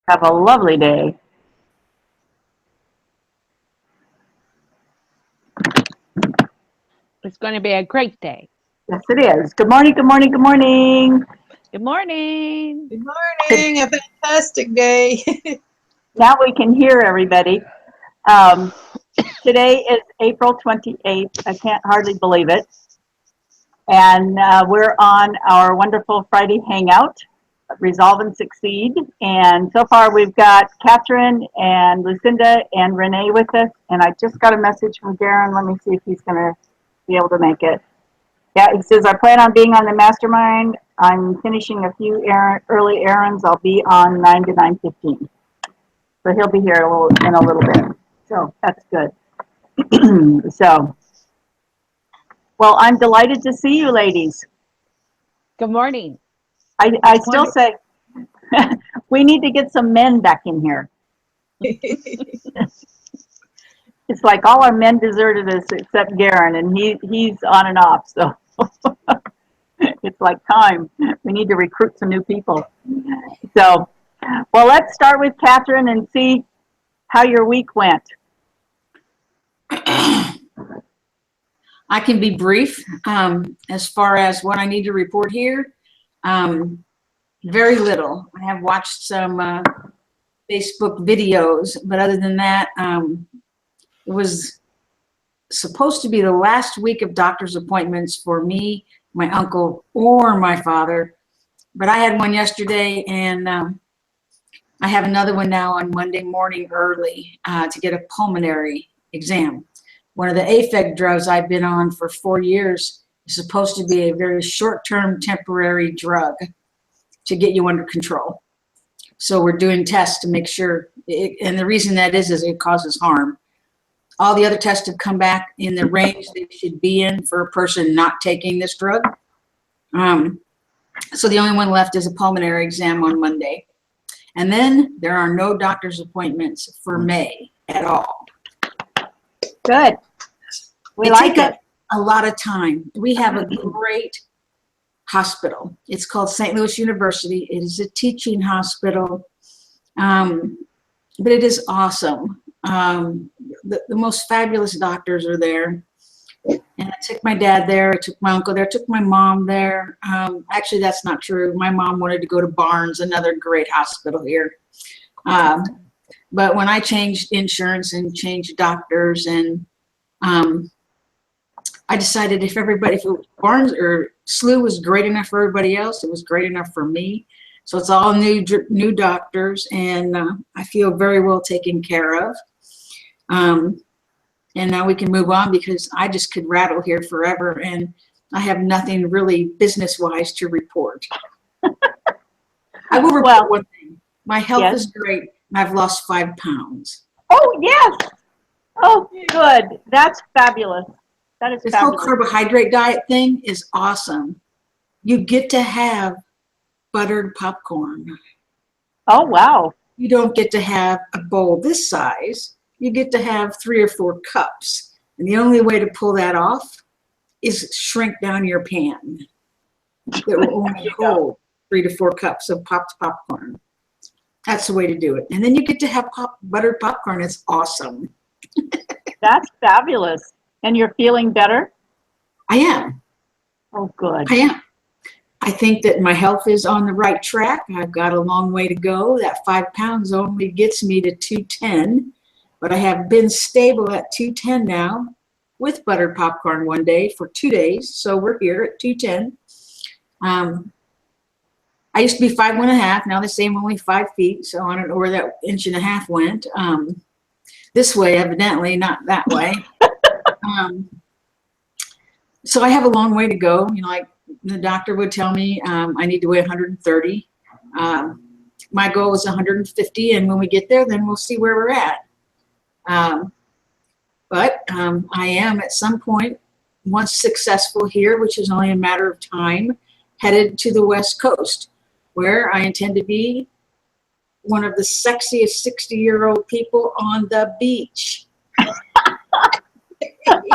Have a lovely day. It's going to be a great day. Yes, it is. Good morning, good morning, good morning. Good morning. Good Good- morning. A fantastic day. Now we can hear everybody. Um, Today is April 28th. I can't hardly believe it. And we're on our wonderful Friday hangout, Resolve and Succeed. And so far we've got Catherine and Lucinda and Renee with us. And I just got a message from Darren. Let me see if he's going to be able to make it. Yeah, he says, I plan on being on the mastermind. I'm finishing a few early errands. I'll be on 9 to 9:15. So he'll be here in a little bit. So that's good. So, well, I'm delighted to see you ladies. Good morning. I still say we need to get some men back in here. It's like all our men deserted us except Garen, and he's on and off. So it's like time. We need to recruit some new people. So, well, let's start with Catherine and see how your week went. I can be brief as far as what I need to report here. Very little. I have watched some Facebook videos, but other than that, it was supposed to be the last week of doctor's appointments for me, my uncle, or my father. But I had one yesterday, and I have another one now on Monday morning early to get a pulmonary exam. One of the AFEG drugs I've been on for 4 years is supposed to be a very short-term temporary drug to get you under control. So we're doing tests to make sure, and the reason that is it causes harm. All the other tests have come back in the range they should be in for a person not taking this drug. So the only one left is a pulmonary exam on Monday. And then there are no doctor's appointments for May at all. Good. We They like take it. up a lot of time. We have a great hospital. It's called St. Louis University. It is a teaching hospital, but it is awesome. The most fabulous doctors are there. And I took my dad there, I took my uncle there, I took my mom there. Actually, that's not true. My mom wanted to go to Barnes, another great hospital here. But when I changed insurance and changed doctors, and I decided if Barnes or SLU was great enough for everybody else, it was great enough for me. So it's all new doctors, and I feel very well taken care of. And now we can move on because I just could rattle here forever, and I have nothing really business-wise to report. I will report one thing. My health is great, and I've lost 5 pounds. Oh, yes. Oh, good. That's fabulous. That is This whole fabulous. carbohydrate diet thing is awesome. You get to have buttered popcorn. Oh, wow. You don't get to have a bowl this size. You get to have 3 or 4 cups. And the only way to pull that off is shrink down your pan. It will only hold 3 to 4 cups of popped popcorn. That's the way to do it. And then you get to have buttered popcorn. It's awesome. That's fabulous. And you're feeling better? I am. Oh, good. I am. I think that my health is on the right track. I've got a long way to go. That 5 pounds only gets me to 210. But I have been stable at 210 now with buttered popcorn one day for 2 days. So we're here at 210. I used to be 5'1.5". Now they say I'm only 5 feet. So I don't know where that 1.5 inches went. This way, evidently, not that way. So I have a long way to go. You know, like the doctor would tell me I need to weigh 130. My goal is 150. And when we get there, then we'll see where we're at. But I am at some point, once successful here, which is only a matter of time, headed to the West Coast, where I intend to be one of the sexiest 60-year-old people on the beach. I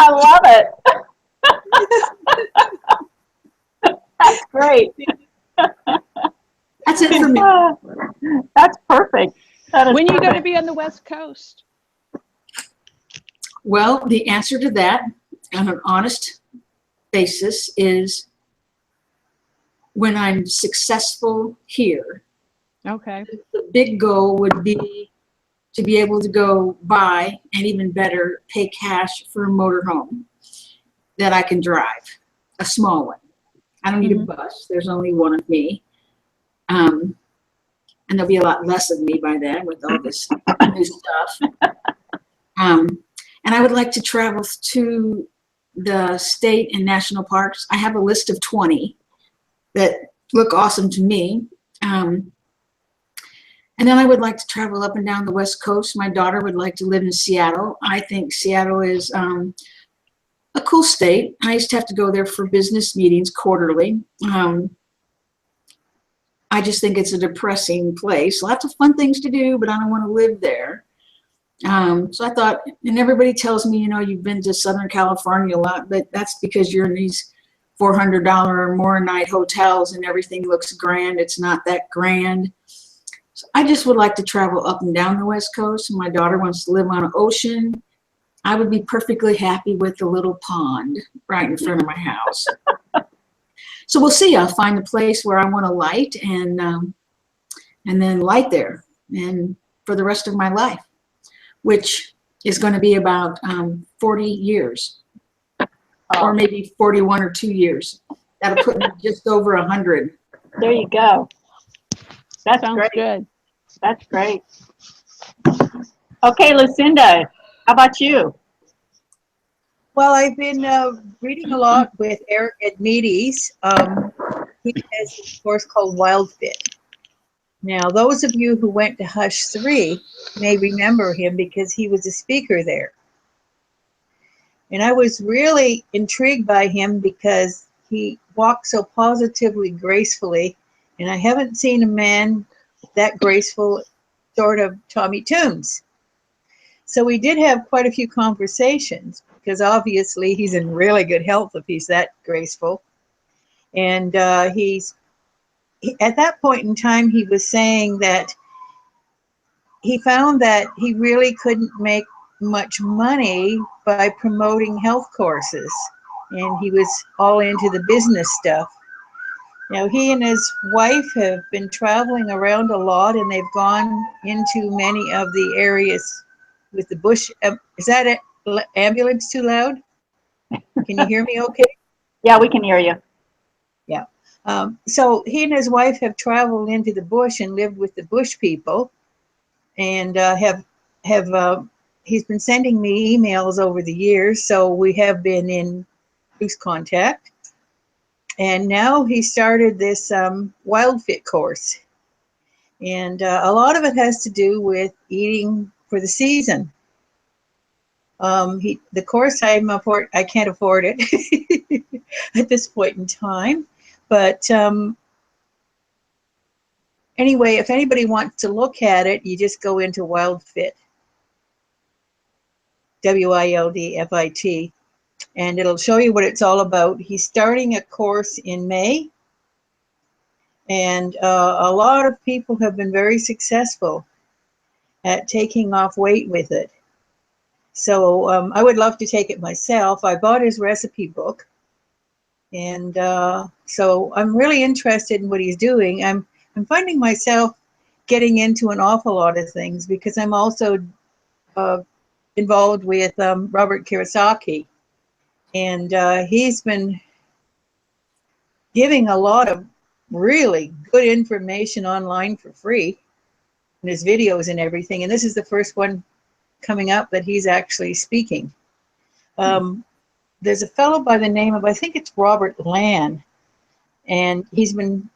love it. That's great. That's it for me. That's perfect. That is When are you going to perfect. be on the West Coast? Well, the answer to that, on an honest basis, is when I'm successful here. Okay. The big goal would be to be able to go buy, and even better, pay cash for a motorhome that I can drive, a small one. I don't need a bus. There's only one of me. And there'll be a lot less of me by then with all this new stuff. And I would like to travel to the state and national parks. I have a list of 20 that look awesome to me. And then I would like to travel up and down the West Coast. My daughter would like to live in Seattle. I think Seattle is a cool state. I used to have to go there for business meetings quarterly. I just think it's a depressing place. Lots of fun things to do, but I don't want to live there. So I thought, and everybody tells me, you know, you've been to Southern California a lot, but that's because you're in these $400 or more a night hotels and everything looks grand. It's not that grand. So I just would like to travel up and down the West Coast. My daughter wants to live on an ocean. I would be perfectly happy with a little pond right in front of my house. So we'll see. I'll find a place where I want to light and then light there and for the rest of my life, which is going to be about 40 years or maybe 41 or 2 years. That'll put me just over 100. There you go. That's Sounds great. good. That's great. Okay, Lucinda, how about you? Well, I've been reading a lot with Eric Edmeades. He has a course called Wild Fit. Now, those of you who went to Hush 3 may remember him because he was a speaker there. And I was really intrigued by him because he walked so positively, gracefully, and I haven't seen a man that graceful short of Tommy Toombs. So we did have quite a few conversations because obviously he's in really good health if he's that graceful. And at that point in time, he was saying that he found that he really couldn't make much money by promoting health courses. And he was all into the business stuff. Now, he and his wife have been traveling around a lot, and they've gone into many of the areas with the bush. Is that ambulance too loud? Can you hear me okay? Yeah, we can hear you. Yeah. So he and his wife have traveled into the bush and lived with the bush people, and he's been sending me emails over the years, so we have been in loose contact. And now he started this Wild Fit course, and a lot of it has to do with eating for the season. The course I can't afford it at this point in time, but anyway, if anybody wants to look at it, you just go into Wild Fit, WILDFIT, and it'll show you what it's all about. He's starting a course in May, and a lot of people have been very successful at taking off weight with it. So I would love to take it myself. I bought his recipe book, and so I'm really interested in what he's doing. I'm finding myself getting into an awful lot of things because I'm also involved with Robert Kiyosaki, and he's been giving a lot of really good information online for free, and his videos and everything. And this is the first one coming up that he's actually speaking. There's a fellow by the name of, I think it's Robert Land, and he's been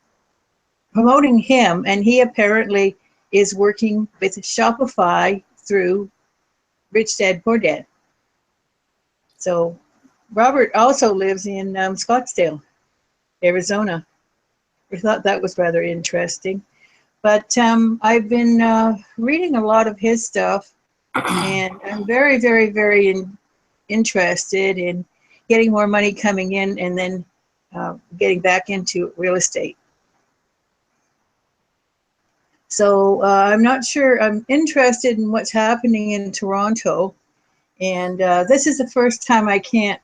promoting him, and he apparently is working with Shopify through Rich Dad Poor Dad. So Robert also lives in Scottsdale, Arizona. I thought that was rather interesting. But I've been reading a lot of his stuff, and I'm very, very, very interested in getting more money coming in and then getting back into real estate. So I'm not sure. I'm interested in what's happening in Toronto. And this is the first time I can't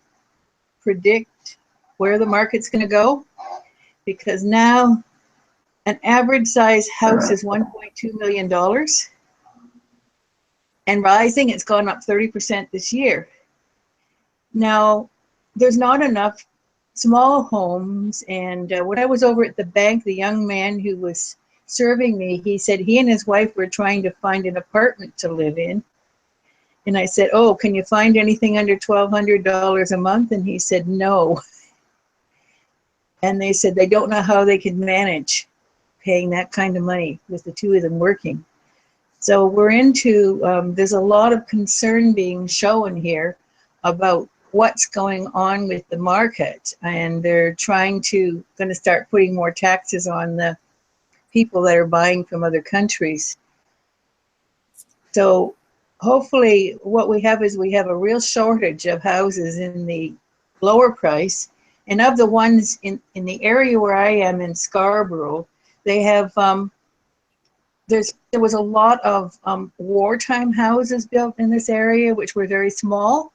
predict where the market's going to go, because now an average size house is $1.2 million and rising. It's gone up 30% this year. Now, there's not enough small homes. And when I was over at the bank, the young man who was serving me, he said he and his wife were trying to find an apartment to live in. And I said, oh, can you find anything under $1,200 a month? And he said, no. And they said they don't know how they can manage paying that kind of money with the two of them working. So we're into, there's a lot of concern being shown here about what's going on with the market. And they're going to start putting more taxes on the people that are buying from other countries. So hopefully what we have is we have a real shortage of houses in the lower price. And of the ones in the area where I am in Scarborough, they have, there was a lot of wartime houses built in this area, which were very small.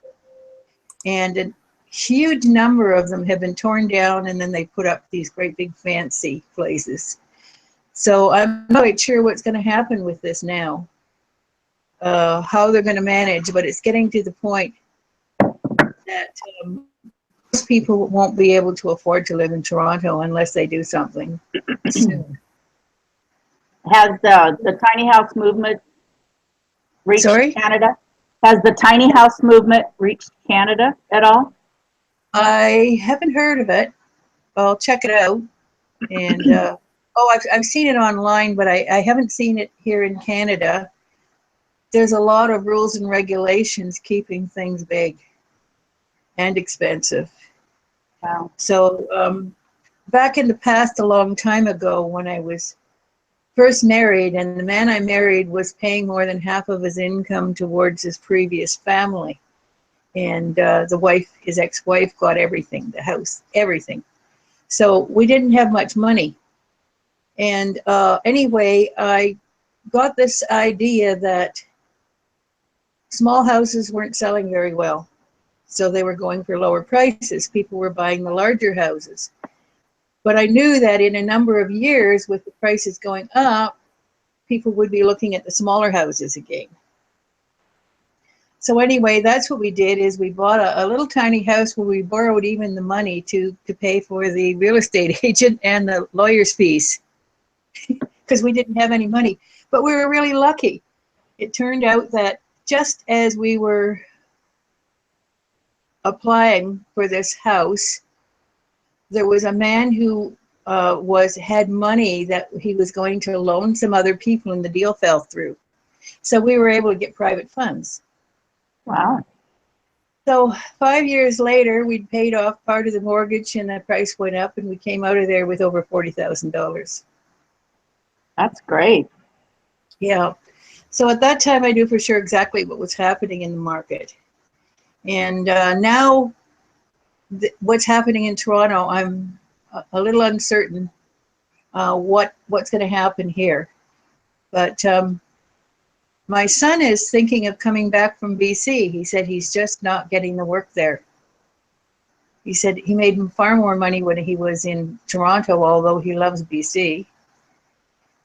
And a huge number of them have been torn down, and then they put up these great big fancy places. So I'm not quite sure what's going to happen with this now, how they're going to manage, but it's getting to the point that most people won't be able to afford to live in Toronto unless they do something soon. Has the tiny house movement reached Sorry? Canada? Has the tiny house movement reached Canada at all? I haven't heard of it. I'll check it out. And I've seen it online, but I haven't seen it here in Canada. There's a lot of rules and regulations keeping things big and expensive. Wow. So back in the past, a long time ago, when I was first married, and the man I married was paying more than half of his income towards his previous family. And the wife, his ex-wife, got everything, the house, everything. So we didn't have much money. And anyway, I got this idea that small houses weren't selling very well. So they were going for lower prices. People were buying the larger houses. But I knew that in a number of years, with the prices going up, people would be looking at the smaller houses again. So anyway, that's what we did, is we bought a little tiny house where we borrowed even the money to pay for the real estate agent and the lawyer's fees, because we didn't have any money. But we were really lucky. It turned out that just as we were applying for this house, there was a man who had money that he was going to loan some other people, and the deal fell through. So we were able to get private funds. Wow. So 5 years later, we'd paid off part of the mortgage, and the price went up, and we came out of there with over $40,000. That's great. Yeah. So at that time, I knew for sure exactly what was happening in the market. And now what's happening in Toronto, I'm a little uncertain what's going to happen here. But my son is thinking of coming back from BC. He said he's just not getting the work there. He said he made far more money when he was in Toronto, although he loves BC.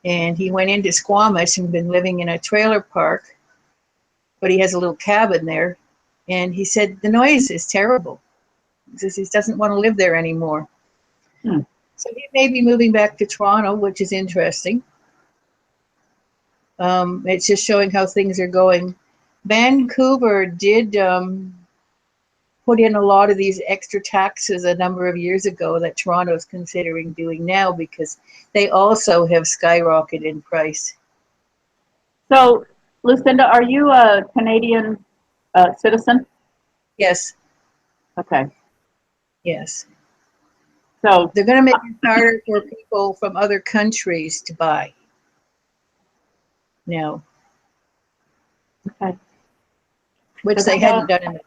And he went into Squamish and been living in a trailer park, but he has a little cabin there. And he said the noise is terrible. He says he doesn't want to live there anymore. So he may be moving back to Toronto, which is interesting. It's just showing how things are going. Vancouver did put in a lot of these extra taxes a number of years ago that Toronto is considering doing now, because they also have skyrocketed in price. So, Lucinda, are you a Canadian citizen? Yes, Okay. yes. So, They're going to make it harder for people from other countries to buy now, okay. which they hadn't done in the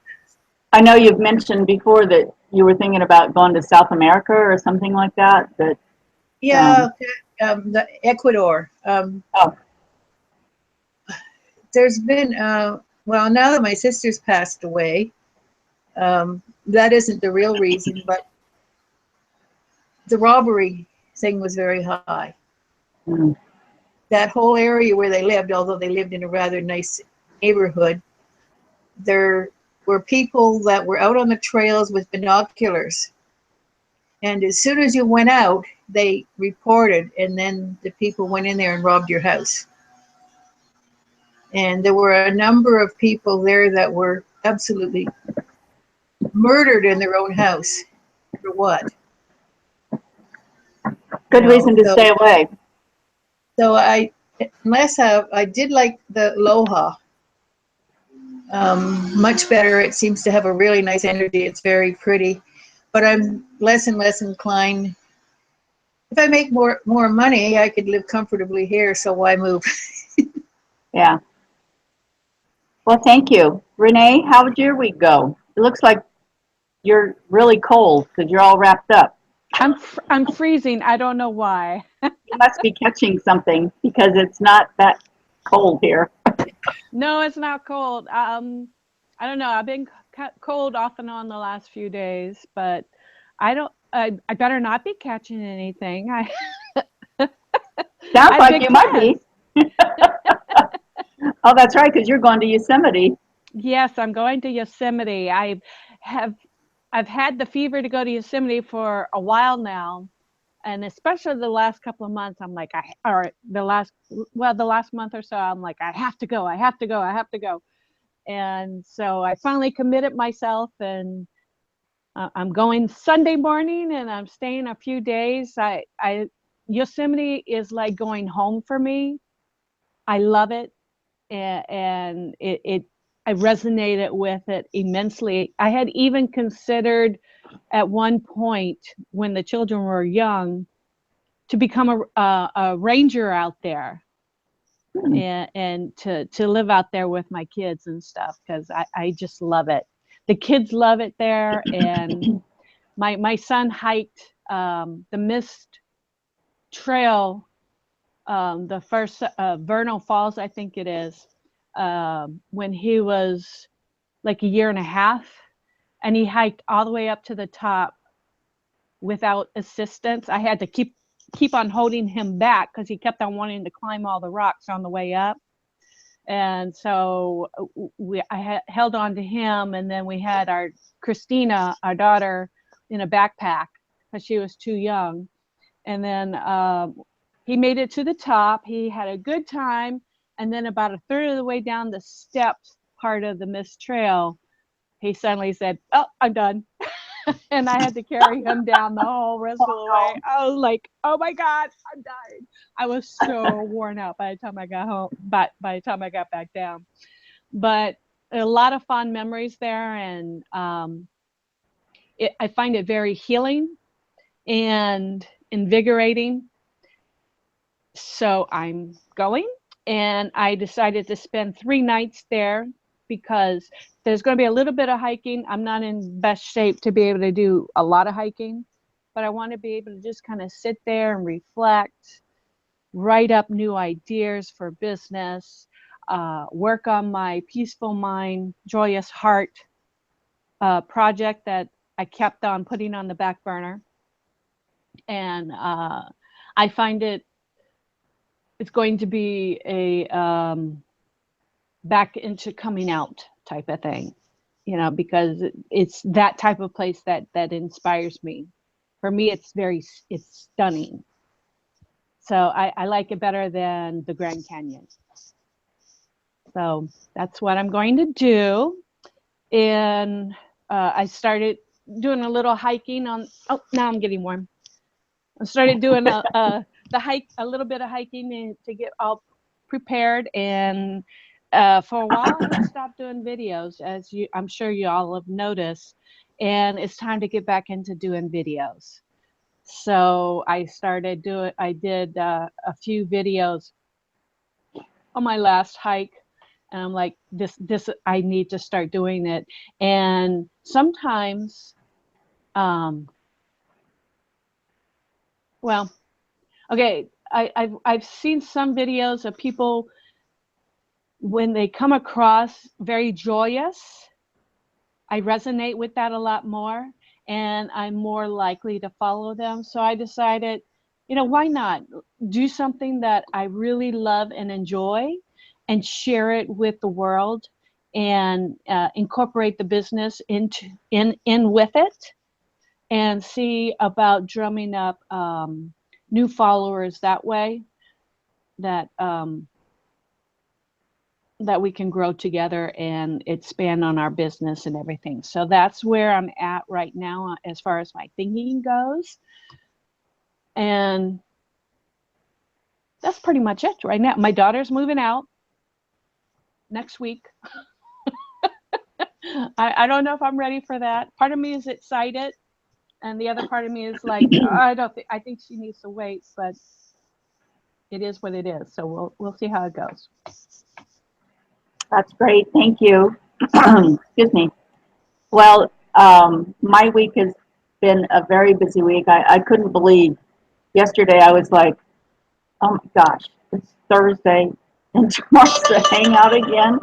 I know you've mentioned before that you were thinking about going to South America or something like that. Yeah, the Ecuador. Oh, There's been, well, now that my sister's passed away, that isn't the real reason, but the robbery thing was very high. mm, That whole area where they lived, although they lived in a rather nice neighborhood, there were people that were out on the trails with binoculars. And as soon as you went out, they reported, and then the people went in there and robbed your house. And there were a number of people there that were absolutely murdered in their own house. For what? good reason to So, stay away. so I did like the Loja much better. It seems to have a really nice energy. It's very pretty, but I'm less and less inclined. If I make more money, I could live comfortably here. So why move? Yeah. Well, thank you. Renee, how would your week go? It looks like you're really cold because you're all wrapped up. I'm freezing. I don't know why. You must be catching something because it's not that cold here. No, it's not cold. I don't know. I've been cold off and on the last few days, but I don't. I better not be catching anything. Sounds I have like big you might be. plans. Oh, that's right, because you're going to Yosemite. Yes, I'm going to Yosemite. Have I've had the fever to go to Yosemite for a while now, and especially the last couple of months, I'm like, the last month or so, I'm like, I have to go, I have to go, I have to go. And so I finally committed myself, and I'm going Sunday morning, and I'm staying a few days. Yosemite is like going home for me. I love it, and I resonated with it immensely. I had even considered at one point when the children were young to become a ranger out there, and to live out there with my kids and stuff, because I just love it. The kids love it there, and my son hiked the Mist Trail, the first Vernal Falls, I think it is, when he was like a year and a half, and he hiked all the way up to the top without assistance. I had to keep on holding him back because he kept on wanting to climb all the rocks on the way up. And so I held on to him, and then we had our Christina, our daughter, in a backpack because she was too young. And then he made it to the top. He had a good time, and then about a third of the way down the steps part of the Mist Trail, he suddenly said, "Oh, I'm done." And I had to carry him down the whole rest of the way. I was like, "Oh my God, I'm dying." I was so worn out by the time I got home, but by the time I got back down. But a lot of fond memories there, and I find it very healing and invigorating. So I'm going, and I decided to spend 3 nights there because there's going to be a little bit of hiking. I'm not in best shape to be able to do a lot of hiking, but I want to be able to just kind of sit there and reflect, write up new ideas for business, work on my peaceful mind, joyous heart project that I kept on putting on the back burner. And I find it's going to be a back into coming out type of thing, because it's that type of place that inspires me. For me, it's stunning. So I like it better than the Grand Canyon. So that's what I'm going to do. And I started doing a little hiking on. Oh, now I'm getting warm. I started doing a little bit of hiking to get all prepared. And for a while, I had stopped doing videos, as I'm sure you all have noticed. And it's time to get back into doing videos. So I did a few videos on my last hike. And I'm like, I need to start doing it. And sometimes, well, okay, I've seen some videos of people when they come across very joyous. I resonate with that a lot more, and I'm more likely to follow them. So I decided, why not do something that I really love and enjoy and share it with the world and incorporate the business in with it and see about drumming up new followers that way that that we can grow together and expand on our business and everything. So that's where I'm at right now as far as my thinking goes. And that's pretty much it right now. My daughter's moving out next week. I don't know if I'm ready for that. Part of me is excited, and the other part of me is like, I think she needs to wait, but it is what it is. So we'll see how it goes. That's great. Thank you. Excuse me. Well, my week has been a very busy week. I couldn't believe yesterday. I was like, oh my gosh, it's Thursday and tomorrow's the hangout again.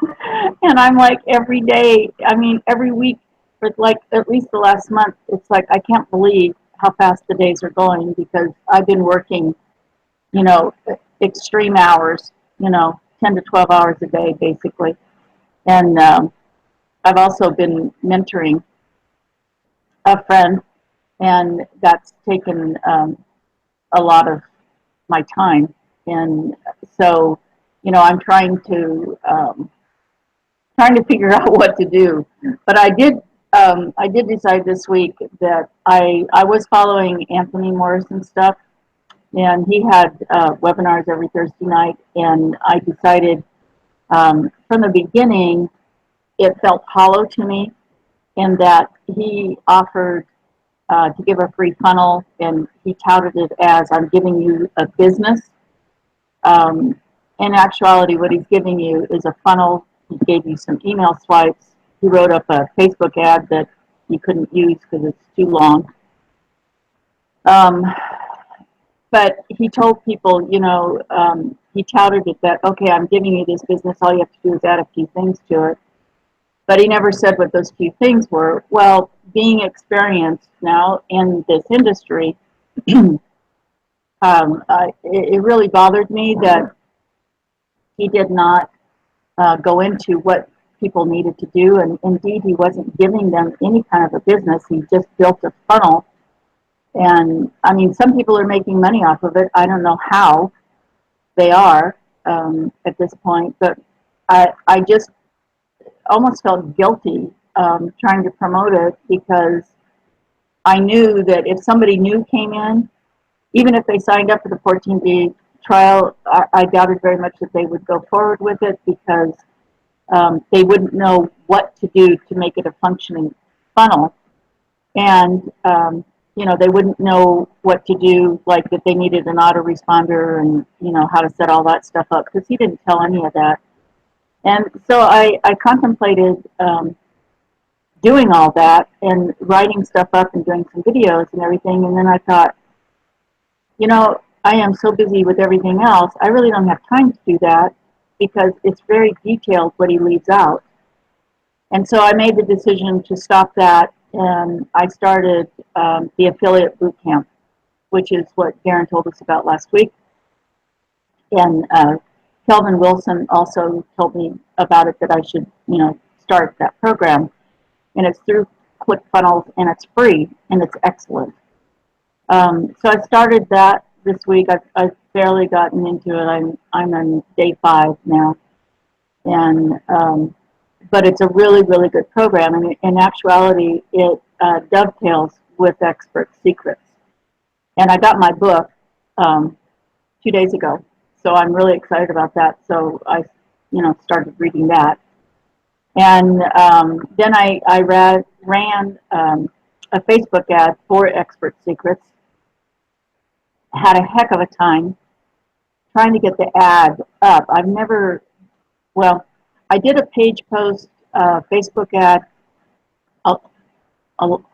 And I'm like, every day, I mean, every week for like at least the last month, it's like, I can't believe how fast the days are going because I've been working, you know, extreme hours, 10 to 12 hours a day, basically. And I've also been mentoring a friend, and that's taken a lot of my time. And so, I'm trying to figure out what to do. But I did decide this week that I was following Anthony Morrison stuff, and he had webinars every Thursday night, and I decided from the beginning it felt hollow to me, in that he offered to give a free funnel, and he touted it as, I'm giving you a business. Um, in actuality, what he's giving you is a funnel. He gave you some email swipes. He wrote up a Facebook ad that you couldn't use because it's too long. But he told people, he touted it that, okay, I'm giving you this business. All you have to do is add a few things to it. But he never said what those few things were. Well, being experienced now in this industry, it really bothered me that he did not go into what people needed to do. And indeed, he wasn't giving them any kind of a business. He just built a funnel. And I mean, some people are making money off of it. I don't know how they are at this point, but I just almost felt guilty trying to promote it, because I knew that if somebody new came in, even if they signed up for the 14-day trial, I doubted very much that they would go forward with it, because they wouldn't know what to do to make it a functioning funnel. And, they wouldn't know what to do, like that they needed an autoresponder and, how to set all that stuff up, because he didn't tell any of that. And so I contemplated doing all that and writing stuff up and doing some videos and everything. And then I thought, I am so busy with everything else, I really don't have time to do that, because it's very detailed what he leaves out. And so I made the decision to stop that, and I started the affiliate boot camp, which is what Darren told us about last week. And Kelvin Wilson also told me about it, that I should, start that program. And it's through ClickFunnels, and it's free, and it's excellent. So I started that this week. I've barely gotten into it. I'm on day 5 now, and but it's a really, really good program. And in actuality, it dovetails with Expert Secrets. And I got my book 2 days ago, so I'm really excited about that. So I, started reading that. And then I ran a Facebook ad for Expert Secrets. Had a heck of a time trying to get the ad up. I did a page post Facebook ad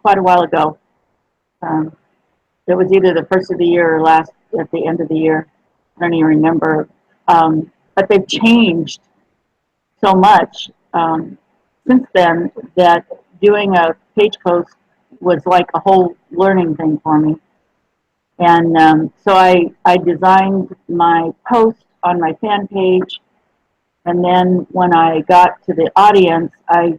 quite a while ago. It was either the first of the year or at the end of the year. I don't even remember. But they've changed so much since then that doing a page post was like a whole learning thing for me. And so I designed my post on my fan page. And then when I got to the audience, I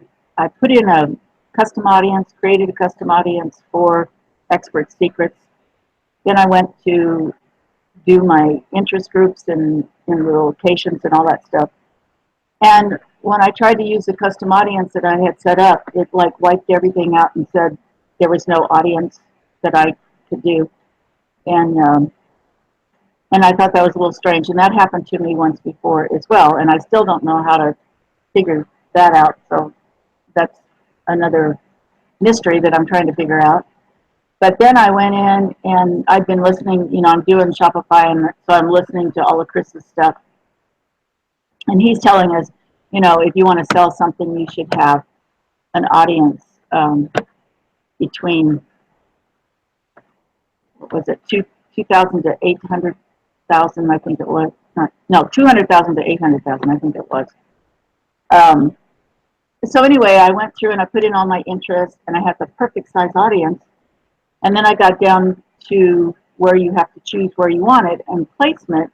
put in a custom audience, created a custom audience for Expert Secrets. Then I went to do my interest groups and in the locations and all that stuff. And when I tried to use the custom audience that I had set up, it like wiped everything out and said there was no audience that I could do. And I thought that was a little strange. And that happened to me once before as well. And I still don't know how to figure that out. So that's another mystery that I'm trying to figure out. But then I went in and I've been listening, you know, I'm doing Shopify, and so I'm listening to all of Chris's stuff. And he's telling us, you know, if you want to sell something, you should have an audience between, what was it, 2,000 to 800,000, I think it was. No, 200,000 to 800,000, I think it was. So anyway, I went through and I put in all my interests, and I had the perfect size audience. And then I got down to where you have to choose where you want it and placement.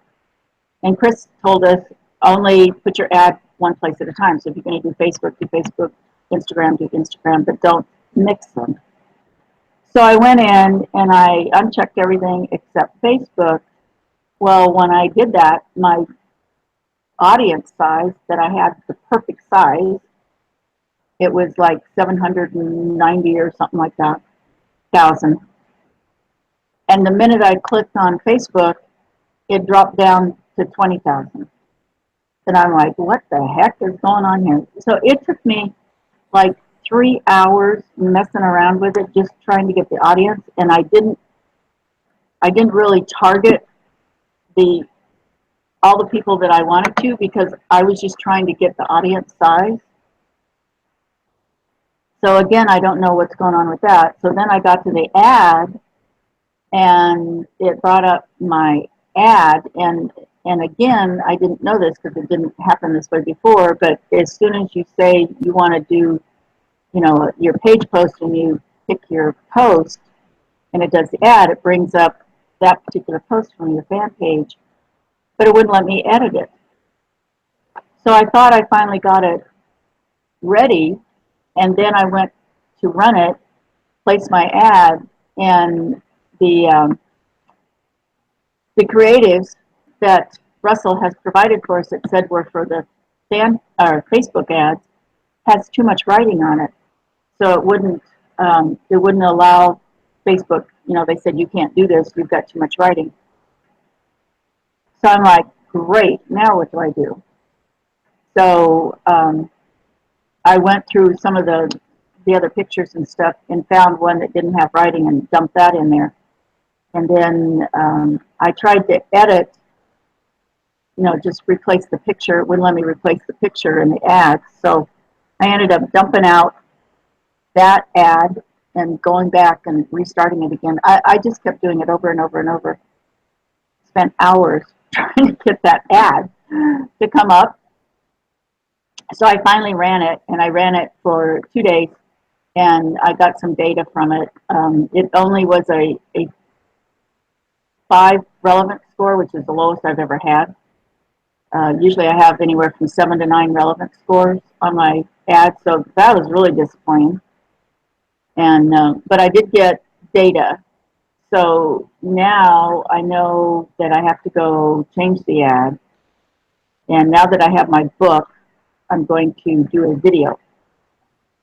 And Chris told us only put your ad one place at a time. So if you're going to do Facebook, Instagram, do Instagram, but don't mix them. So I went in and I unchecked everything except Facebook. Well, when I did that, my audience size that I had the perfect size, it was like 790 or something like that, thousand. And the minute I clicked on Facebook, it dropped down to 20,000. And I'm like, what the heck is going on here? So it took me like 3 hours messing around with it, just trying to get the audience. And I didn't really target all the people that I wanted to, because I was just trying to get the audience size. So again, I don't know what's going on with that. So then I got to the ad, and it brought up my ad, and again, I didn't know this because it didn't happen this way before, but as soon as you say you want to do, you know, your page post, and you pick your post and it does the ad, it brings up that particular post from your fan page, but it wouldn't let me edit it. So I thought I finally got it ready, and then I went to run it, place my ad, and the creatives that Russell has provided for us that said were for the Facebook ads has too much writing on it, so it wouldn't allow Facebook. You know, they said you can't do this. You've got too much writing. So I'm like, great. Now what do I do? So I went through some of the other pictures and stuff and found one that didn't have writing and dumped that in there. And then I tried to edit, you know, just replace the picture. It wouldn't let me replace the picture in the ad. So I ended up dumping out that ad and going back and restarting it again. I just kept doing it over and over and over. Spent hours trying to get that ad to come up. So I finally ran it, and I ran it for 2 days, and I got some data from it. It only was a 5 relevant score, which is the lowest I've ever had. Usually I have anywhere from 7 to 9 relevant scores on my ad, so that was really disappointing. And but I did get data, so now I know that I have to go change the ad. And now that I have my book, I'm going to do a video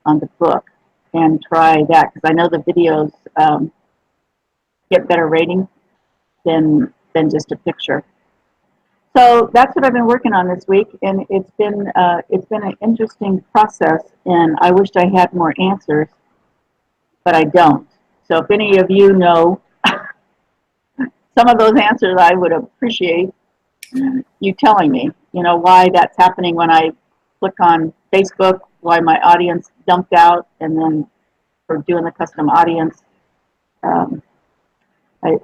on the book and try that, because I know the videos get better ratings than just a picture. So that's what I've been working on this week, and it's been an interesting process, and I wished I had more answers, but I don't. So if any of you know some of those answers, I would appreciate you telling me, you know, why that's happening when I click on Facebook, why my audience dumped out, and then for doing the custom audience.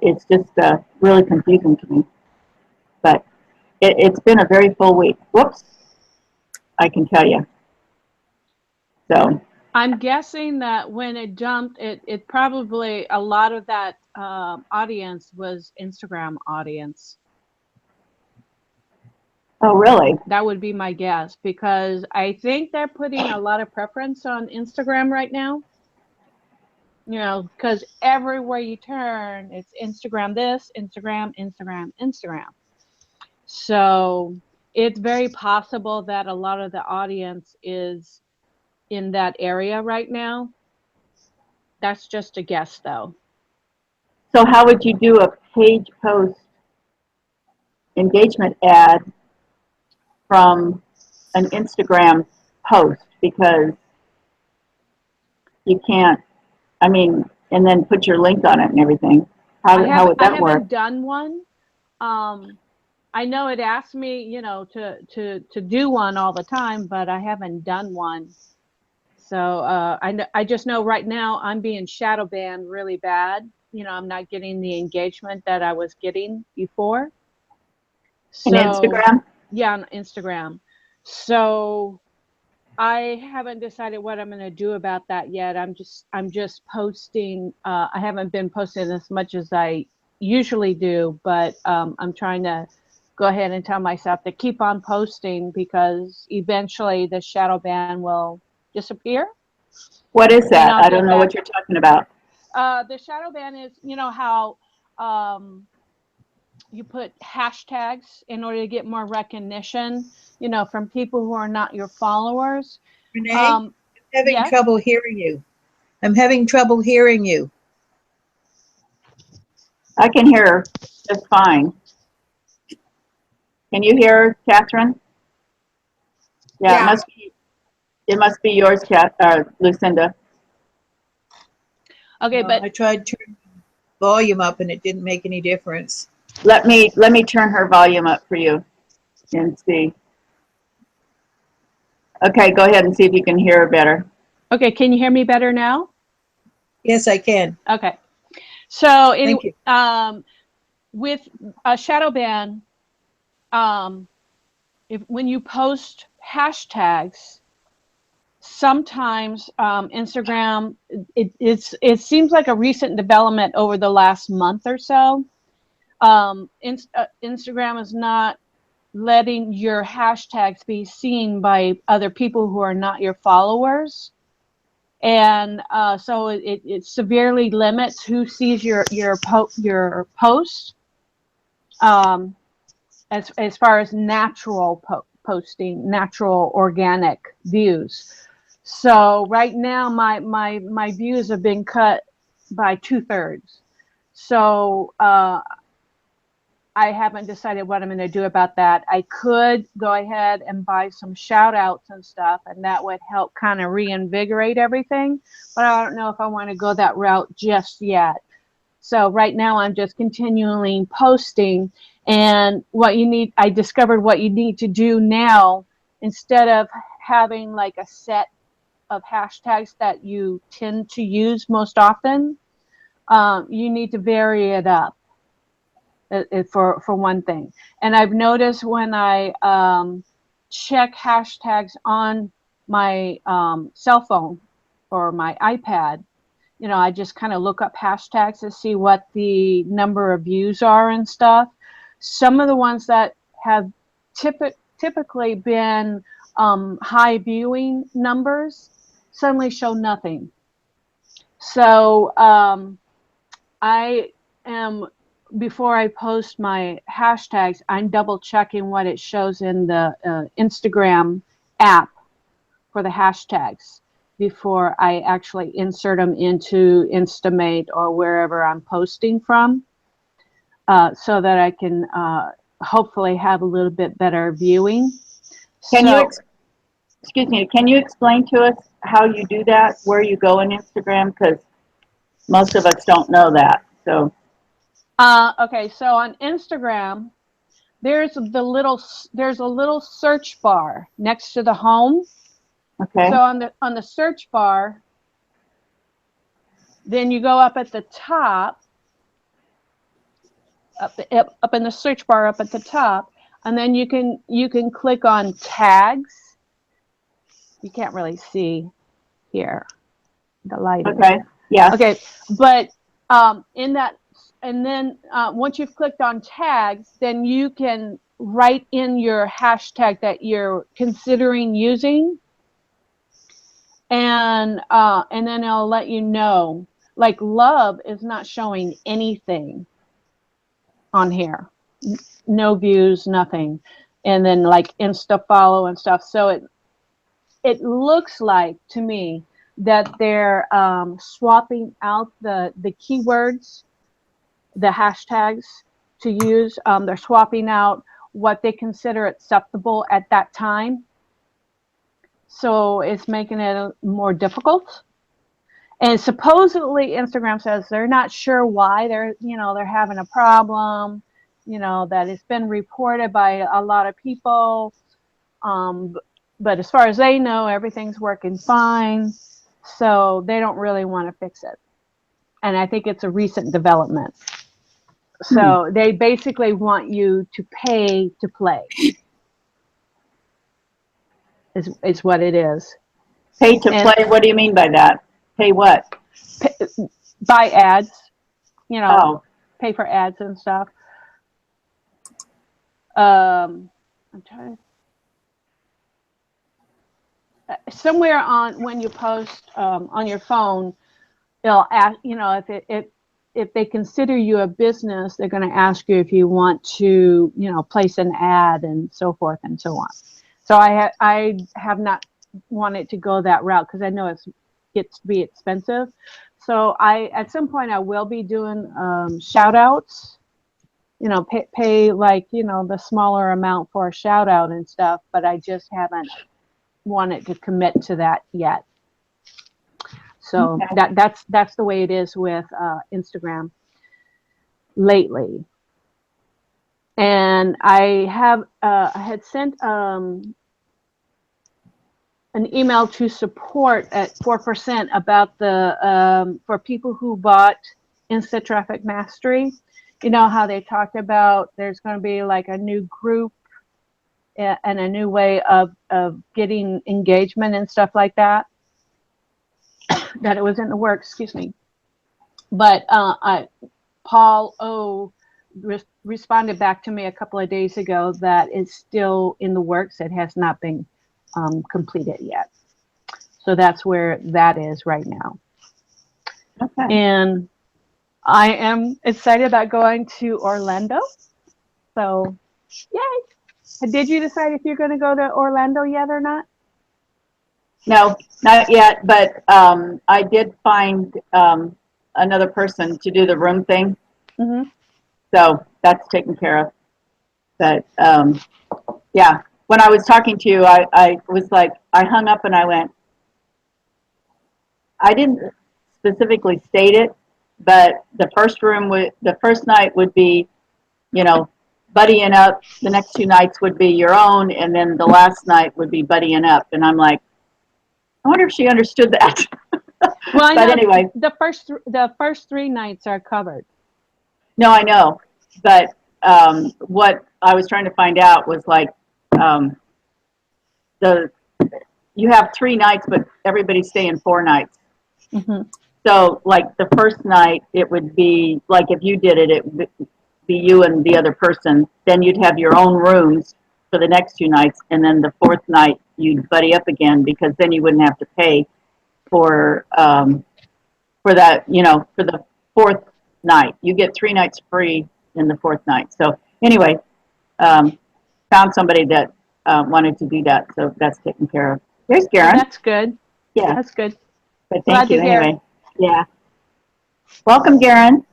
It's just really confusing to me. but it's been a very full week. Whoops, I can tell you. So I'm guessing that when it jumped, it probably a lot of that audience was Instagram audience. oh really? That would be my guess because I think they're putting a lot of preference on Instagram right now. You know, because everywhere you turn, it's Instagram this, Instagram, Instagram, Instagram. So it's very possible that a lot of the audience is in that area right now. That's just a guess, though. So how would you do a page post engagement ad from an Instagram post? Because you can't, I mean, and then put your link on it and everything. How would I that work? haven't done one. I know it asked me, you know, to do one all the time, but I haven't done one. So I just know right now I'm being shadow banned really bad. You know, I'm not getting the engagement that I was getting before. In So Instagram? yeah, on Instagram. So I haven't decided what I'm going to do about that yet. I'm just posting. I haven't been posting as much as I usually do, but I'm trying to go ahead and tell myself to keep on posting because eventually the shadow ban will disappear What is and that? I'll I get don't know back. what you're talking about. The shadow ban is, you know how you put hashtags in order to get more recognition, you know, from people who are not your followers. Renee, I'm having Yes. trouble hearing you. I'm having trouble hearing you. I can hear her just fine. Can you hear her, Catherine? Yeah, Yeah. it must be yours, Lucinda. Okay, but I tried turning the volume up and it didn't make any difference. Let me turn her volume up for you and see. Okay, go ahead and see if you can hear her better. okay, can you hear me better now? Yes, I can. Okay. So anyway, Thank you. with a shadow ban, if when you post hashtags, sometimes Instagram, it seems like a recent development over the last month or so. Instagram is not letting your hashtags be seen by other people who are not your followers. And so it severely limits who sees your post as far as natural posting, natural organic views. So right now my views have been cut by 2/3. So I haven't decided what I'm going to do about that. I could go ahead and buy some shout outs and stuff, and that would help kind of reinvigorate everything. But I don't know if I want to go that route just yet. So right now I'm just continually posting. And I discovered what you need to do now instead of having like a set of hashtags that you tend to use most often. You need to vary it up for one thing. And I've noticed when I check hashtags on my cell phone or my iPad, you know, I just kind of look up hashtags to see what the number of views are and stuff. Some of the ones that have typically been high viewing numbers suddenly show nothing. So I am, before I post my hashtags, I'm double checking what it shows in the Instagram app for the hashtags before I actually insert them into Instamate or wherever I'm posting from, so that I can hopefully have a little bit better viewing. Can you So, excuse me? Can you explain to us how you do that? Where you go in Instagram? Because most of us don't know that. So okay, so on Instagram, there's a little search bar next to the home. okay, So on the search bar, then you go up at the top up in the search bar up at the top, and then you can click on tags. You can't really see here the lighting. Okay. Yeah. Okay, but in that, and then once you've clicked on tags, then you can write in your hashtag that you're considering using, and then it'll let you know. Like love is not showing anything on here, no views, nothing, and then like Insta follow and stuff. So it looks like to me that they're swapping out the keywords, the hashtags to use. They're swapping out what they consider acceptable at that time. So it's making it more difficult. And supposedly Instagram says they're not sure why they're having a problem, that it's been reported by a lot of people. But as far as they know, everything's working fine. So they don't really want to fix it. And I think it's a recent development. So they basically want you to pay to play. Is what it is. Pay to play. What do you mean by that? Pay what? Buy ads. Oh. Pay for ads and stuff. I'm trying to, somewhere on when you post on your phone, they'll ask, if they consider you a business, they're going to ask you if you want to, place an ad and so forth and so on. So I have not wanted to go that route because I know it gets to be expensive. So at some point I will be doing shout outs, pay like, the smaller amount for a shout out and stuff, but I just haven't wanted to commit to that yet. So okay. That's the way it is with Instagram lately. And I had sent an email to support at 4% about the for people who bought Insta Traffic Mastery. You know how they talked about there's going to be like a new group and a new way of getting engagement and stuff like that. That it was in the works, excuse me. But Paul O responded back to me a couple of days ago that it's still in the works. It has not been completed yet. So that's where that is right now. Okay. And I am excited about going to Orlando. So, yay. Did you decide if you're going to go to Orlando yet or not? No, not yet, but I did find another person to do the room thing. Mm-hmm. So that's taken care of. But yeah, when I was talking to you, I was like, I hung up and I went, I didn't specifically state it, but the first night would be, buddying up. The next 2 nights would be your own, and then the last night would be buddying up. And I'm like, I wonder if she understood that. Well, but anyway, the first 3 nights are covered. No, I know, but what I was trying to find out was like you have 3 nights, but everybody's staying 4 nights. Mm-hmm. So, like the first night, it would be like if you did it, it would be you and the other person. Then you'd have your own rooms for the next 2 nights, and then the 4th night you'd buddy up again because then you wouldn't have to pay for that. For the 4th night, you get 3 nights free in the 4th night. So anyway, found somebody that wanted to do that, so that's taken care of. There's Garen. Oh, that's good. Yeah, that's good. But thank you anyway. Yeah. Welcome, Garen.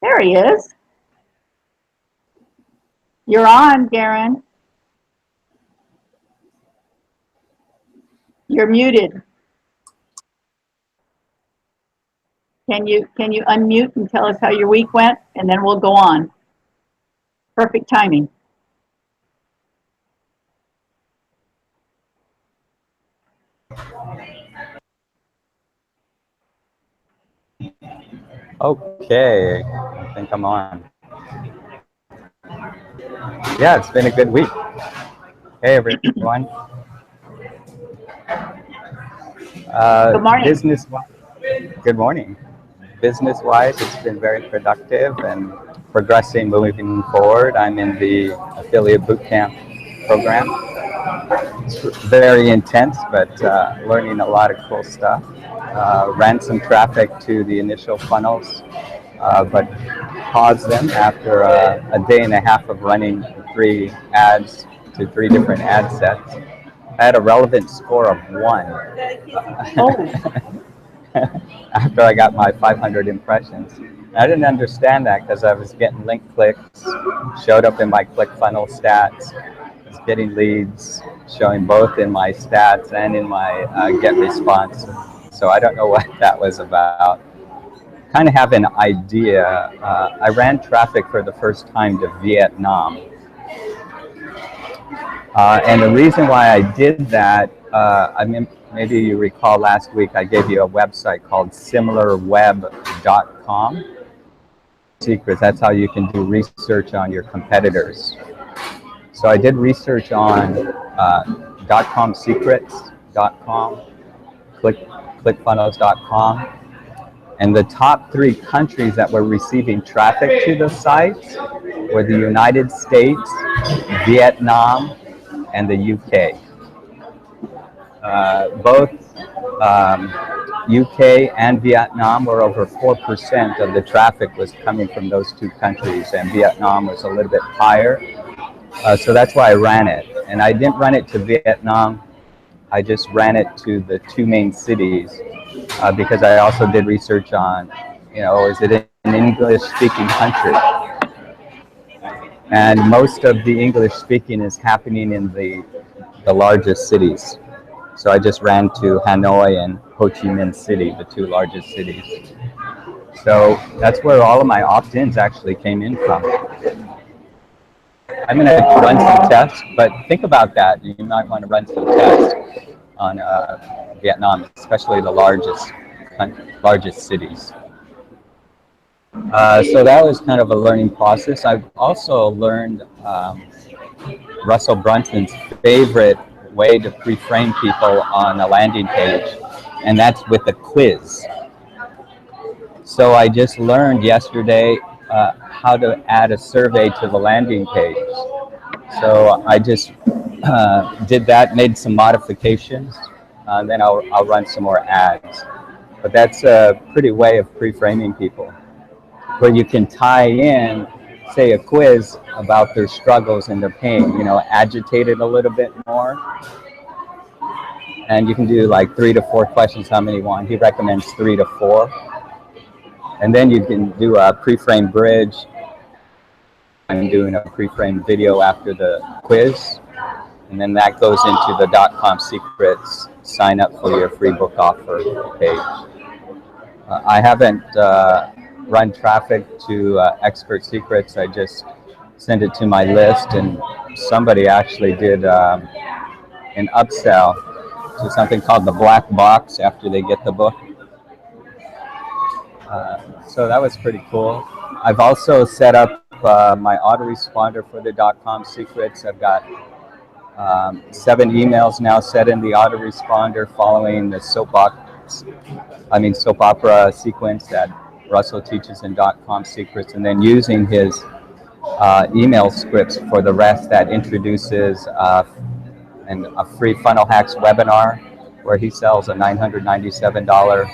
There he is. You're on, Garen. You're muted. Can you unmute and tell us how your week went, and then we'll go on. Perfect timing. Okay, I think I'm on. Yeah, it's been a good week. Hey, everyone. Good morning. Business. Good morning. Business-wise, it's been very productive and progressing, moving forward. I'm in the affiliate bootcamp program. It's very intense, but learning a lot of cool stuff. Ran some traffic to the initial funnels, but paused them after a day and a half of running 3 ads to 3 different ad sets. I had a relevant score of 1 Oh, after I got my 500 impressions. I didn't understand that because I was getting link clicks, showed up in my ClickFunnels stats, was getting leads, showing both in my stats and in my get response. So I don't know what that was about. Kind of have an idea. I ran traffic for the first time to Vietnam. And the reason why I did that, I mean, maybe you recall last week I gave you a website called similarweb.com. Secrets, that's how you can do research on your competitors. So I did research on .comsecrets.com, clickfunnels.com, and the top 3 countries that were receiving traffic to the sites were the United States, Vietnam, and the UK. Both UK and Vietnam were over 4% of the traffic was coming from those 2 countries, and Vietnam was a little bit higher. So that's why I ran it. And I didn't run it to Vietnam. I just ran it to the 2 main cities because I also did research on, is it an English-speaking country? And most of the English speaking is happening in the largest cities. So I just ran to Hanoi and Ho Chi Minh City, the 2 largest cities. So that's where all of my opt-ins actually came in from. I'm going to run some tests, but think about that. You might want to run some tests on Vietnam, especially the largest cities. So that was kind of a learning process. I've also learned Russell Brunson's favorite way to pre-frame people on a landing page, and that's with a quiz. So I just learned yesterday how to add a survey to the landing page. So I just did that, made some modifications, then I'll run some more ads. But that's a pretty way of pre-framing people, where you can tie in, say, a quiz about their struggles and their pain, agitate it a little bit more. And you can do like 3 to 4 questions, how many you want. He recommends 3 to 4. And then you can do a pre-frame bridge. I'm doing a pre-frame video after the quiz. And then that goes into the .com secrets sign up for your free book offer page. I haven't run traffic to Expert Secrets. I just sent it to my list, and somebody actually did an upsell to something called the black box after they get the book. So that was pretty cool. I've also set up my autoresponder for the .com secrets. I've got 7 emails now set in the autoresponder following the soap opera sequence that Russell teaches in .com secrets, and then using his email scripts for the rest that introduces a free Funnel Hacks webinar where he sells a $997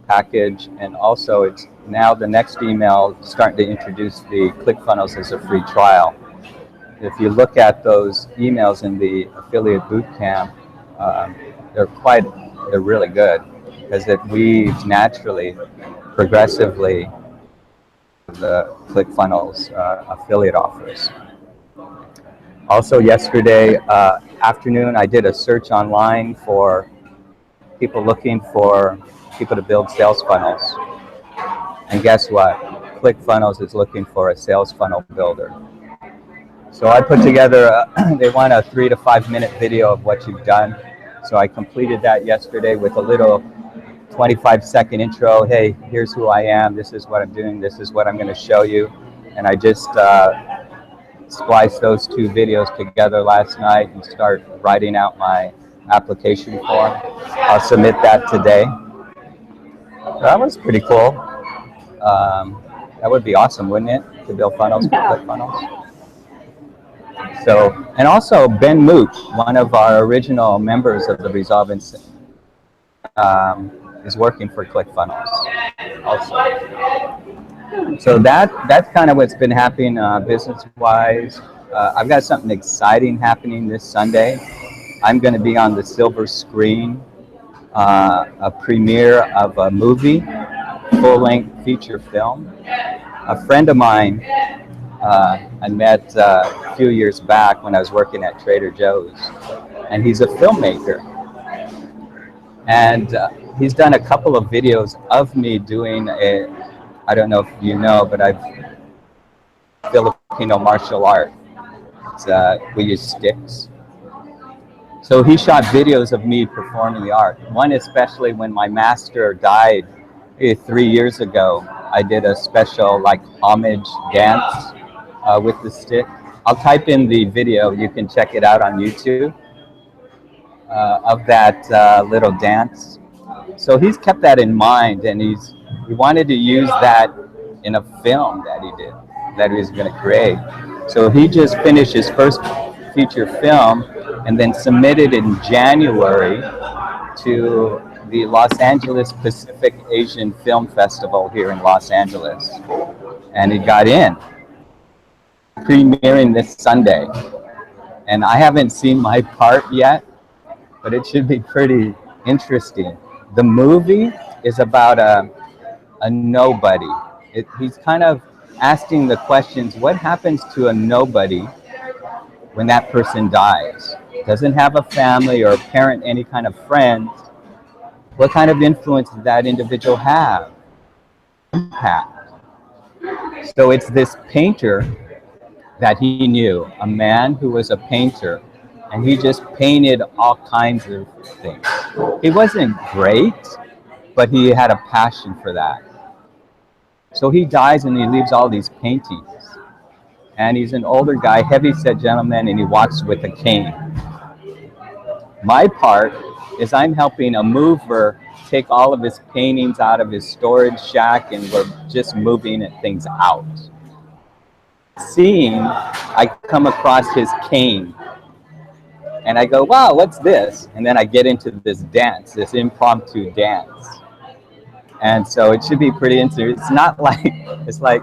package, and also it's now the next email starting to introduce the ClickFunnels as a free trial. If you look at those emails in the affiliate bootcamp, they're really good because it weaves naturally, progressively the ClickFunnels affiliate offers. Also yesterday afternoon, I did a search online for people looking for people to build sales funnels. And guess what? ClickFunnels is looking for a sales funnel builder. So I put together, they want a 3 to 5 minute video of what you've done. So I completed that yesterday with a little 25-second intro. Hey, here's who I am. This is what I'm doing. This is what I'm going to show you. And I just spliced those two videos together last night and start writing out my application form. I'll submit that today. That was pretty cool. That would be awesome, wouldn't it, to build funnels for ClickFunnels? So, and also Ben Moot, one of our original members of the Resolve Institute, is working for ClickFunnels also. So that's kind of what's been happening business-wise. I've got something exciting happening this Sunday. I'm going to be on the silver screen, a premiere of a movie, full-length feature film. A friend of mine I met a few years back when I was working at Trader Joe's, and he's a filmmaker. And he's done a couple of videos of me doing I don't know if you know, but I've Filipino martial art. We use sticks. So he shot videos of me performing the art. One especially when my master died 3 years ago. I did a special like homage dance with the stick. I'll type in the video. You can check it out on YouTube of that little dance. So he's kept that in mind, and he wanted to use that in a film that he did, that he was going to create. So he just finished his first feature film and then submitted in January to the Los Angeles Pacific Asian Film Festival here in Los Angeles. And he got in, premiering this Sunday. And I haven't seen my part yet, but it should be pretty interesting. The movie is about a nobody. He's kind of asking the questions, what happens to a nobody when that person dies? Doesn't have a family or a parent, any kind of friends. What kind of influence does that individual have? Impact. So it's this painter that he knew, a man who was a painter, and he just painted all kinds of things. He wasn't great, but he had a passion for that. So he dies and he leaves all these paintings. And he's an older guy, heavy-set gentleman, and he walks with a cane. My part is I'm helping a mover take all of his paintings out of his storage shack, and we're just moving things out. Seeing, I come across his cane, and I go, wow, what's this? And then I get into this dance, this impromptu dance. And so it should be pretty interesting. It's not like, it's like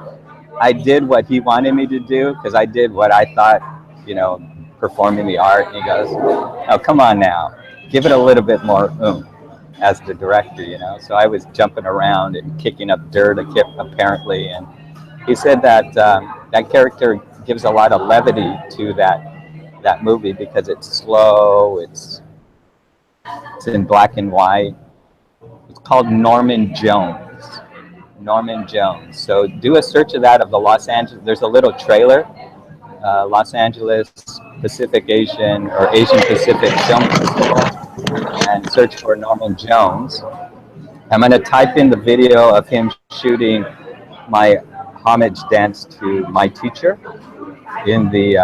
I did what he wanted me to do, because I did what I thought, performing the art. And he goes, oh, come on now, give it a little bit more oomph as the director, So I was jumping around and kicking up dirt apparently. And he said that that character gives a lot of levity to that movie because it's slow, it's in black and white. It's called Norman Jones. Norman Jones. So do a search of that, of the Los Angeles. There's a little trailer, Los Angeles Pacific Asian or Asian Pacific Film Festival, and search for Norman Jones. I'm going to type in the video of him shooting my homage dance to my teacher in the.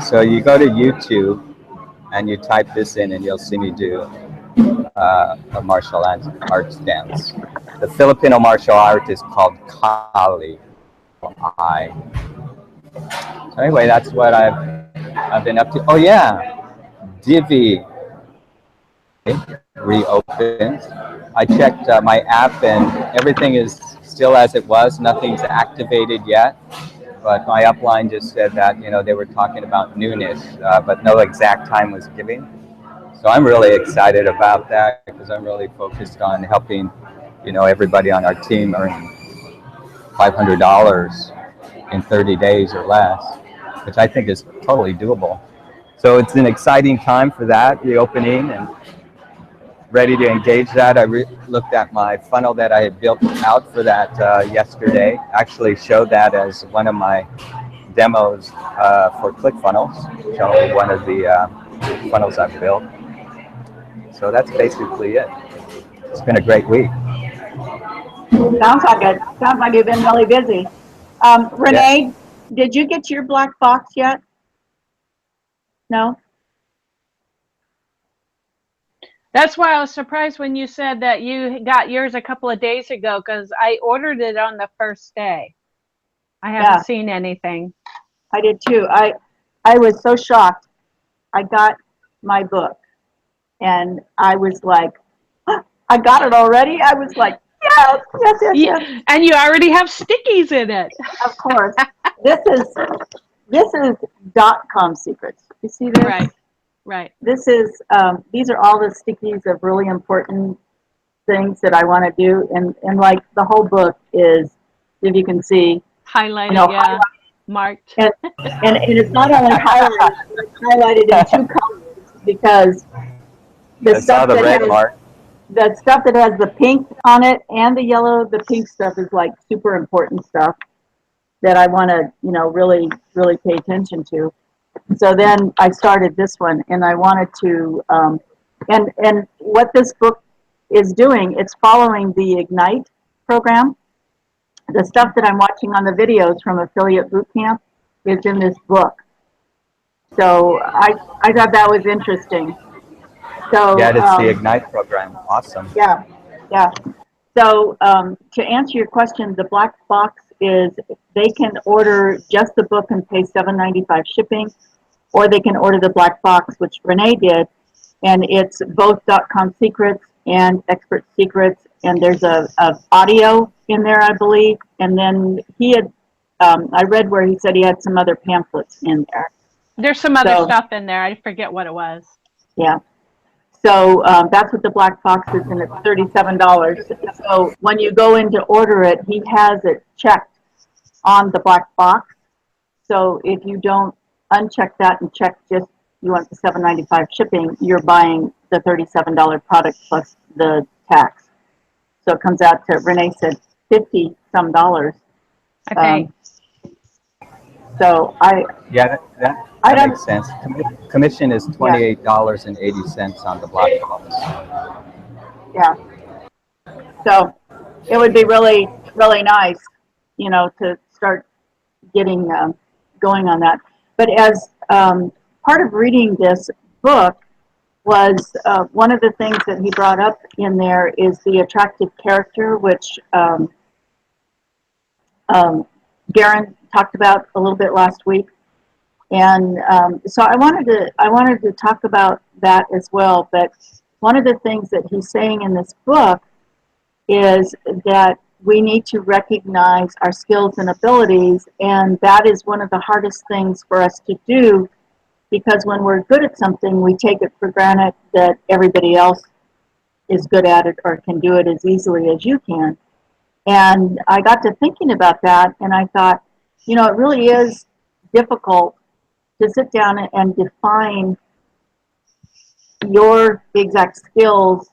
So you go to YouTube and you type this in, and you'll see me do a martial arts dance. The Filipino martial art is called Kali. So anyway, that's what I've been up to. Oh yeah, Divi reopened. I checked my app, and everything is still as it was. Nothing's activated yet. But my upline just said that, they were talking about noonish, but no exact time was given. So I'm really excited about that because I'm really focused on helping, everybody on our team earn $500 in 30 days or less, which I think is totally doable. So it's an exciting time for that reopening, and ready to engage that. I looked at my funnel that I had built out for that yesterday. Actually showed that as one of my demos for ClickFunnels, showing one of the funnels I've built. So that's basically it. It's been a great week. Sounds like it. Sounds like you've been really busy. Yeah. Renee, did you get your black box yet? No? That's why I was surprised when you said that you got yours a couple of days ago, because I ordered it on the first day. I haven't Yeah, seen anything. I did too. I was so shocked. I got my book and I was like, I got it already. I was like, yes, yes, yes, yes. Yeah, and you already have stickies in it. Of course. This is .com secrets. You see this? Right, right. This is these are all the stickies of really important things that I want to do, and like the whole book is, if you can see, Highlighted, yeah. highlighted, Marked. and it's not only highlighted, it's highlighted in two colors because the I saw stuff the that red has mark. the stuff that has the pink on it and the yellow, the pink stuff is like super important stuff that I want to, really, really pay attention to. So then I started this one, and I wanted to, and what this book is doing, it's following the Ignite program. The stuff that I'm watching on the videos from Affiliate Bootcamp is in this book. So I thought that was interesting. Yeah, So it's the Ignite program. Awesome. yeah, yeah. So to answer your question, the black box is they can order just the book and pay $7.95 shipping, or they can order the black box, which Renee did, and it's both .com secrets and expert secrets, and there's a audio in there, I believe, and then he had I read where he said he had some other pamphlets in there. There's some other So stuff in there. I forget what it was. yeah. So that's what the black box is, and it's $37. So when you go in to order it, he has it checked on the black box. So if you don't uncheck that and check just you want the $7.95 shipping, you're buying the $37 product plus the tax. So it comes out to, Renee said, 50 some dollars. I think. So Yeah, I that don't, makes sense. Commission is yeah, $28.80 on the black box. yeah. So it would be really, really nice, to start getting going on that. But as part of reading this book was one of the things that he brought up in there is the attractive character, which Garen talked about a little bit last week. And so I wanted to talk about that as well. But one of the things that he's saying in this book is that we need to recognize our skills and abilities, and that is one of the hardest things for us to do, because when we're good at something, we take it for granted that everybody else is good at it or can do it as easily as you can. And I got to thinking about that, and I thought, it really is difficult to sit down and define your exact skills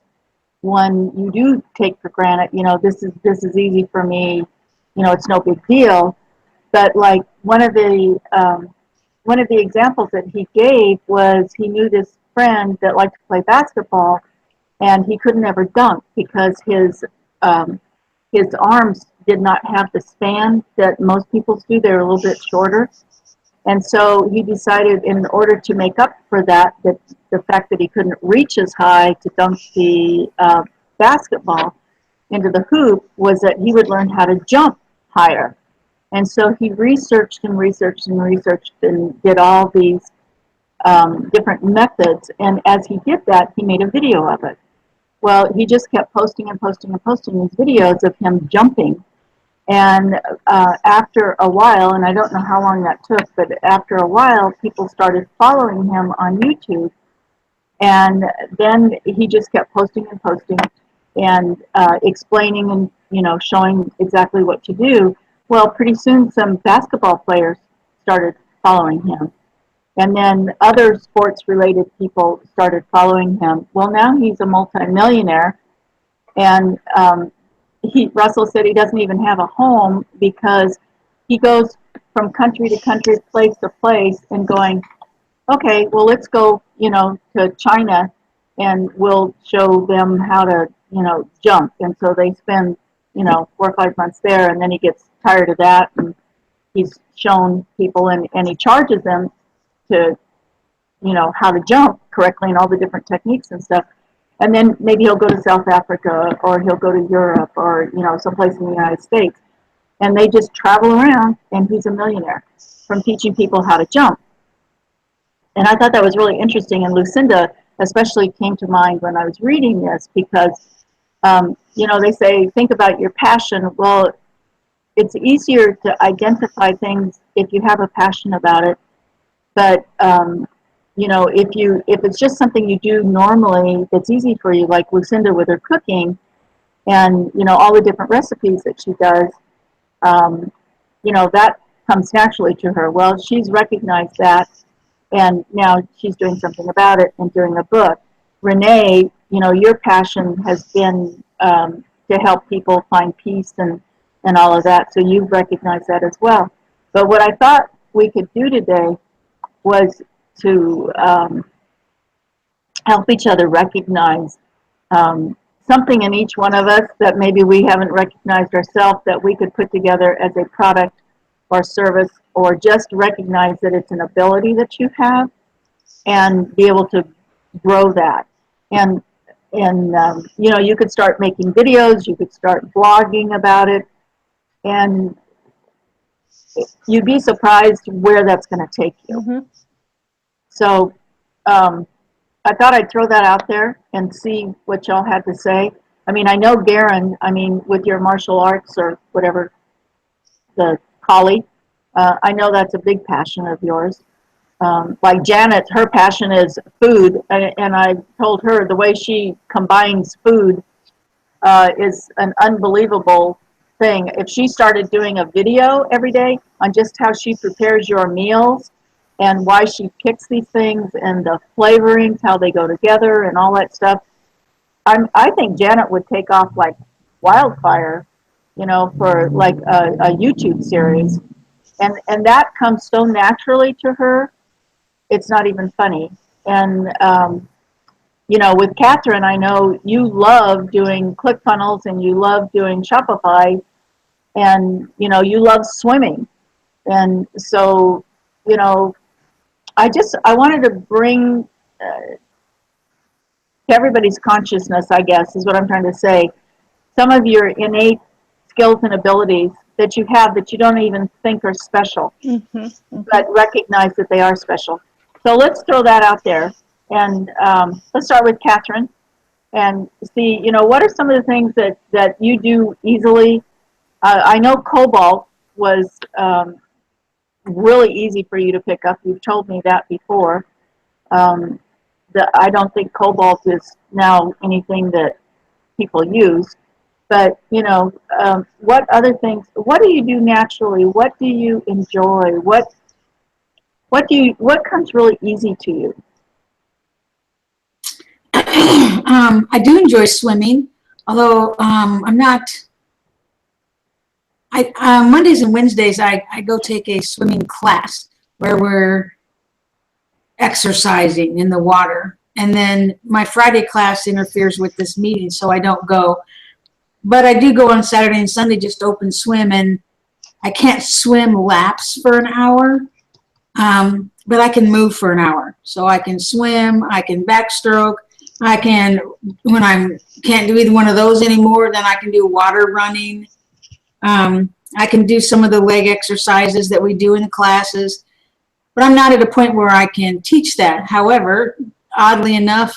when you do take for granted, this is easy for me, it's no big deal. But like one of the examples that he gave was he knew this friend that liked to play basketball, and he couldn't ever dunk because his arms did not have the span that most people's do. They're a little bit shorter. And so he decided, in order to make up for that the fact that he couldn't reach as high to dunk the basketball into the hoop, was that he would learn how to jump higher. And so he researched and researched and researched and did all these different methods. And as he did that, he made a video of it. Well, he just kept posting and posting and posting these videos of him jumping. And after a while, and I don't know how long that took, but after a while, people started following him on YouTube. And then he just kept posting and posting and explaining and, showing exactly what to do. Well, pretty soon some basketball players started following him. And then other sports-related people started following him. Well, now he's a multimillionaire, and Russell said he doesn't even have a home because he goes from country to country, place to place, and going, okay, well, let's go, to China and we'll show them how to, jump. And so they spend, 4 or 5 months there, and then he gets tired of that, and he's shown people, and he charges them to, how to jump correctly and all the different techniques and stuff. And then maybe he'll go to South Africa, or he'll go to Europe, or, someplace in the United States. And they just travel around, and he's a millionaire from teaching people how to jump. And I thought that was really interesting. And Lucinda especially came to mind when I was reading this because, they say, think about your passion. Well, it's easier to identify things if you have a passion about it. But, if it's just something you do normally that's easy for you, like Lucinda with her cooking and, all the different recipes that she does, that comes naturally to her. Well, she's recognized that, and now she's doing something about it and doing a book. Renee, your passion has been to help people find peace and all of that, so you've recognized that as well. But what I thought we could do today was to help each other recognize something in each one of us that maybe we haven't recognized ourselves that we could put together as a product or service, or just recognize that it's an ability that you have and be able to grow that. And you could start making videos, you could start blogging about it, and you'd be surprised where that's going to take you. Mm-hmm. So I thought I'd throw that out there and see what y'all had to say. I mean, I know Garen, with your martial arts or whatever, the Kali, I know that's a big passion of yours. Like Janet, her passion is food, and I told her the way she combines food is an unbelievable thing. If she started doing a video every day on just how she prepares your meals and why she picks these things and the flavorings, how they go together and all that stuff, I think Janet would take off like wildfire, for like a YouTube series. And that comes so naturally to her, it's not even funny. And, with Catherine, I know you love doing ClickFunnels and you love doing Shopify, and, you love swimming. And so, I wanted to bring to everybody's consciousness, I guess, is what I'm trying to say, some of your innate skills and abilities that you have that you don't even think are special, but recognize that they are special. So let's throw that out there. And let's start with Catherine and see, what are some of the things that you do easily? I know cobalt was really easy for you to pick up. You've told me that before. I don't think cobalt is now anything that people use. But, what other things, what do you do naturally? What do you enjoy? What comes really easy to you? I do enjoy swimming, although I'm not. Mondays and Wednesdays, I go take a swimming class where we're exercising in the water. And then my Friday class interferes with this meeting, so I don't go. But I do go on Saturday and Sunday, just open swim, and I can't swim laps for an hour, but I can move for an hour. So I can swim, I can backstroke, I can, when I can't do either one of those anymore, then I can do water running. I can do some of the leg exercises that we do in the classes, but I'm not at a point where I can teach that. However, oddly enough,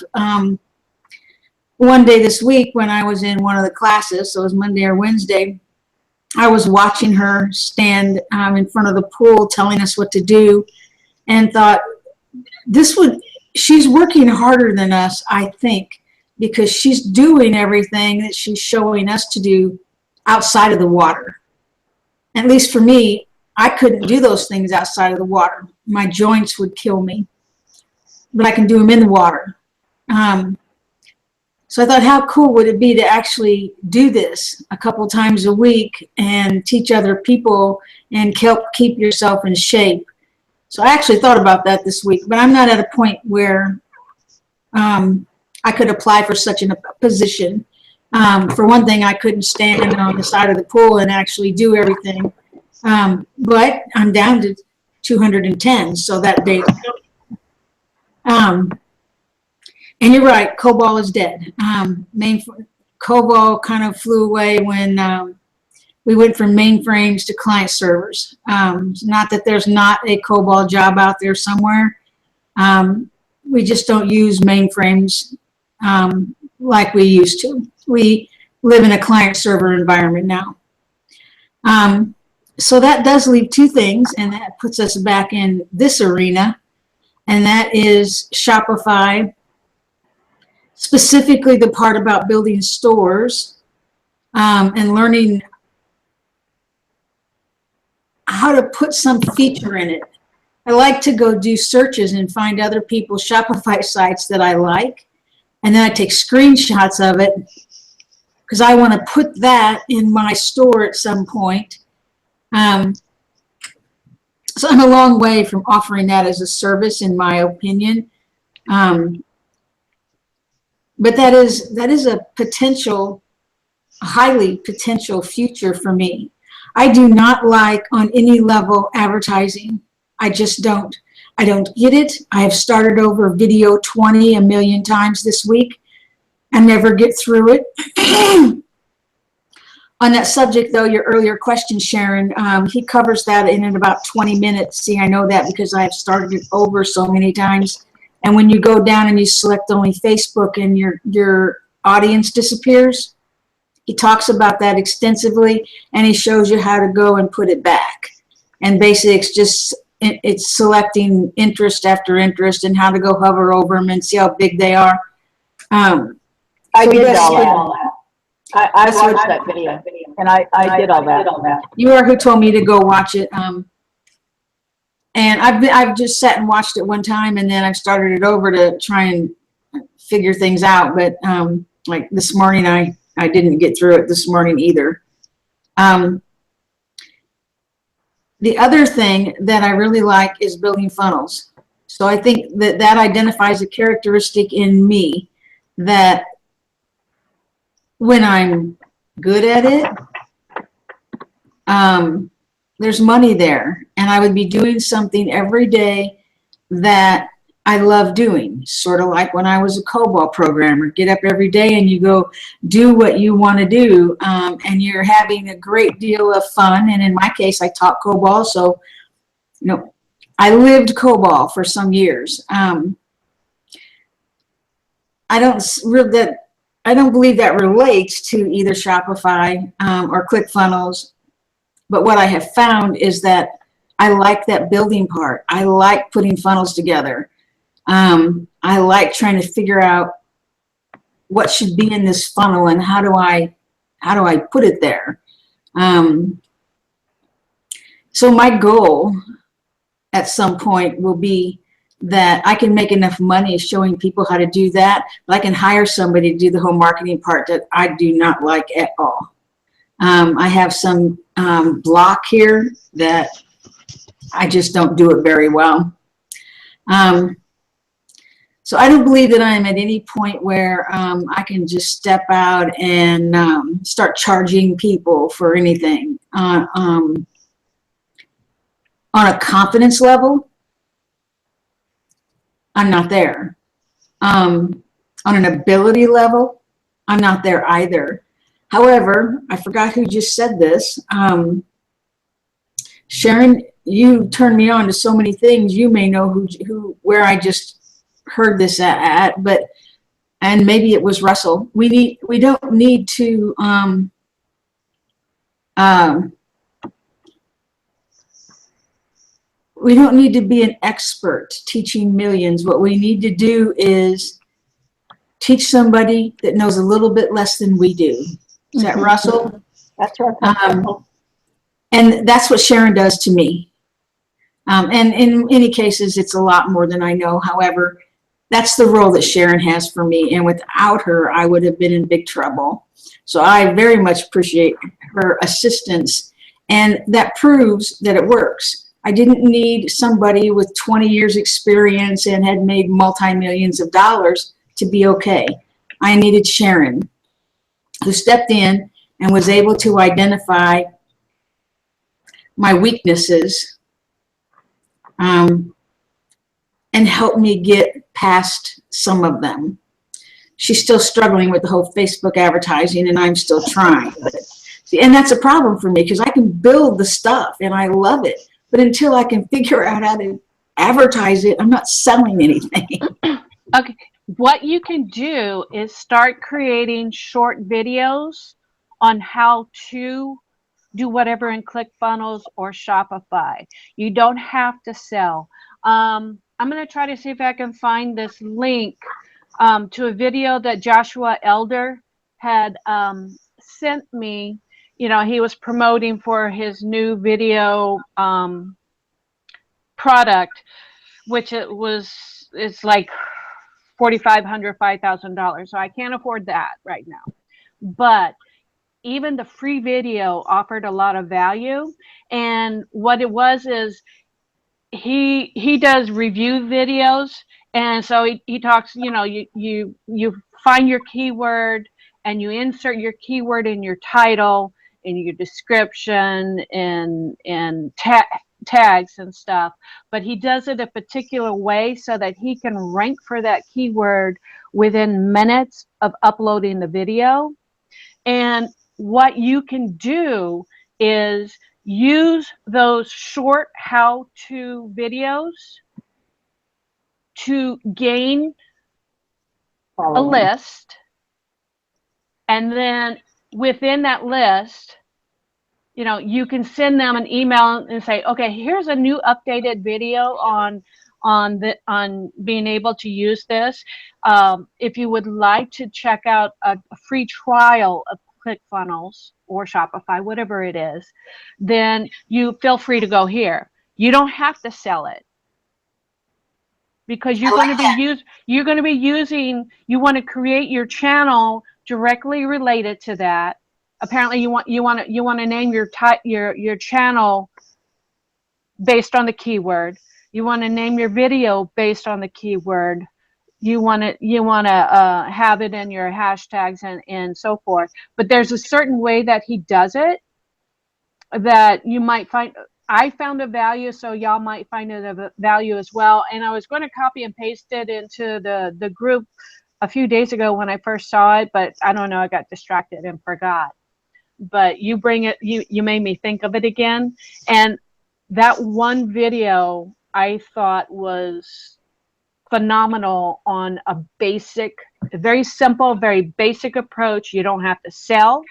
one day this week when I was in one of the classes, so it was Monday or Wednesday, I was watching her stand in front of the pool telling us what to do, and thought, she's working harder than us, I think, because she's doing everything that she's showing us to do outside of the water. At least for me, I couldn't do those things outside of the water. My joints would kill me, but I can do them in the water. So I thought, how cool would it be to actually do this a couple times a week and teach other people and help keep yourself in shape? So I actually thought about that this week, but I'm not at a point where I could apply for such a position. For one thing, I couldn't stand on the side of the pool and actually do everything. But I'm down to 210, so that day is coming. And you're right, COBOL is dead. COBOL kind of flew away when we went from mainframes to client servers. Not that there's not a COBOL job out there somewhere. We just don't use mainframes like we used to. We live in a client server environment now. So that does leave two things, and that puts us back in this arena, and that is Shopify, specifically the part about building stores and learning how to put some feature in it. I like to go do searches and find other people's Shopify sites that I like, and then I take screenshots of it because I want to put that in my store at some point. So I'm a long way from offering that as a service, in my opinion. But that is a potential, highly potential future for me. I do not like on any level advertising. I just don't. I don't get it. I have started over video 20 a million times this week. I never get through it. On that subject, though, your earlier question, Sharon, he covers that in about 20 minutes. See, I know that because I've started it over so many times. And when you go down and you select only Facebook and your audience disappears, he talks about that extensively, and he shows you how to go and put it back. And basically, it's selecting interest after interest and how to go hover over them and see how big they are. I did all that. I watched that video, and I did all that. You are who told me to go watch it. And I've just sat and watched it one time, and then I've started it over to try and figure things out. But like this morning, I didn't get through it this morning either. The other thing that I really like is building funnels. So I think that identifies a characteristic in me that when I'm good at it, there's money there, and I would be doing something every day that I love doing, sort of like when I was a COBOL programmer. Get up every day and you go do what you want to do, and you're having a great deal of fun. And in my case, I taught COBOL, so I lived COBOL for some years. I don't believe that relates to either Shopify or ClickFunnels. But what I have found is that I like that building part. I like putting funnels together. I like trying to figure out what should be in this funnel and how do I put it there. So my goal at some point will be that I can make enough money showing people how to do that, but I can hire somebody to do the whole marketing part that I do not like at all. I have some block here that I just don't do it very well. So I don't believe that I'm at any point where I can just step out and start charging people for anything. On a confidence level, I'm not there. On an ability level, I'm not there either. However, I forgot who just said this. Sharon, you turned me on to so many things. You may know where I just heard this at, and maybe it was Russell. We don't need to we don't need to be an expert teaching millions. What we need to do is teach somebody that knows a little bit less than we do. Is that Russell? That's right. And that's what Sharon does to me. And in many cases, it's a lot more than I know. However, that's the role that Sharon has for me. And without her, I would have been in big trouble. So I very much appreciate her assistance. And that proves that it works. I didn't need somebody with 20 years experience and had made multi-millions of dollars to be okay. I needed Sharon, who stepped in and was able to identify my weaknesses and help me get past some of them. She's still struggling with the whole Facebook advertising, and I'm still trying. But, see, and that's a problem for me because I can build the stuff and I love it. But until I can figure out how to advertise it, I'm not selling anything. Okay. What you can do is start creating short videos on how to do whatever in ClickFunnels or Shopify. You don't have to sell. I'm going to try to see if I can find this link to a video that Joshua Elder had sent me. You know, he was promoting for his new video product, which it's like $4,500, $5,000. So I can't afford that right now. But even the free video offered a lot of value. And what it was is he does review videos. And so he talks, you know, you find your keyword and you insert your keyword in your title, in your description, and tags and stuff. But he does it a particular way so that he can rank for that keyword within minutes of uploading the video. And what you can do is use those short how-to videos to gain a list. And then within that list, you know, you can send them an email and say, okay, here's a new updated video on being able to use this. If you would like to check out a free trial of ClickFunnels or Shopify, whatever it is, then you feel free to go here. You don't have to sell it because you're going to be using, you want to create your channel directly related to that. Apparently you want to name your channel based on the keyword. You want to name your video based on the keyword. You want to have it in your hashtags and so forth. But there's a certain way that he does it that you might find. I found a value, so y'all might find it of value as well. And I was going to copy and paste it into the group a few days ago when I first saw it, but I don't know, I got distracted and forgot. But you made me think of it again. And that one video I thought was phenomenal on a very simple, very basic approach. You don't have to sell.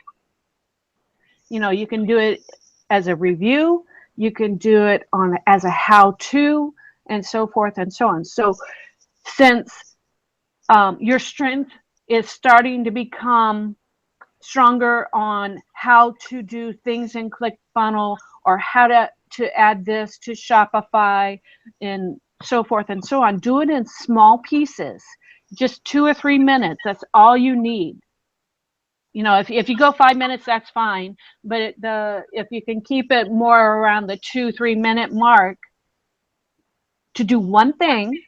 You know, you can do it as a review. You can do it as a how-to, and so forth and so on. So since your strength is starting to become stronger on how to do things in ClickFunnels or how to add this to Shopify and so forth and so on, do it in small pieces, just 2 or 3 minutes. That's all you need. You know, if you go 5 minutes, that's fine. But if you can keep it more around the 2-3 minute mark to do one thing,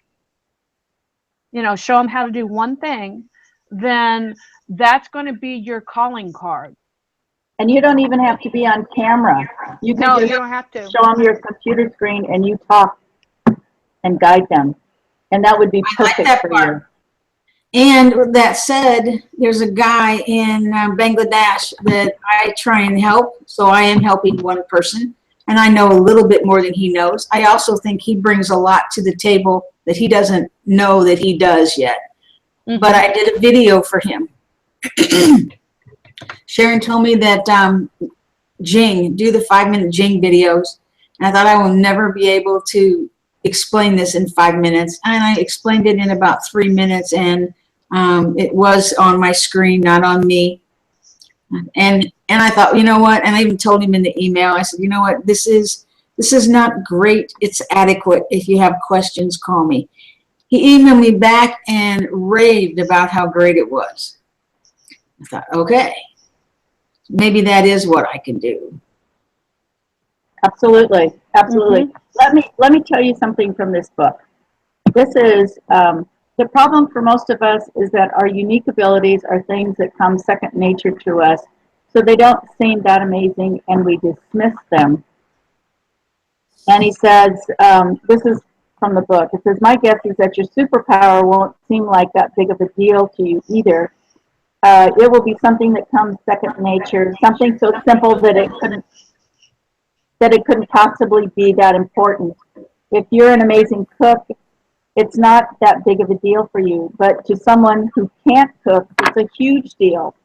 you know, show them how to do one thing, then that's going to be your calling card. And you don't even have to be on camera. You can you don't have to show them your computer screen and you talk and guide them. And that would be perfect for you. And with that said, there's a guy in Bangladesh that I try and help. So I am helping one person, and I know a little bit more than he knows. I also think he brings a lot to the table that he doesn't know that he does yet. Mm-hmm. But I did a video for him. Sharon told me that Jing, do the 5-minute Jing videos. And I thought I will never be able to explain this in 5 minutes. And I explained it in about 3 minutes, and it was on my screen, not on me. And I thought, you know what? And I even told him in the email, I said, you know what? This is not great. It's adequate. If you have questions, call me. He emailed me back and raved about how great it was. I thought, okay, maybe that is what I can do. Absolutely. Mm-hmm. Let me tell you something from this book. This is The problem for most of us is that our unique abilities are things that come second nature to us, so they don't seem that amazing and we dismiss them. And he says, this is from the book, it says, my guess is that your superpower won't seem like that big of a deal to you either. It will be something that comes second nature, something so simple that it couldn't possibly be that important. If you're an amazing cook, it's not that big of a deal for you, but to someone who can't cook, it's a huge deal.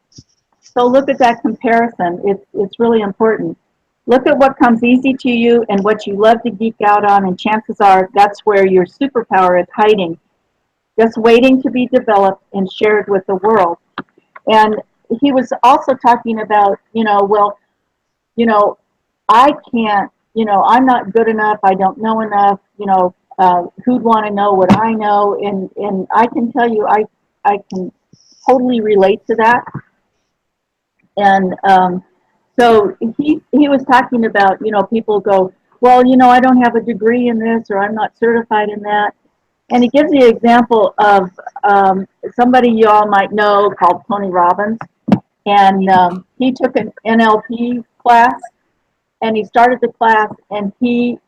So look at that comparison. It's really important. Look at what comes easy to you and what you love to geek out on, and chances are that's where your superpower is hiding, just waiting to be developed and shared with the world. And he was also talking about, well, you know, I can't, I'm not good enough, I don't know enough, who'd want to know what I know? And I can tell you, I can totally relate to that. And so he was talking about, people go, well, I don't have a degree in this, or I'm not certified in that. And he gives the example of somebody you all might know called Tony Robbins. And he took an NLP class, and he started the class, and he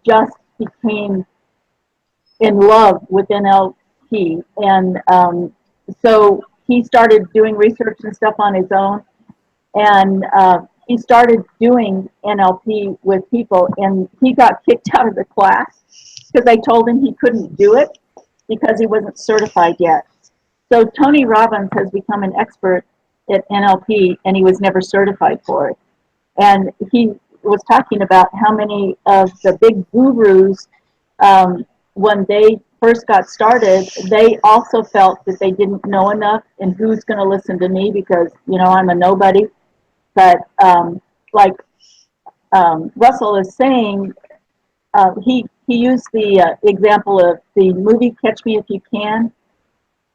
just became in love with NLP. And so he started doing research and stuff on his own, and he started doing NLP with people, and he got kicked out of the class because they told him he couldn't do it because he wasn't certified yet. So Tony Robbins has become an expert at NLP, and he was never certified for it. And he was talking about how many of the big gurus, when they first got started, they also felt that they didn't know enough, and who's going to listen to me because, I'm a nobody. But like Russell is saying, he used the example of the movie Catch Me If You Can,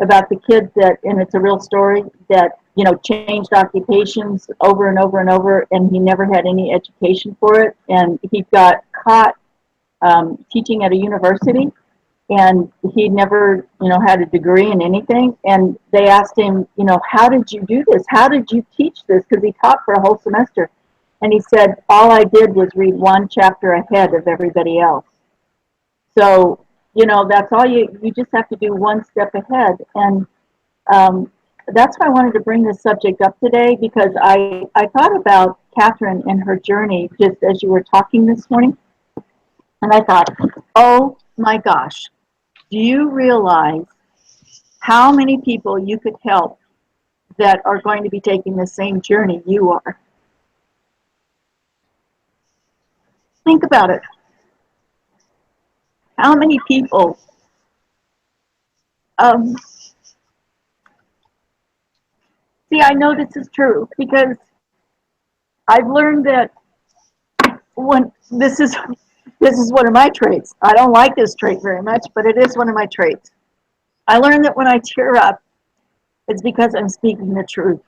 about the kid that, and it's a real story, that changed occupations over and over and over, and he never had any education for it, and he got caught teaching at a university, and he never had a degree in anything. And they asked him, how did you do this, how did you teach this, because he taught for a whole semester. And he said, all I did was read one chapter ahead of everybody else. So that's all you just have to do, one step ahead. And that's why I wanted to bring this subject up today, because I thought about Catherine and her journey just as you were talking this morning. And I thought, oh my gosh, do you realize how many people you could help that are going to be taking the same journey you are? Think about it. How many people see, I know this is true because I've learned that when this is one of my traits. I don't like this trait very much, but it is one of my traits. I learned that when I tear up, it's because I'm speaking the truth.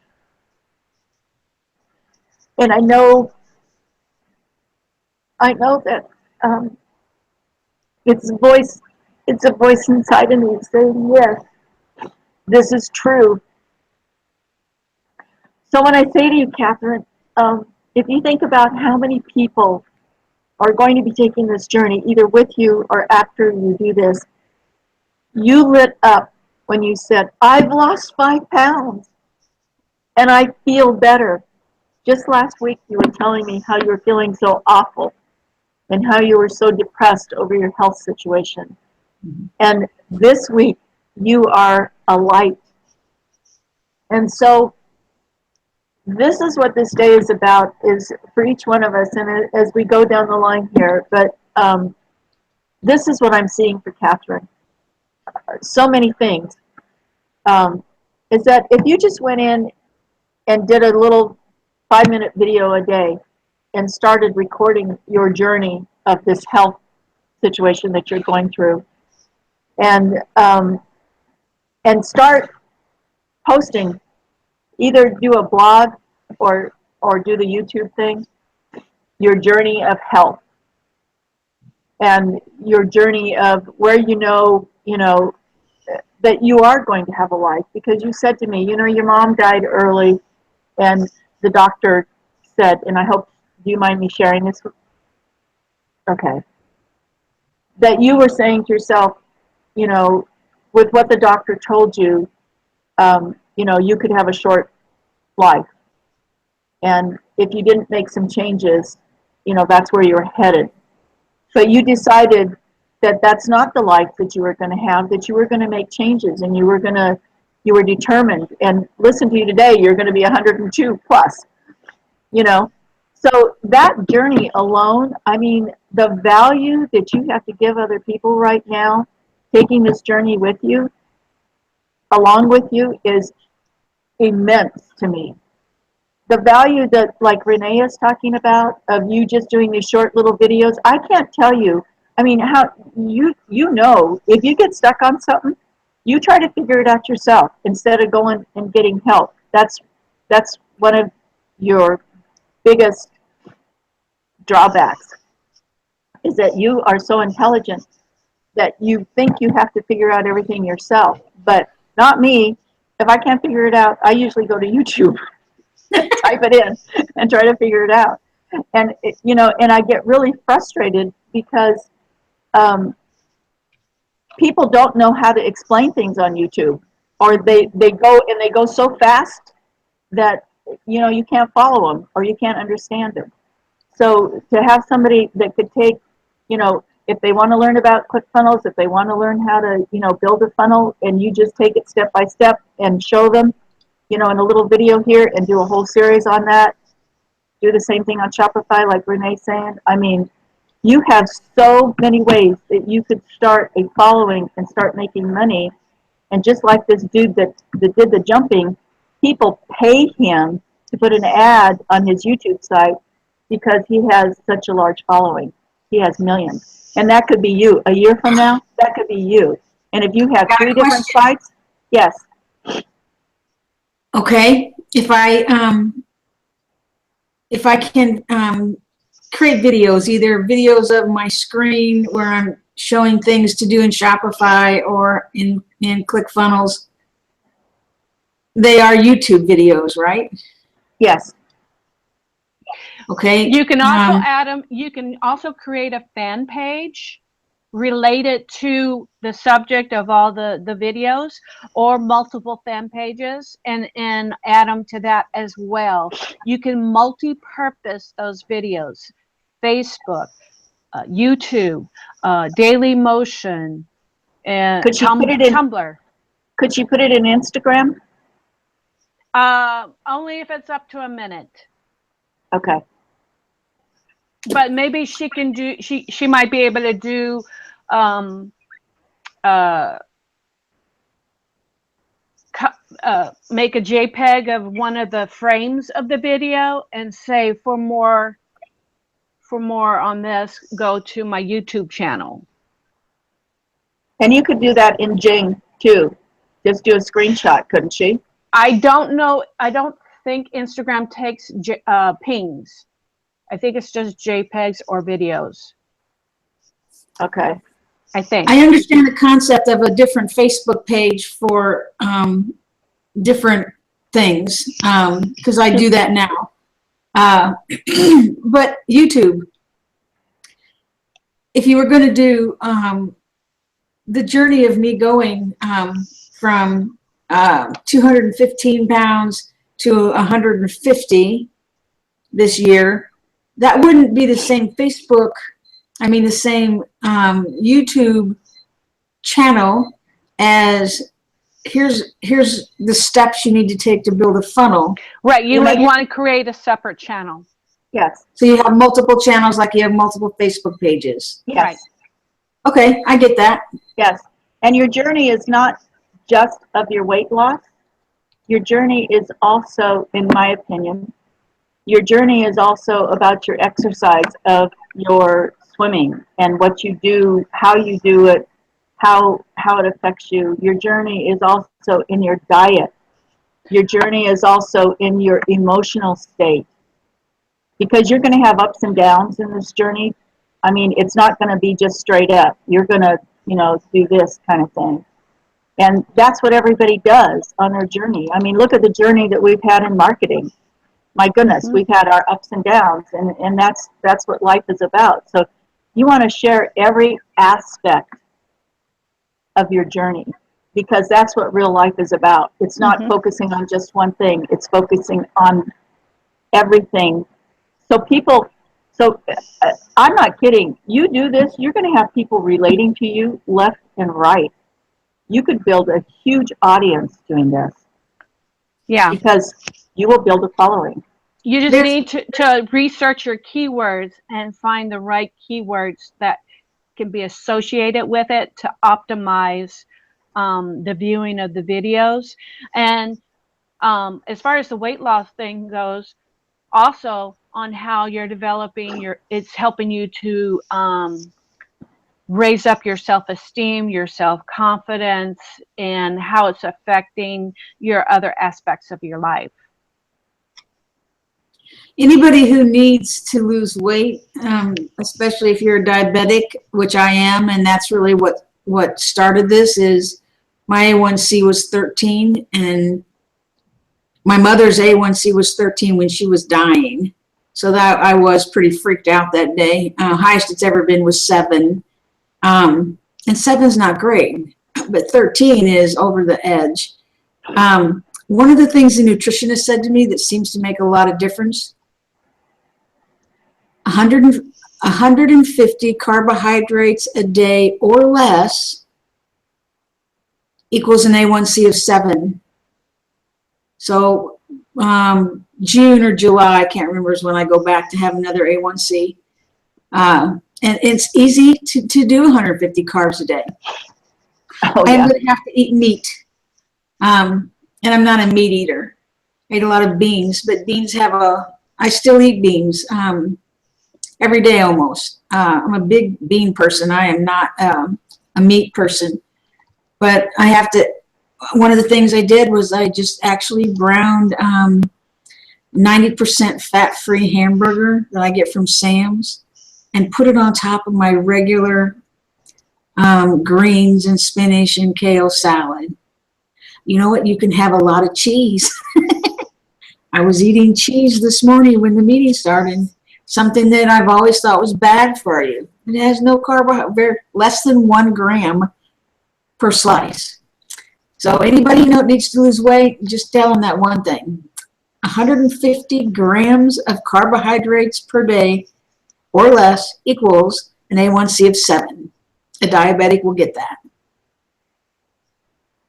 And I know that it's a voice inside of me saying, yes, this is true. So when I say to you, Catherine, if you think about how many people are going to be taking this journey, either with you or after you do this, you lit up when you said, I've lost 5 pounds and I feel better. Just last week, you were telling me how you were feeling so awful and how you were so depressed over your health situation. Mm-hmm. And this week, you are a light. And so this is what this day is about, is for each one of us, and as we go down the line here, but this is what I'm seeing for Catherine. So many things. Is that if you just went in and did a little 5-minute video a day and started recording your journey of this health situation that you're going through, and start posting, either do a blog or do the YouTube thing, your journey of health and your journey of where that you are going to have a life, because you said to me, you know, your mom died early, and the doctor said, and I hope, do you mind me sharing this? Okay. That you were saying to yourself, you know, with what the doctor told you, you know, you could have a short life. And if you didn't make some changes, you know, that's where you're headed. But you decided that that's not the life that you were going to have, that you were going to make changes, and you were determined. And listen to you today, you're going to be 102 plus, you know. So that journey alone, I mean, the value that you have to give other people right now, taking this journey with you, along with you, is immense to me. The value that, like Renee is talking about, of you just doing these short little videos, I can't tell you. I mean, how you know, if you get stuck on something, you try to figure it out yourself instead of going and getting help. That's one of your biggest drawbacks, is that you are so intelligent that you think you have to figure out everything yourself. But not me. If I can't figure it out, I usually go to YouTube, type it in, and try to figure it out. And you know, and I get really frustrated because people don't know how to explain things on YouTube, or they go so fast that, you know, you can't follow them or you can't understand them. So to have somebody that could take, you know, if they want to learn about ClickFunnels, if they want to learn how to, you know, build a funnel, and you just take it step by step and show them, you know, in a little video here, and do a whole series on that. Do the same thing on Shopify, like Renee's saying. I mean, you have so many ways that you could start a following and start making money. And just like this dude that did the jumping, people pay him to put an ad on his YouTube site because he has such a large following. He has millions. And that could be you. A year from now, that could be you. And if you have Got a 3 different question. sites, yes. Okay, if I can create videos, either videos of my screen where I'm showing things to do in Shopify or in ClickFunnels, they are YouTube videos, right? Yes. Okay. You can also add them. You can also create a fan page related to the subject of all the videos, or multiple fan pages, and add them to that as well. You can multi-purpose those videos. Facebook, YouTube, Daily Motion, and Could you put it in Tumblr. Could she put it in Instagram? Only if it's up to a minute. Okay. But maybe she can do. She might be able to do. Make a JPEG of one of the frames of the video and say, for more on this, go to my YouTube channel. And you could do that in Jing too. Just do a screenshot, couldn't she? I don't know. I don't think Instagram takes pings. I think it's just JPEGs or videos. Okay. I think. I understand the concept of a different Facebook page for different things, because I do that now. But YouTube, if you were going to do the journey of me going from 215 pounds to 150 this year, that wouldn't be the same Facebook, the same YouTube channel as here's the steps you need to take to build a funnel. Right, you would want to create a separate channel. Yes. So you have multiple channels like you have multiple Facebook pages. Yes. Right. Okay, I get that. Yes. And your journey is not just of your weight loss. Your journey is also, in my opinion, your journey is also about your exercise, of your swimming and what you do, how you do it, how it affects you. Your journey is also in your diet. Your journey is also in your emotional state, because you're going to have ups and downs in this journey. I mean, it's not going to be just straight up. You're going to, do this kind of thing. And that's what everybody does on their journey. I mean, look at the journey that we've had in marketing. My goodness, we've had our ups and downs, and that's what life is about. So you want to share every aspect of your journey, because that's what real life is about. It's not focusing on just one thing. It's focusing on everything. So I'm not kidding. You do this, you're going to have people relating to you left and right. You could build a huge audience doing this. Yeah. Because you will build a following. You just need to research your keywords and find the right keywords that can be associated with it to optimize the viewing of the videos. And as far as the weight loss thing goes, also on how you're developing it's helping you to raise up your self-esteem, your self-confidence, and how it's affecting your other aspects of your life. Anybody who needs to lose weight, especially if you're a diabetic, which I am, and that's really what started this, is my A1C was 13, and my mother's A1C was 13 when she was dying. So that I was pretty freaked out that day. Highest it's ever been was 7. And 7's not great, but 13 is over the edge. One of the things the nutritionist said to me that seems to make a lot of difference: 150 carbohydrates a day or less equals an A1C of 7. So June or July, I can't remember, is when I go back to have another A1C. And it's easy to do 150 carbs a day. Oh, I'm yeah. going to have to eat meat. And I'm not a meat eater. I eat a lot of beans, but I still eat beans every day almost. I'm a big bean person. I am not a meat person. But one of the things I did was I just actually browned 90% fat-free hamburger that I get from Sam's and put it on top of my regular greens and spinach and kale salad. You know what? You can have a lot of cheese. I was eating cheese this morning when the meeting started, something that I've always thought was bad for you. It has no carbohydrate, less than 1 gram per slice. So anybody who needs to lose weight, just tell them that one thing. 150 grams of carbohydrates per day or less equals an A1C of 7. A diabetic will get that.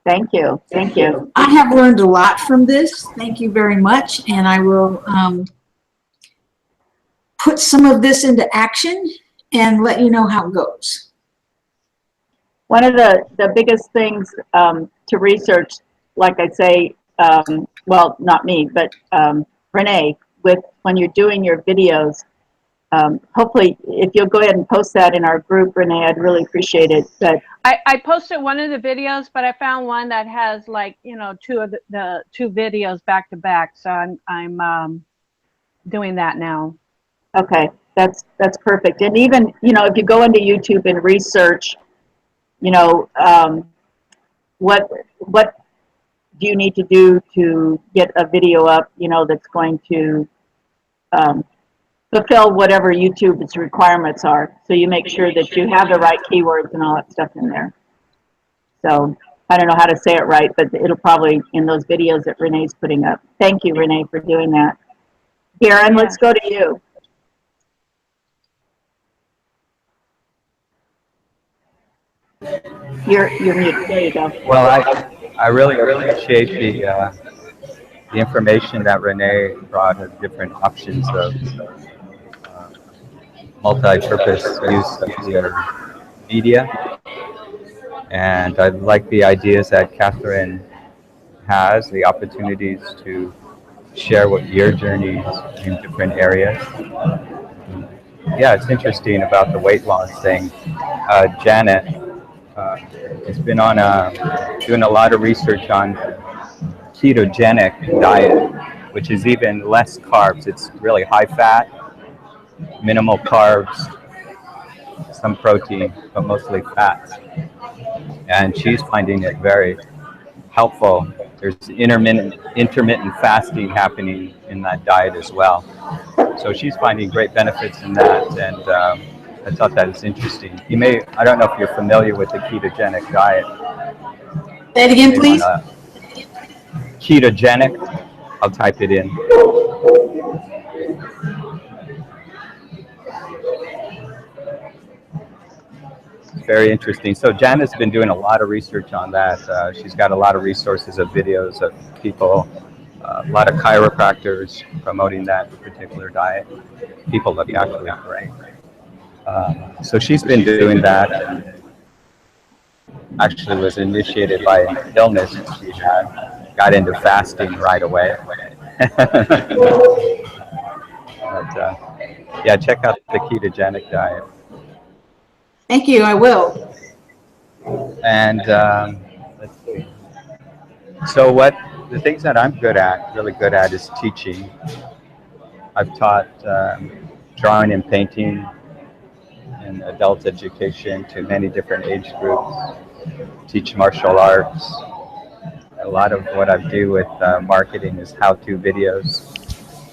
Thank you. Thank you. I have learned a lot from this. Thank you very much. And I will put some of this into action and let you know how it goes. One of the biggest things to research, like I say, well, not me, but Renee, when you're doing your videos, hopefully, if you'll go ahead and post that in our group, Renee, I'd really appreciate it. But I posted one of the videos, but I found one that has two of the 2 videos back to back. So I'm doing that now. okay, that's perfect. And even if you go into YouTube and research, what do you need to do to get a video up, that's going to fulfill whatever YouTube's requirements are. So you make sure that you have the right keywords and all that stuff in there. So I don't know how to say it right, but it'll probably in those videos that Renee's putting up. Thank you, Renee, for doing that. Darren, let's go to you. You're muted. There you go. Well, I really appreciate the information that Renee brought of different options of multi-purpose use of your media. And I like the ideas that Catherine has, the opportunities to share what your journeys in different areas. Yeah, it's interesting about the weight loss thing. Janet has been on doing a lot of research on ketogenic diet, which is even less carbs. It's really high fat, minimal carbs, some protein, but mostly fats. and she's finding it very helpful. There's intermittent fasting happening in that diet as well. So she's finding great benefits in that, and I thought that was interesting. I don't know if you're familiar with the ketogenic diet. Say it again, please. Ketogenic, I'll type it in. Very interesting. So Jana's been doing a lot of research on that. She's got a lot of resources of videos of people, a lot of chiropractors promoting that particular diet. People look actually great. So she's been doing that, and actually was initiated by an illness she had. Got into fasting right away. But, yeah, check out the ketogenic diet. Thank you, I will. And let's see. So the things that I'm really good at, is teaching. I've taught drawing and painting and adult education to many different age groups. Teach martial arts. A lot of what I do with marketing is how-to videos.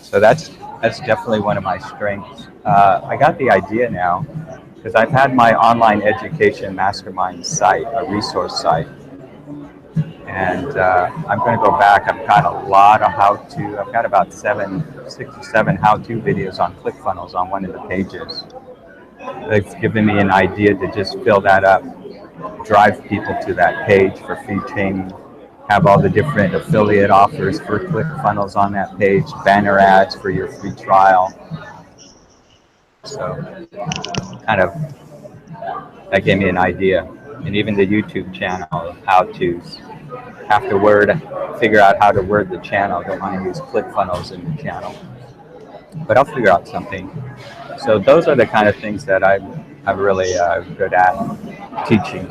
So that's definitely one of my strengths. I got the idea now because I've had my online education Mastermind site, a resource site, and I'm going to go back. I've got a lot of how-to. I've got about 6 or 7 how-to videos on ClickFunnels on one of the pages. It's given me an idea to just fill that up, drive people to that page for free training, have all the different affiliate offers for ClickFunnels on that page, banner ads for your free trial. So kind of that gave me an idea. And even the YouTube channel of how-tos. Have to figure out how to word the channel. Don't want to use ClickFunnels in the channel. But I'll figure out something. So those are the kind of things that I'm really good at teaching.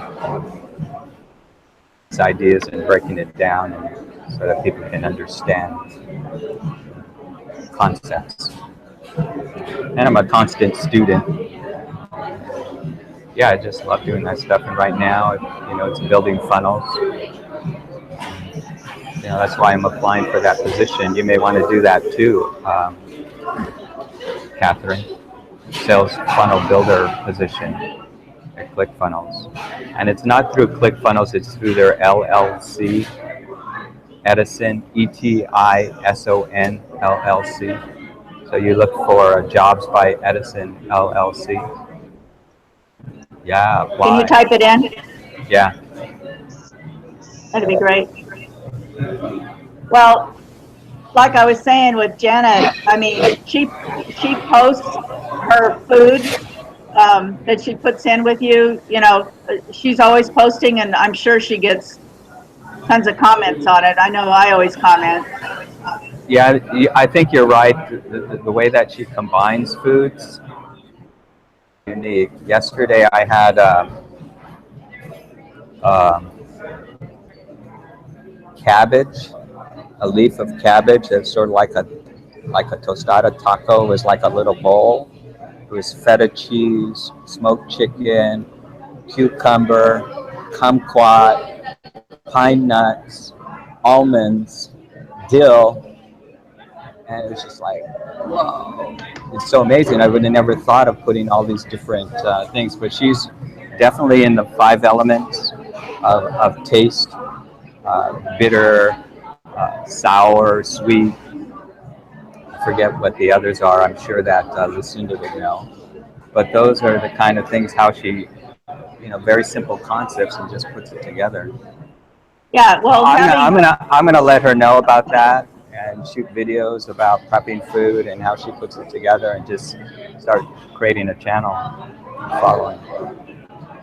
These ideas and breaking it down so that people can understand concepts. And I'm a constant student. Yeah, I just love doing that stuff. And right now, it's building funnels. That's why I'm applying for that position. You may want to do that too, Catherine. Sales funnel builder position at ClickFunnels. And it's not through ClickFunnels, it's through their LLC, Edison, Edison LLC. So you look for Jobs by Edison LLC. Yeah, apply. Can you type it in? Yeah. That'd be great. Well, like I was saying with Jenna, I mean, she posts her food that she puts in with you. She's always posting, and I'm sure she gets tons of comments on it. I know I always comment. Yeah, I think you're right. The way that she combines foods, unique. Yesterday I had cabbage, a leaf of cabbage that's sort of like a tostada taco. It was like a little bowl. It was feta cheese, smoked chicken, cucumber, kumquat, pine nuts, almonds, dill, and it was just like, whoa! It's so amazing. I would have never thought of putting all these different things, but she's definitely in the 5 elements of taste: bitter, sour, sweet. I forget what the others are. I'm sure that Lucinda would know. But those are the kind of things how she, very simple concepts and just puts it together. Yeah, well, I'm gonna let her know about that and shoot videos about prepping food and how she puts it together and just start creating a channel following.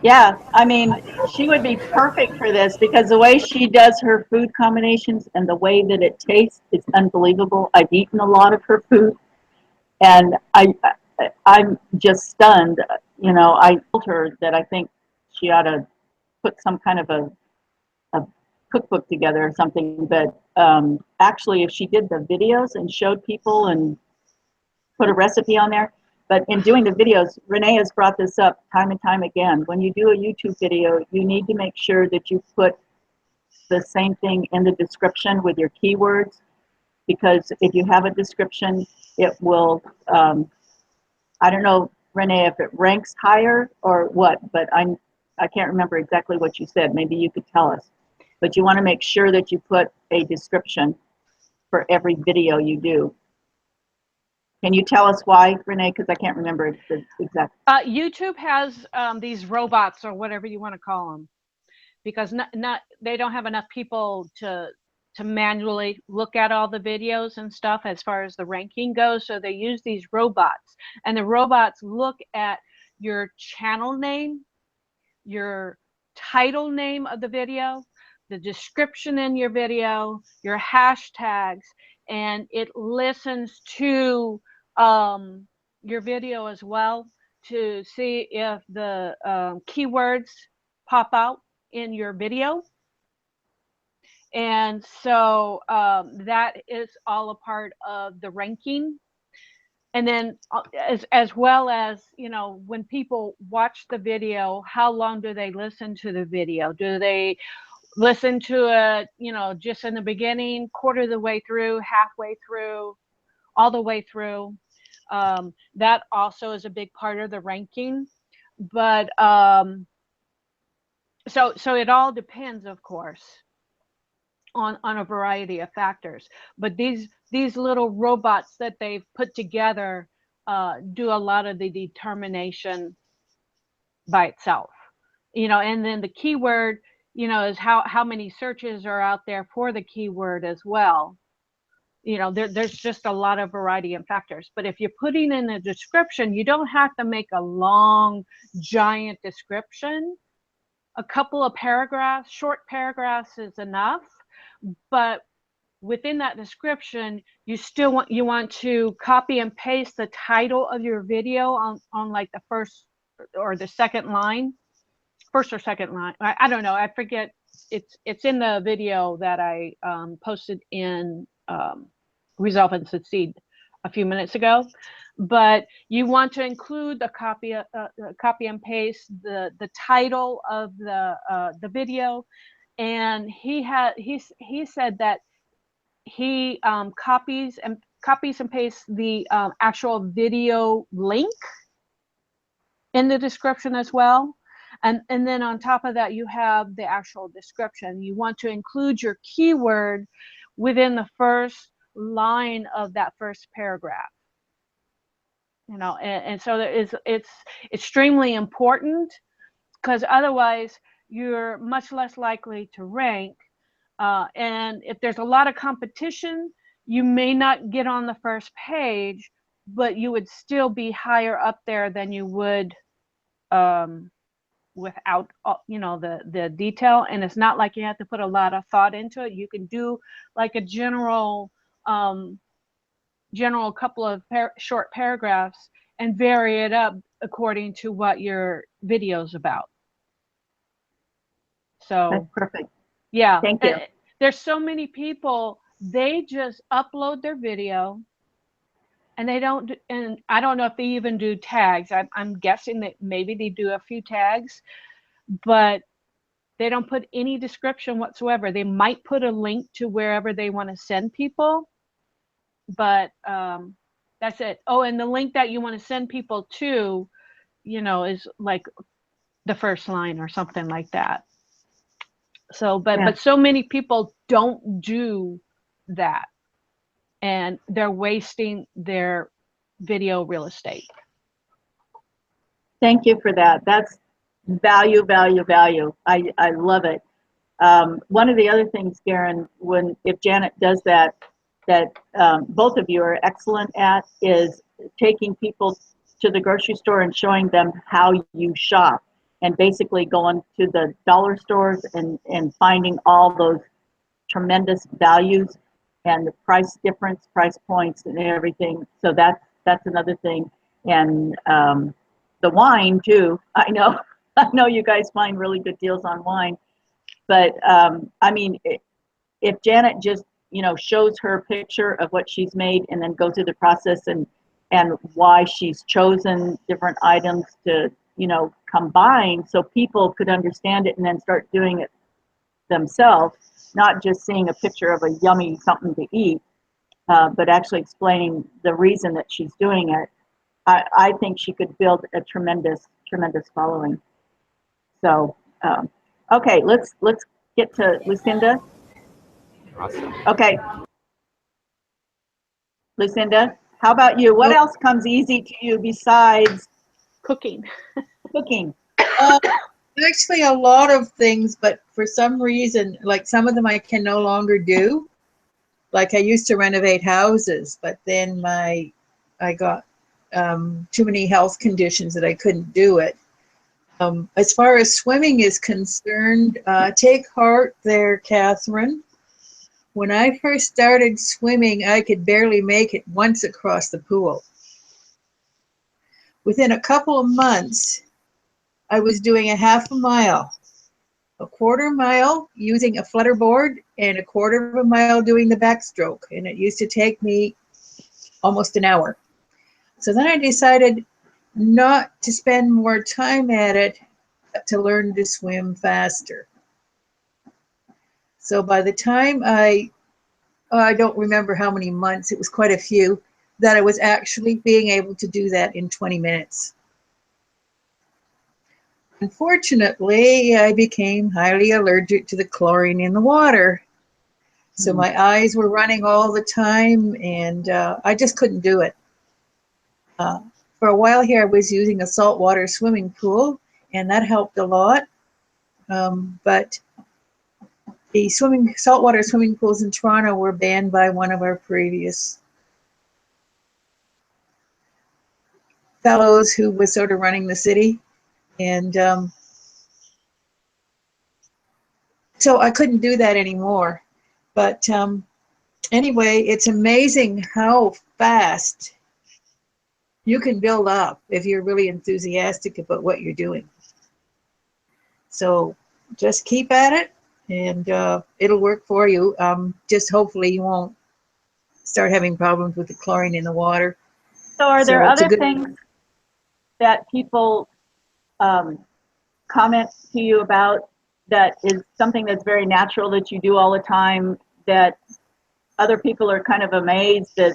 Yeah, I mean, she would be perfect for this because the way she does her food combinations and the way that it tastes is unbelievable. I've eaten a lot of her food, and I'm just stunned. I told her that I think she ought to put some kind of a cookbook together or something. But actually, if she did the videos and showed people and put a recipe on there, But in doing the videos, Renee has brought this up time and time again. When you do a YouTube video, you need to make sure that you put the same thing in the description with your keywords, because if you have a description, it will, I don't know, Renee, if it ranks higher or what, but I can't remember exactly what you said. Maybe you could tell us. But you want to make sure that you put a description for every video you do. Can you tell us why, Renee? Because I can't remember the exact. YouTube has these robots, or whatever you want to call them, because they don't have enough people to manually look at all the videos and stuff as far as the ranking goes. So they use these robots, and the robots look at your channel name, your title name of the video, the description in your video, your hashtags, and it listens to your video as well to see if the keywords pop out in your video. And so that is all a part of the ranking. And then as well as, you know, when people watch the video, how long do they listen to the video? Do they listen to it, you know, just in the beginning, quarter of the way through, halfway through, all the way through? That also is a big part of the ranking. But so it all depends, of course, on a variety of factors. But these little robots that they've put together do a lot of the determination by itself, you know. And then the keyword, you know, is how many searches are out there for the keyword as well. You know, there's just a lot of variety and factors. But if you're putting in a description, you don't have to make a long, giant description. A couple of paragraphs, short paragraphs is enough. But within that description, you want to copy and paste the title of your video on like the first or the second line, first or second line. I don't know. I forget. It's in the video that I posted in Resolve and Succeed a few minutes ago. But you want to include the copy and paste the title of the video. And he said that he copies and pastes the actual video link in the description as well. And then on top of that, you have the actual description. You want to include your keyword within the first line of that first paragraph. You know, and so it's extremely important, because otherwise you're much less likely to rank. And if there's a lot of competition, you may not get on the first page, but you would still be higher up there than you would without, you know, the detail. And it's not like you have to put a lot of thought into it. You can do like a general couple of short paragraphs and vary it up according to what your video's about. So That's perfect. yeah, Thank you. there's so many people, they just upload their video and they don't, and I don't know if they even do tags. I'm guessing that maybe they do a few tags, but they don't put any description whatsoever. They might put a link to wherever they want to send people, but that's it. Oh, and the link that you want to send people to, you know, is like the first line or something like that. So, but so many people don't do that, and they're wasting their video real estate. Thank you for that. That's value, value, value. I love it. One of the other things, Karen, if Janet does that both of you are excellent at, is taking people to the grocery store and showing them how you shop, and basically going to the dollar stores and finding all those tremendous values and the price difference, price points and everything. So that's another thing. And the wine too. I know you guys find really good deals on wine, but I mean, if Janet just, you know, shows her picture of what she's made and then go through the process and and why she's chosen different items to, combine so people could understand it and then start doing it themselves, not just seeing a picture of a yummy something to eat, but actually explaining the reason that she's doing it. I think she could build a tremendous, tremendous following. So, okay, let's get to Lucinda. Awesome. Okay, Lucinda, how about you? What else comes easy to you besides Cooking. cooking? Actually, a lot of things, but for some reason, like some of them I can no longer do. Like I used to renovate houses, but then I got too many health conditions that I couldn't do it. As far as swimming is concerned, take heart there, Catherine. When I first started swimming, I could barely make it once across the pool. Within a couple of months, I was doing a half a mile, a quarter mile using a flutter board, and a quarter of a mile doing the backstroke. And it used to take me almost an hour. So then I decided not to spend more time at it, but to learn to swim faster. So by the time I don't remember how many months, it was quite a few, that I was actually being able to do that in 20 minutes. Unfortunately, I became highly allergic to the chlorine in the water. So my eyes were running all the time, and I just couldn't do it. For a while here, I was using a saltwater swimming pool, and that helped a lot. But the saltwater swimming pools in Toronto were banned by one of our previous fellows who was sort of running the city. And so I couldn't do that anymore. But anyway, it's amazing how fast you can build up if you're really enthusiastic about what you're doing. So just keep at it, and it'll work for you. Just hopefully you won't start having problems with the chlorine in the water. So are there it's a other good things that people comment to you about that is something that's very natural that you do all the time that other people are kind of amazed that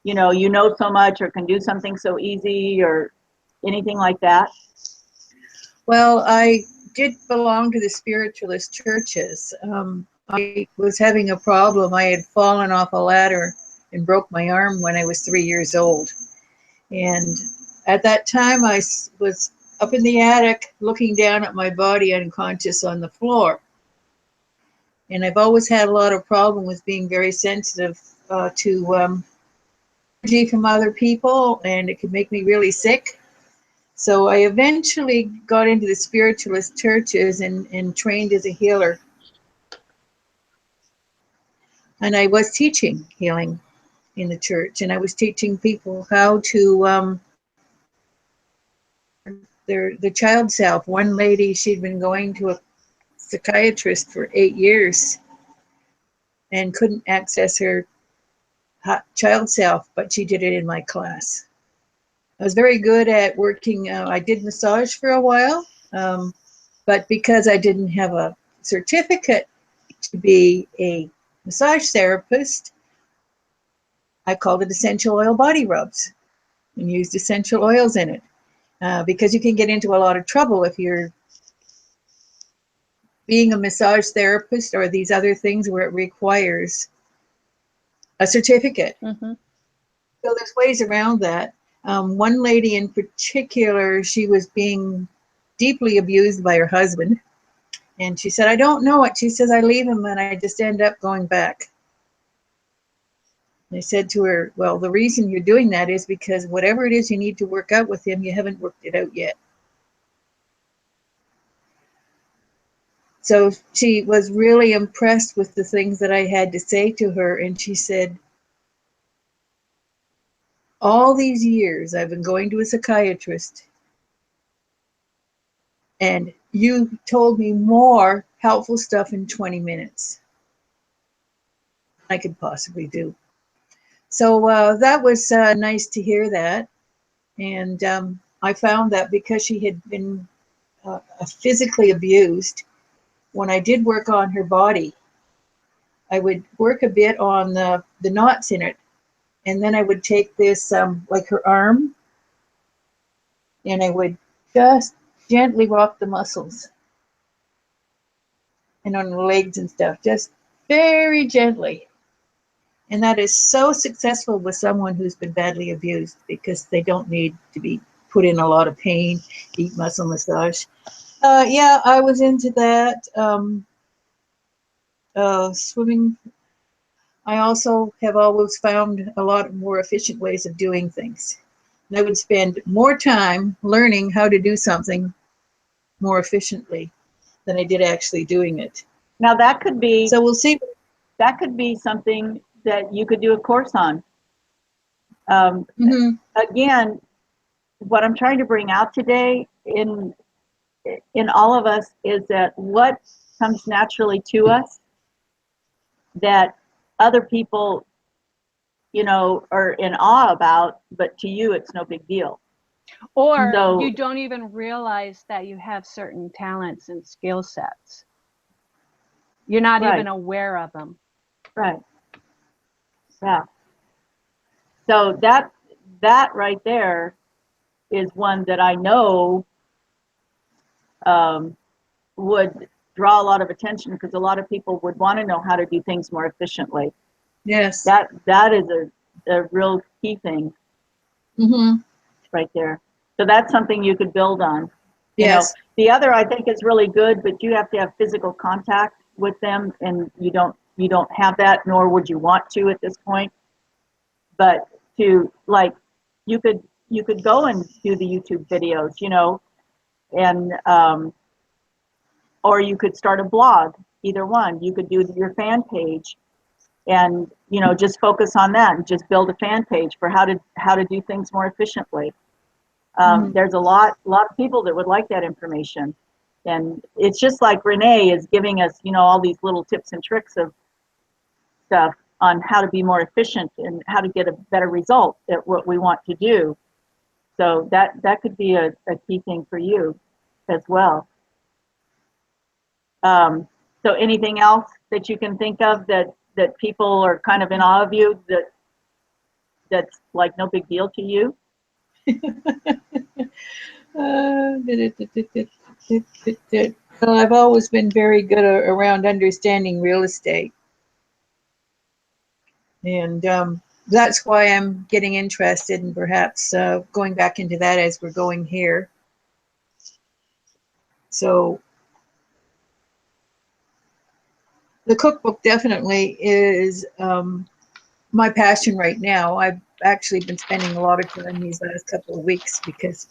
you know so much or can do something so easy or anything like that? Well, I did belong to the spiritualist churches. I was having a problem. I had fallen off a ladder and broke my arm when I was 3 years old. And at that time, I was up in the attic looking down at my body unconscious on the floor. And I've always had a lot of problem with being very sensitive to energy from other people, and it could make me really sick. So I eventually got into the spiritualist churches and trained as a healer. And I was teaching healing in the church, and I was teaching people how to the child self. One lady, she'd been going to a psychiatrist for 8 years and couldn't access her child self, but she did it in my class. I was very good at working. I did massage for a while, but because I didn't have a certificate to be a massage therapist, I called it essential oil body rubs and used essential oils in it, because you can get into a lot of trouble if you're being a massage therapist or these other things where it requires a certificate. Mm-hmm. So there's ways around that. One lady in particular, she was being deeply abused by her husband. And she said, I don't know it. She says, I leave him and I just end up going back. And I said to her, well, the reason you're doing that is because whatever it is you need to work out with him, you haven't worked it out yet. So she was really impressed with the things that I had to say to her. And she said, all these years I've been going to a psychiatrist, and you told me more helpful stuff in 20 minutes I could possibly do. So that was nice to hear that. And I found that because she had been physically abused, when I did work on her body, I would work a bit on the knots in it. And then I would take this, like her arm, and I would just gently rock the muscles and on the legs and stuff, just very gently. And that is so successful with someone who's been badly abused because they don't need to be put in a lot of pain, deep muscle massage. Yeah, I was into that. Swimming. I also have always found a lot more efficient ways of doing things. And I would spend more time learning how to do something more efficiently than I did actually doing it. Now that could be So we'll see. something that you could do a course on. Um, Mhm. Again, what I'm trying to bring out today in all of us is that what comes naturally to us that other people, you know, are in awe about, but to you it's no big deal. Or So you don't even realize that you have certain talents and skill sets. You're not right, even aware of them. right, yeah. So that right there is one that I know um, would draw a lot of attention because a lot of people would want to know how to do things more efficiently. Yes. That is a real key thing Mhm. right there. So that's something you could build on. You know, Yes. the other I think is really good, but you have to have physical contact with them, and you don't have that, nor would you want to at this point. But to like, you could go and do the YouTube videos, you know, and or you could start a blog. Either one. You could do your fan page, and you know, just focus on that and just build a fan page for how to do things more efficiently. Mhm. There's a lot of people that would like that information, and it's just like Renee is giving us, you know, all these little tips and tricks of stuff on how to be more efficient and how to get a better result at what we want to do. So that could be a key thing for you as well. So anything else that you can think of that people are kind of in awe of you that's like no big deal to you? Uh, Well, I've always been very good around understanding real estate, and that's why I'm getting interested in perhaps going back into that as we're going here. So the cookbook definitely is my passion right now. I've actually been spending a lot of time these last couple of weeks because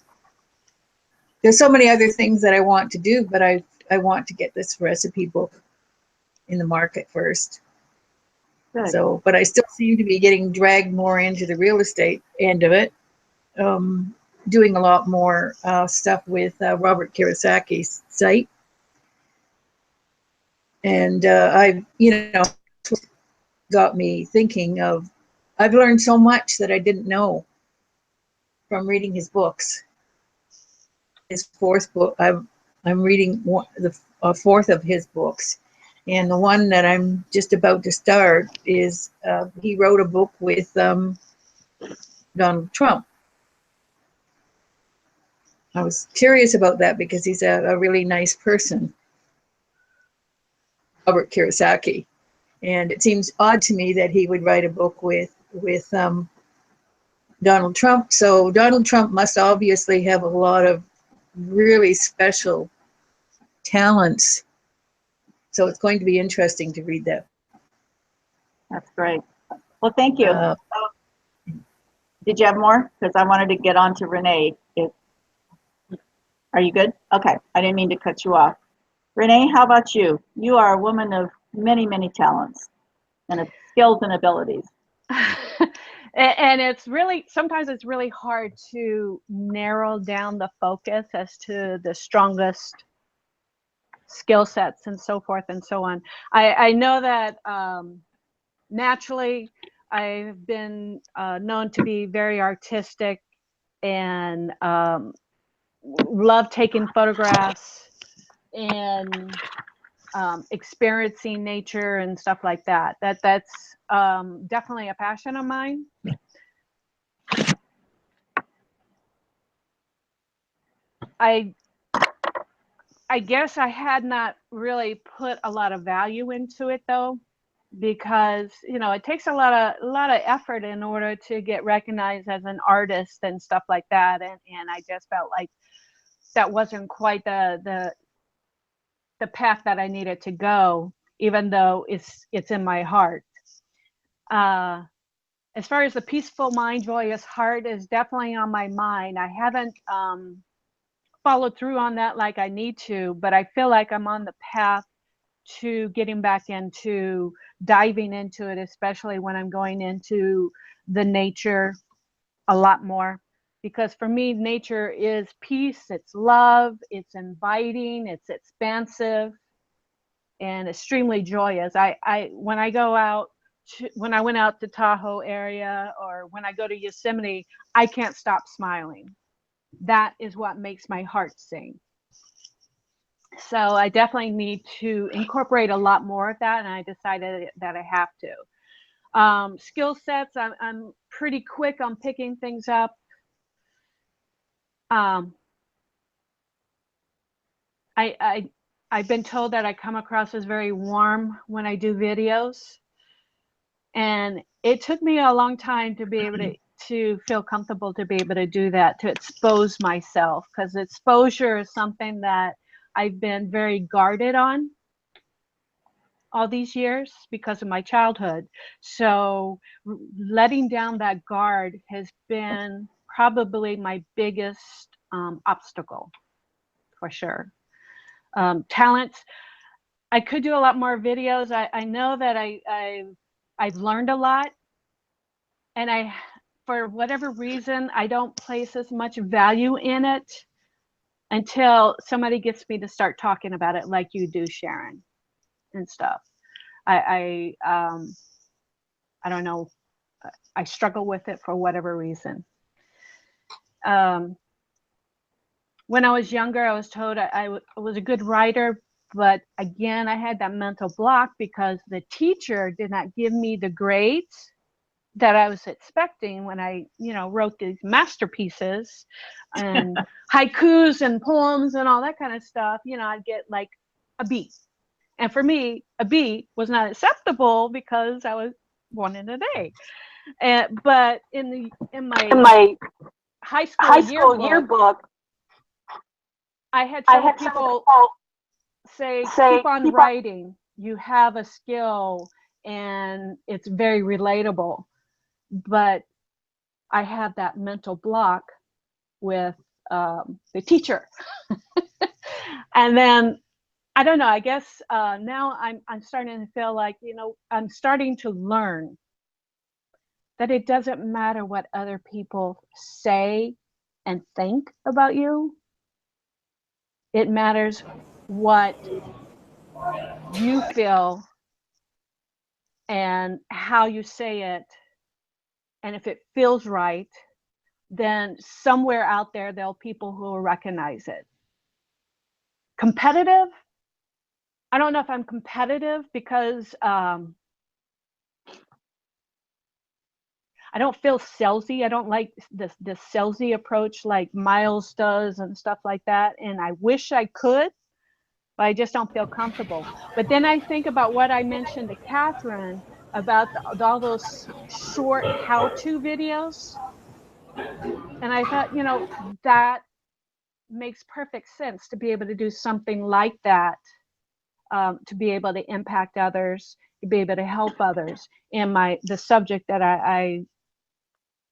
there's so many other things that I want to do, but I want to get this recipe book in the market first. Good. So, but I still seem to be getting dragged more into the real estate end of it, um, doing a lot more stuff with Robert Kiyosaki's site. And got me thinking of, I've learned so much that I didn't know from reading his books. His fourth book, I'm reading the fourth of his books. And the one that I'm just about to start is he wrote a book with Donald Trump. I was curious about that because he's a really nice person, Robert Kiyosaki. And it seems odd to me that he would write a book with Donald Trump. So Donald Trump must obviously have a lot of really special talents. So it's going to be interesting to read that. That's great. Well, thank you. Uh, Did you have more? Because I wanted to get on to Renee. Are you good? Okay. I didn't mean to cut you off. Renee, how about you? You are a woman of many, many talents and of skills and abilities. And it's really, sometimes it's really hard to narrow down the focus as to the strongest skill sets and so forth and so on. I know that naturally I've been known to be very artistic and love taking photographs and experiencing nature and stuff like that. That's definitely a passion of mine. I guess I had not really put a lot of value into it though, because it takes a lot of effort in order to get recognized as an artist and stuff like that, and I just felt like that wasn't quite the path that I needed to go, even though it's in my heart. As far as the peaceful mind, joyous heart is definitely on my mind. I haven't followed through on that like I need to, but I feel like I'm on the path to getting back into diving into it, especially when I'm going into the nature a lot more. Because for me, nature is peace, it's love, it's inviting, it's expansive, and extremely joyous. When I go out when I went out to Tahoe area, or when I go to Yosemite, I can't stop smiling. That is what makes my heart sing. So I definitely need to incorporate a lot more of that, and I decided that I have to. Skill sets, I'm pretty quick on picking things up. I've been told that I come across as very warm when I do videos, and it took me a long time to be able to feel comfortable to be able to do that, to expose myself, because exposure is something that I've been very guarded on all these years because of my childhood. So letting down that guard has been probably my biggest obstacle, for sure. Talents, I could do a lot more videos. I know that I've learned a lot, and for whatever reason, I don't place as much value in it until somebody gets me to start talking about it, like you do, Sharon, and stuff. I don't know. I struggle with it for whatever reason. When I was younger, I was told I was a good writer, but again, I had that mental block because the teacher did not give me the grades that I was expecting when I, wrote these masterpieces and haikus and poems and all that kind of stuff. I'd get like a B. And for me, a B was not acceptable because I was wanting an A. But in my high school yearbook, I had several people say, keep on writing. You have a skill and it's very relatable. But I had that mental block with the teacher. And then, I don't know, I guess now I'm starting to feel like, I'm starting to learn that it doesn't matter what other people say and think about you. It matters what you feel and how you say it. And if it feels right, then somewhere out there, there'll be people who will recognize it. Competitive? I don't know if I'm competitive because I don't feel salesy. I don't like this salesy approach like Miles does and stuff like that. And I wish I could, but I just don't feel comfortable. But then I think about what I mentioned to Catherine about all those short how-to videos. And I thought, that makes perfect sense to be able to do something like that, to be able to impact others, to be able to help others in the subject that I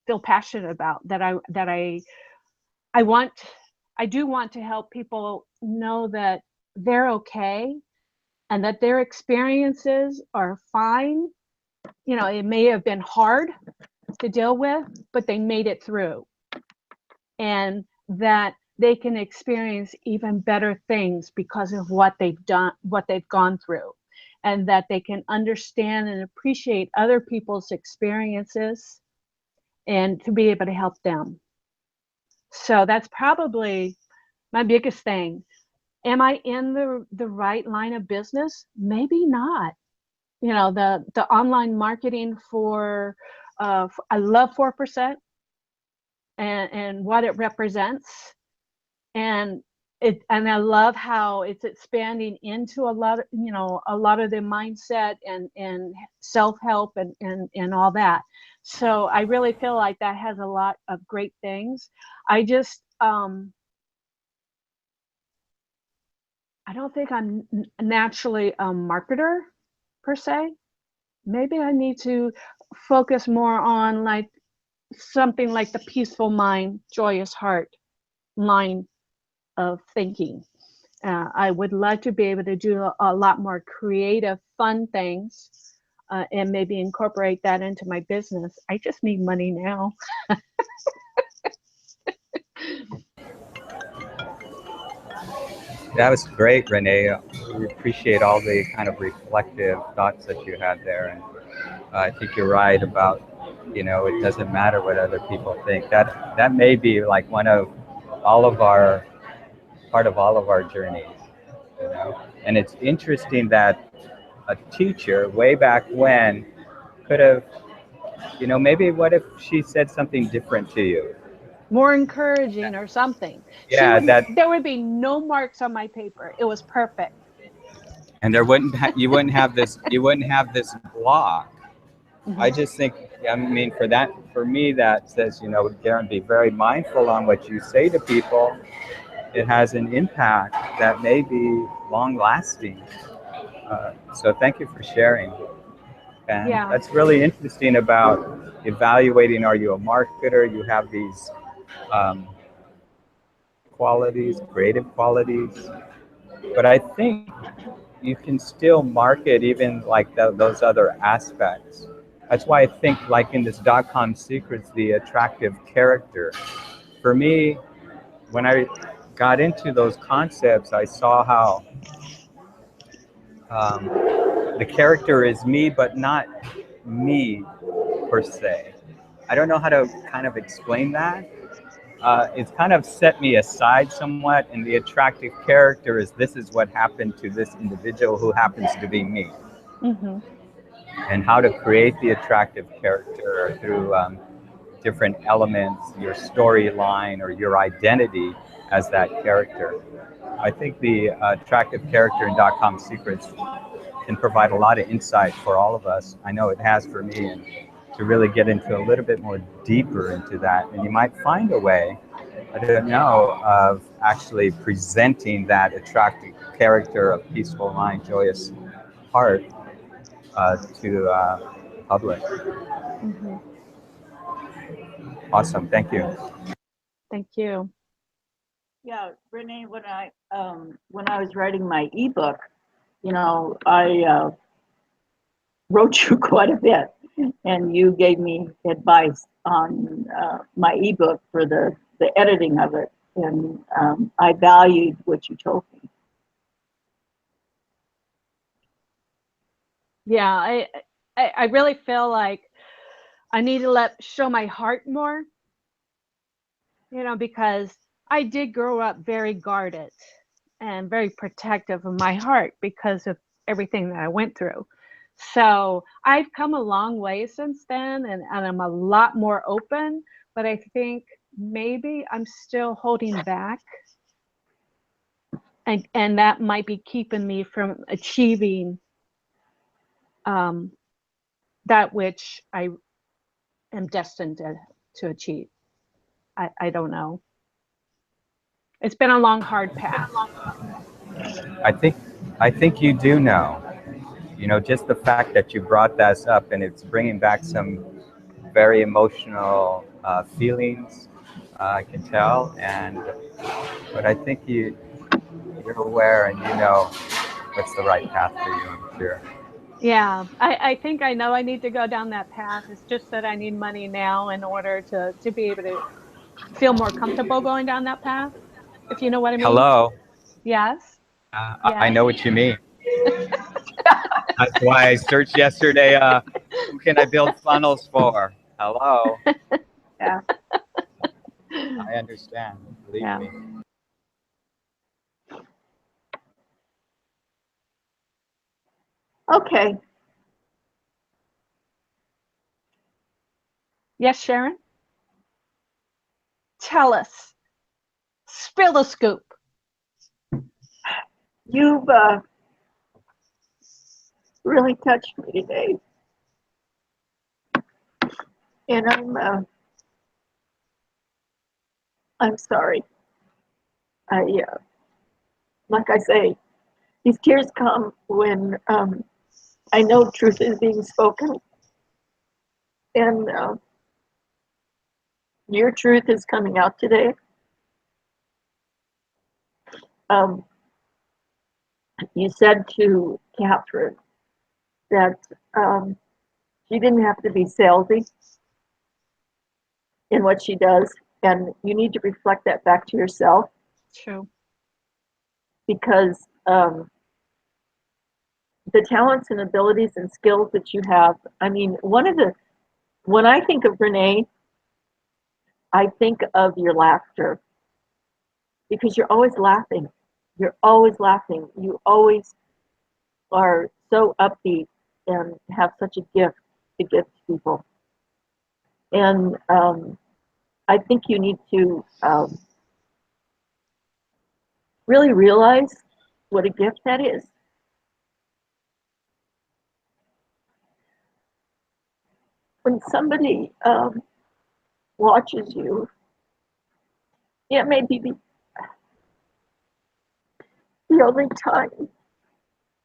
feel passionate about, that I do want to help people know that they're okay and that their experiences are fine. It may have been hard to deal with, but they made it through, and that they can experience even better things because of what they've done, what they've gone through. and that they can understand and appreciate other people's experiences and to be able to help them. So that's probably my biggest thing. Am I in the right line of business? Maybe not. You know, the online marketing for I love 4% and what it represents, and I love how it's expanding into a lot of, you know, a lot of the mindset and self-help and all that. So I really feel like that has a lot of great things. I just I don't think I'm naturally a marketer per se. Maybe I need to focus more on like something like the peaceful mind, joyous heart line of thinking. I would like to be able to do a lot more creative, fun things, and maybe incorporate that into my business. I just need money now. That was great, Renee. We appreciate all the kind of reflective thoughts that you had there, and I think you're right about, you know, it doesn't matter what other people think. That may be like one of all of our part of all of our journeys, you know. And it's interesting that a teacher way back when could have, you know, maybe what if she said something different to you? More encouraging or something. Yeah, that, There would be no marks on my paper. It was perfect. and you wouldn't have this block. I just think, I mean, for me, that says, you know, Karen, be very mindful on what you say to people. It has an impact that may be long lasting. So thank you for sharing. And Yeah. that's really interesting about evaluating, are you a marketer? You have these um, qualities, creative qualities. But I think you can still market even like those other aspects. That's why I think like in this .com secrets, the attractive character. For me, when I got into those concepts, I saw how um, the character is me, but not me per se. I don't know how to kind of explain that. It's kind of set me aside somewhat, and the attractive character is this is what happened to this individual who happens to be me. Mm-hmm. And how to create the attractive character through different elements, your storyline or your identity as that character. I think the attractive character in .com Secrets can provide a lot of insight for all of us. I know it has for me, and to really get into a little bit more deeper into that. And you might find a way, I don't know, of actually presenting that attractive character of peaceful mind, joyous heart to public. Mm-hmm. Awesome, thank you. Thank you. Yeah, Renee, when I was writing my ebook, you know, I wrote you quite a bit, and you gave me advice on my ebook for the editing of it, and I valued what you told me. Yeah, I really feel like I need to show my heart more, you know, because I did grow up very guarded and very protective of my heart because of everything that I went through. So I've come a long way since then, and I'm a lot more open, but I think maybe I'm still holding back, and that might be keeping me from achieving that which I am destined to achieve. I don't know. It's been a long, hard path. I think I think you do know. You know, just the fact that you brought that up, and it's bringing back some very emotional feelings. I can tell, and but I think you're aware and you know what's the right path for you. I'm sure. Yeah, I think I know I need to go down that path. It's just that I need money now in order to be able to feel more comfortable going down that path, if you know what I mean. Hello. Yes. I Yes. know what you mean. That's why I searched yesterday, who can I build funnels for? Hello. Yeah. I understand. Believe Yeah. me. Okay. Yes, Sharon? Tell us. Spill the scoop. You've really touched me today. And I'm sorry. Like I say, these tears come when I know truth is being spoken, and your truth is coming out today. Um, you said to Catherine that she didn't have to be salesy in what she does, and you need to reflect that back to yourself True. because the talents and abilities and skills that you have. I mean, when I think of Renee, I think of your laughter because you're always laughing. You're always laughing. You always are so upbeat and have such a gift to give to people. And I think you need to really realize what a gift that is. When somebody watches you, it may be the only time your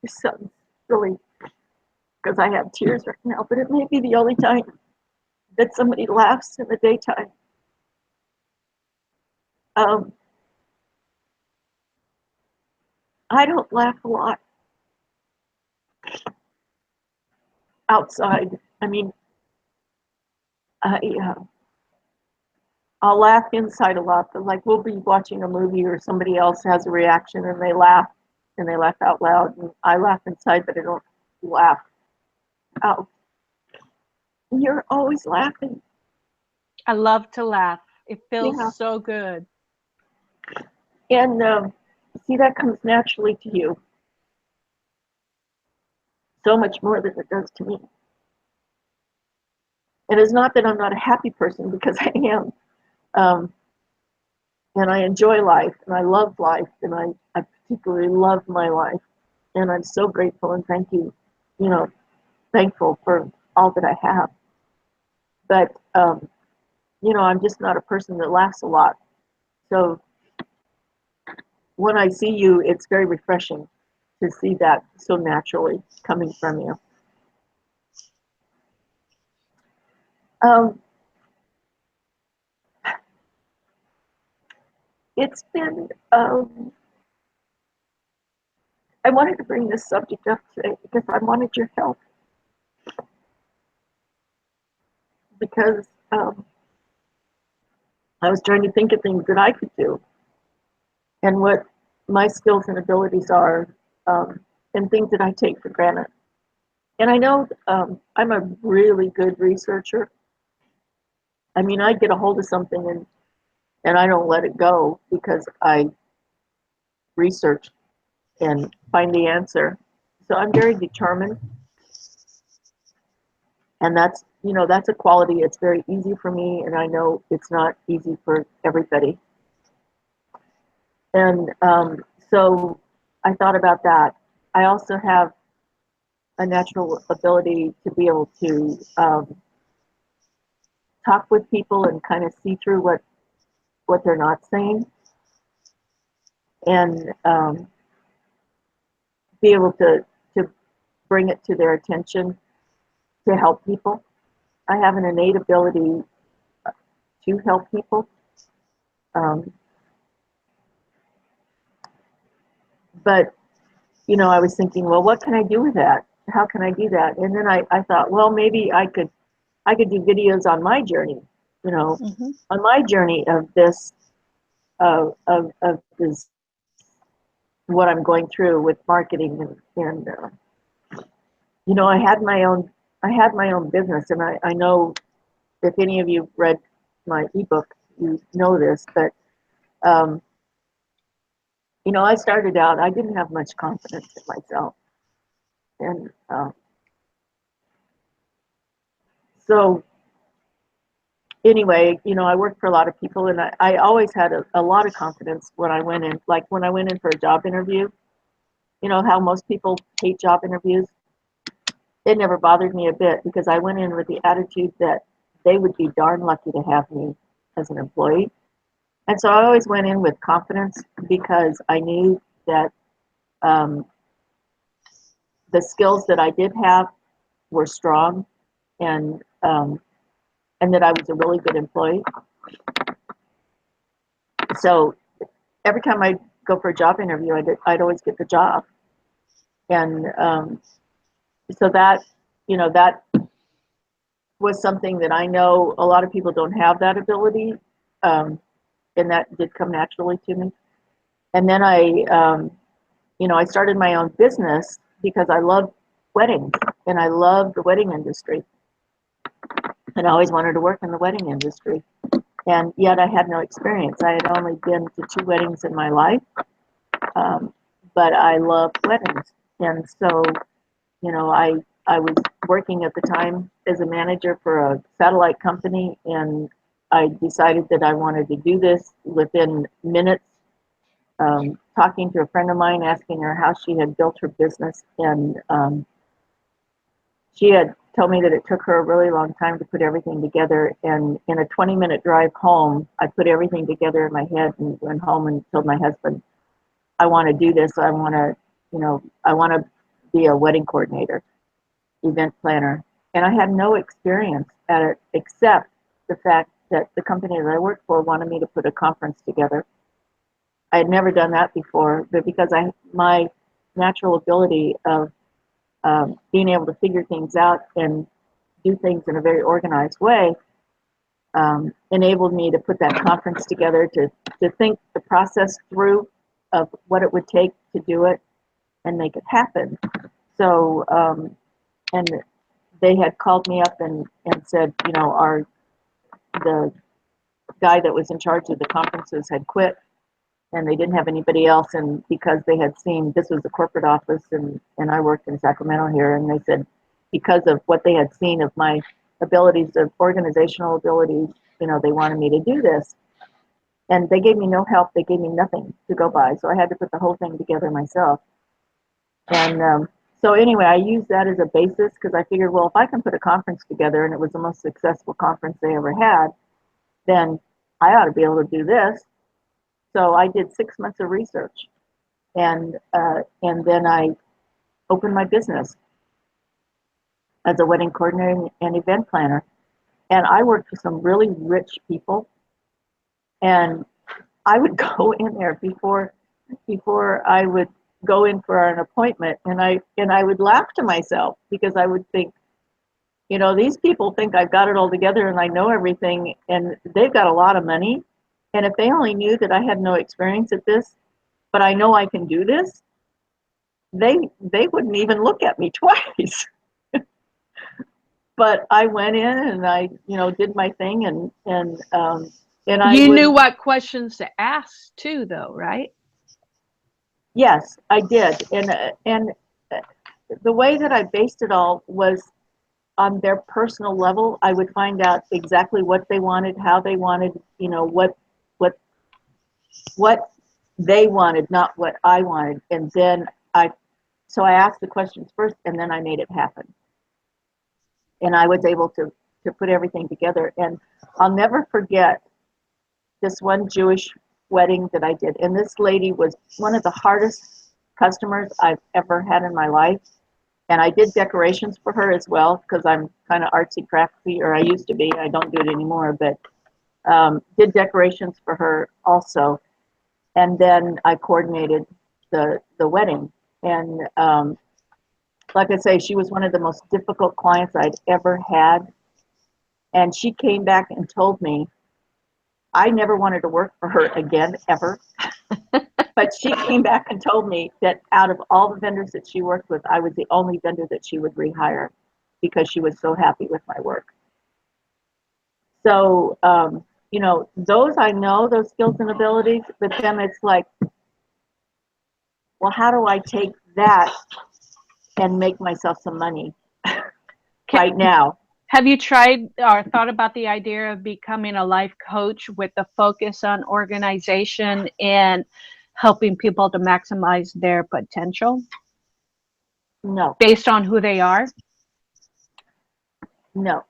son's really, because I have tears right now, but it may be the only time that somebody laughs in the daytime. Um, I don't laugh a lot outside. I mean, I I'll laugh inside a lot, but like we'll be watching a movie or somebody else has a reaction and they laugh out loud, and I laugh inside, but I don't laugh out. You're always laughing. I love to laugh. It feels Yeah. so good. And see, that comes naturally to you so much more than it does to me. And it's not that I'm not a happy person because I am. Um, and I enjoy life and I love life and I particularly love my life. And I'm so grateful and you know, thankful for all that I have. But, I'm just not a person that laughs a lot. So when I see you, it's very refreshing to see that so naturally coming from you. Um, it's been, I wanted to bring this subject up today because I wanted your help. Because I was trying to think of things that I could do and what my skills and abilities are, and things that I take for granted. And I know I'm a really good researcher. I mean, I get a hold of something and I don't let it go because I research and find the answer. So I'm very determined. And that's a quality. It's very easy for me, and I know it's not easy for everybody. And so I thought about that. I also have a natural ability to be able to talk with people and kind of see through what they're not saying, and be able to bring it to their attention to help people. I have an innate ability to help people. Um, but I was thinking, well, what can I do with that? How can I do that? And then I thought, well, maybe I could do videos on my journey, Mm-hmm. on my journey of this, of this, what I'm going through with marketing and you know, I had my own business, and I know if any of you read my ebook, you know this, but um, you know, I started out, I didn't have much confidence in myself, and so anyway, you know, I worked for a lot of people, and I always had a lot of confidence when I went in, like when I went in for a job interview. You know how most people hate job interviews? It never bothered me a bit because I went in with the attitude that they would be darn lucky to have me as an employee. And so I always went in with confidence because I knew that um, the skills that I did have were strong, and and that I was a really good employee. So every time I go for a job interview, I'd always get the job. And so that, you know, that was something that I know a lot of people don't have that ability. Um, and that did come naturally to me. And then you know, I started my own business because I love weddings and I love the wedding industry. And I always wanted to work in the wedding industry. And yet I had no experience. I had only been to 2 weddings in my life, um, but I love weddings. And so, you know, I was working at the time as a manager for a satellite company, and I decided that I wanted to do this within minutes. Talking to a friend of mine, asking her how she had built her business, and she had told me that it took her a really long time to put everything together. And in a 20-minute drive home, I put everything together in my head and went home and told my husband, I want to do this. I want to, you know, I want to be a wedding coordinator, event planner. And I had no experience at it except the fact that the company that I worked for wanted me to put a conference together. I had never done that before, but because my natural ability of being able to figure things out and do things in a very organized way enabled me to put that conference together, to think the process through of what it would take to do it and make it happen. So, and they had called me up and said, you know, the guy that was in charge of the conferences had quit and they didn't have anybody else. And because they had seen this was the corporate office, and I worked in Sacramento here, and they said because of what they had seen of my abilities, of organizational abilities, you know, they wanted me to do this. And they gave me no help. They gave me nothing to go by. So I had to put the whole thing together myself. And so anyway, I used that as a basis because I figured, well, if I can put a conference together and it was the most successful conference they ever had, then I ought to be able to do this. So I did 6 months of research, and then I opened my business as a wedding coordinator and event planner. And I worked for some really rich people, and I would go in there before I would go in for an appointment, and I would laugh to myself because I would think, you know, these people think I've got it all together and I know everything, and they've got a lot of money. And if they only knew that I had no experience at this, but I know I can do this, they wouldn't even look at me twice. But I went in and I, you know, did my thing, and I You would, knew what questions to ask too, though, right? yes, I did. And the way that I based it all was on their personal level. I would find out exactly what they wanted, how they wanted, you know, what what they wanted, not what I wanted. And then so I asked the questions first, and then I made it happen. And I was able to put everything together. And I'll never forget this one Jewish wedding that I did. And this lady was one of the hardest customers I've ever had in my life. And I did decorations for her as well because I'm kind of artsy crafty, or I used to be. I don't do it anymore, but did decorations for her also. And then I coordinated the wedding. And like I say, she was one of the most difficult clients I'd ever had. And she came back and told me I never wanted to work for her again, ever. But she came back and told me that out of all the vendors that she worked with, I was the only vendor that she would rehire because she was so happy with my work. So, you know, those I know, those skills and abilities, but then it's like, well, how do I take that and make myself some money right now? Have you tried or thought about the idea of becoming a life coach with the focus on organization and helping people to maximize their potential No, based on who they are? no,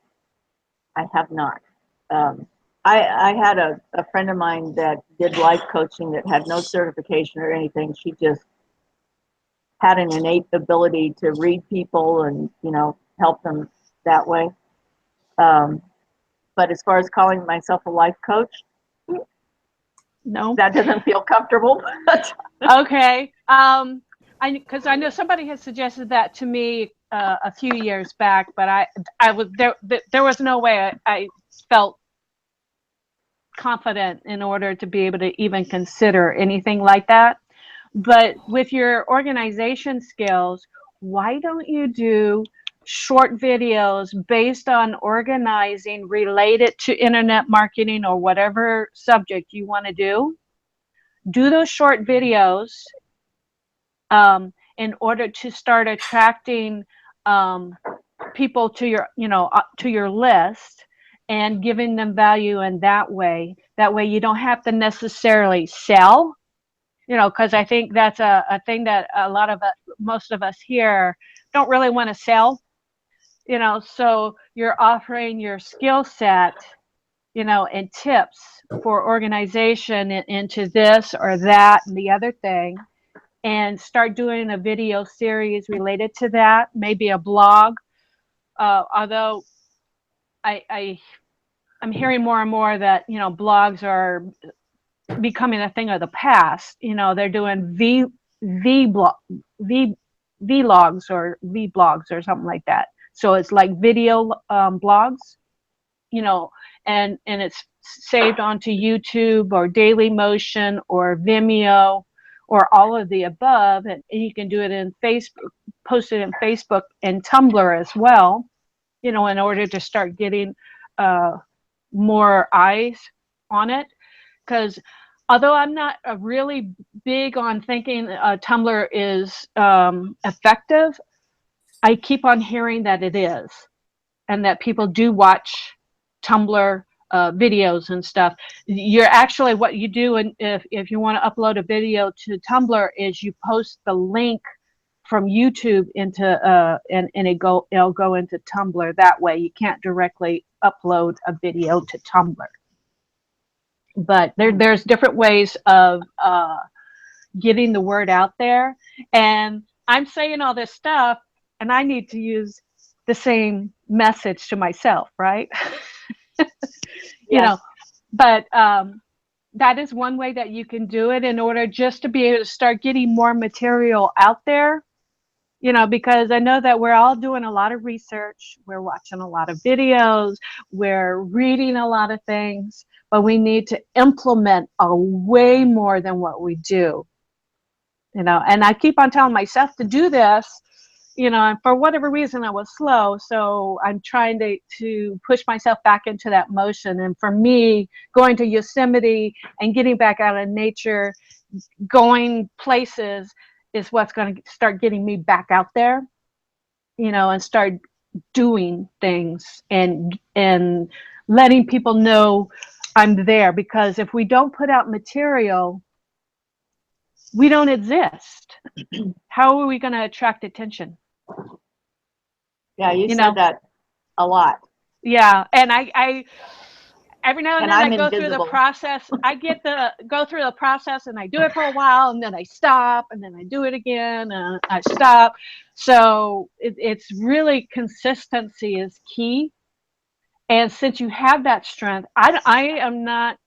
I have not. Um, I had a friend of mine that did life coaching that had no certification or anything. She just had an innate ability to read people and, you know, help them that way. Um, but as far as calling myself a life coach, No? that doesn't feel comfortable. Okay. Because I know somebody has suggested that to me a few years back, but I was there was no way I felt confident in order to be able to even consider anything like that. But with your organization skills, why don't you do short videos based on organizing related to internet marketing or whatever subject you want to do? Do those short videos in order to start attracting people to your, you know, to your list and giving them value in that way. That way you don't have to necessarily sell, you know, because I think that's a thing that a lot of most of us here don't really want to sell, you know. So you're offering your skill set, you know, and tips for organization into this or that and the other thing, and start doing a video series related to that, maybe a blog. Although I'm hearing more and more that, you know, blogs are becoming a thing of the past. You know, they're doing v vlogs or vblogs or something like that. So it's like video blogs, you know, and it's saved onto YouTube or Daily Motion or Vimeo or all of the above, and you can do it in Facebook, post it in Facebook and Tumblr as well, you know, in order to start getting more eyes on it. Because although I'm not really big on thinking Tumblr is effective, I keep on hearing that it is, and that people do watch Tumblr videos and stuff. You're actually, what you do, and if you want to upload a video to Tumblr, is you post the link from YouTube into and it'll go into Tumblr. That way you can't directly upload a video to Tumblr. But there's different ways of getting the word out there. And I'm saying all this stuff, and I need to use the same message to myself, right? You know, but that is one way that you can do it in order just to be able to start getting more material out there. You know, because I know that we're all doing a lot of research, we're watching a lot of videos, we're reading a lot of things, but we need to implement a way more than what we do. You know, and I keep on telling myself to do this, you know, and for whatever reason I was slow. So I'm trying to push myself back into that motion. And for me, going to Yosemite and getting back out in nature, going places is what's going to start getting me back out there, you know, and start doing things and letting people know I'm there. Because if we don't put out material, we don't exist. How are we going to attract attention? Yeah, you You said know? that a lot. Yeah, and I every now and And then I I'm go through the invisible. process. I go through the process and I do it for a while and then I stop and then I do it again and I stop. So it's really, consistency is key. And since you have that strength, I am not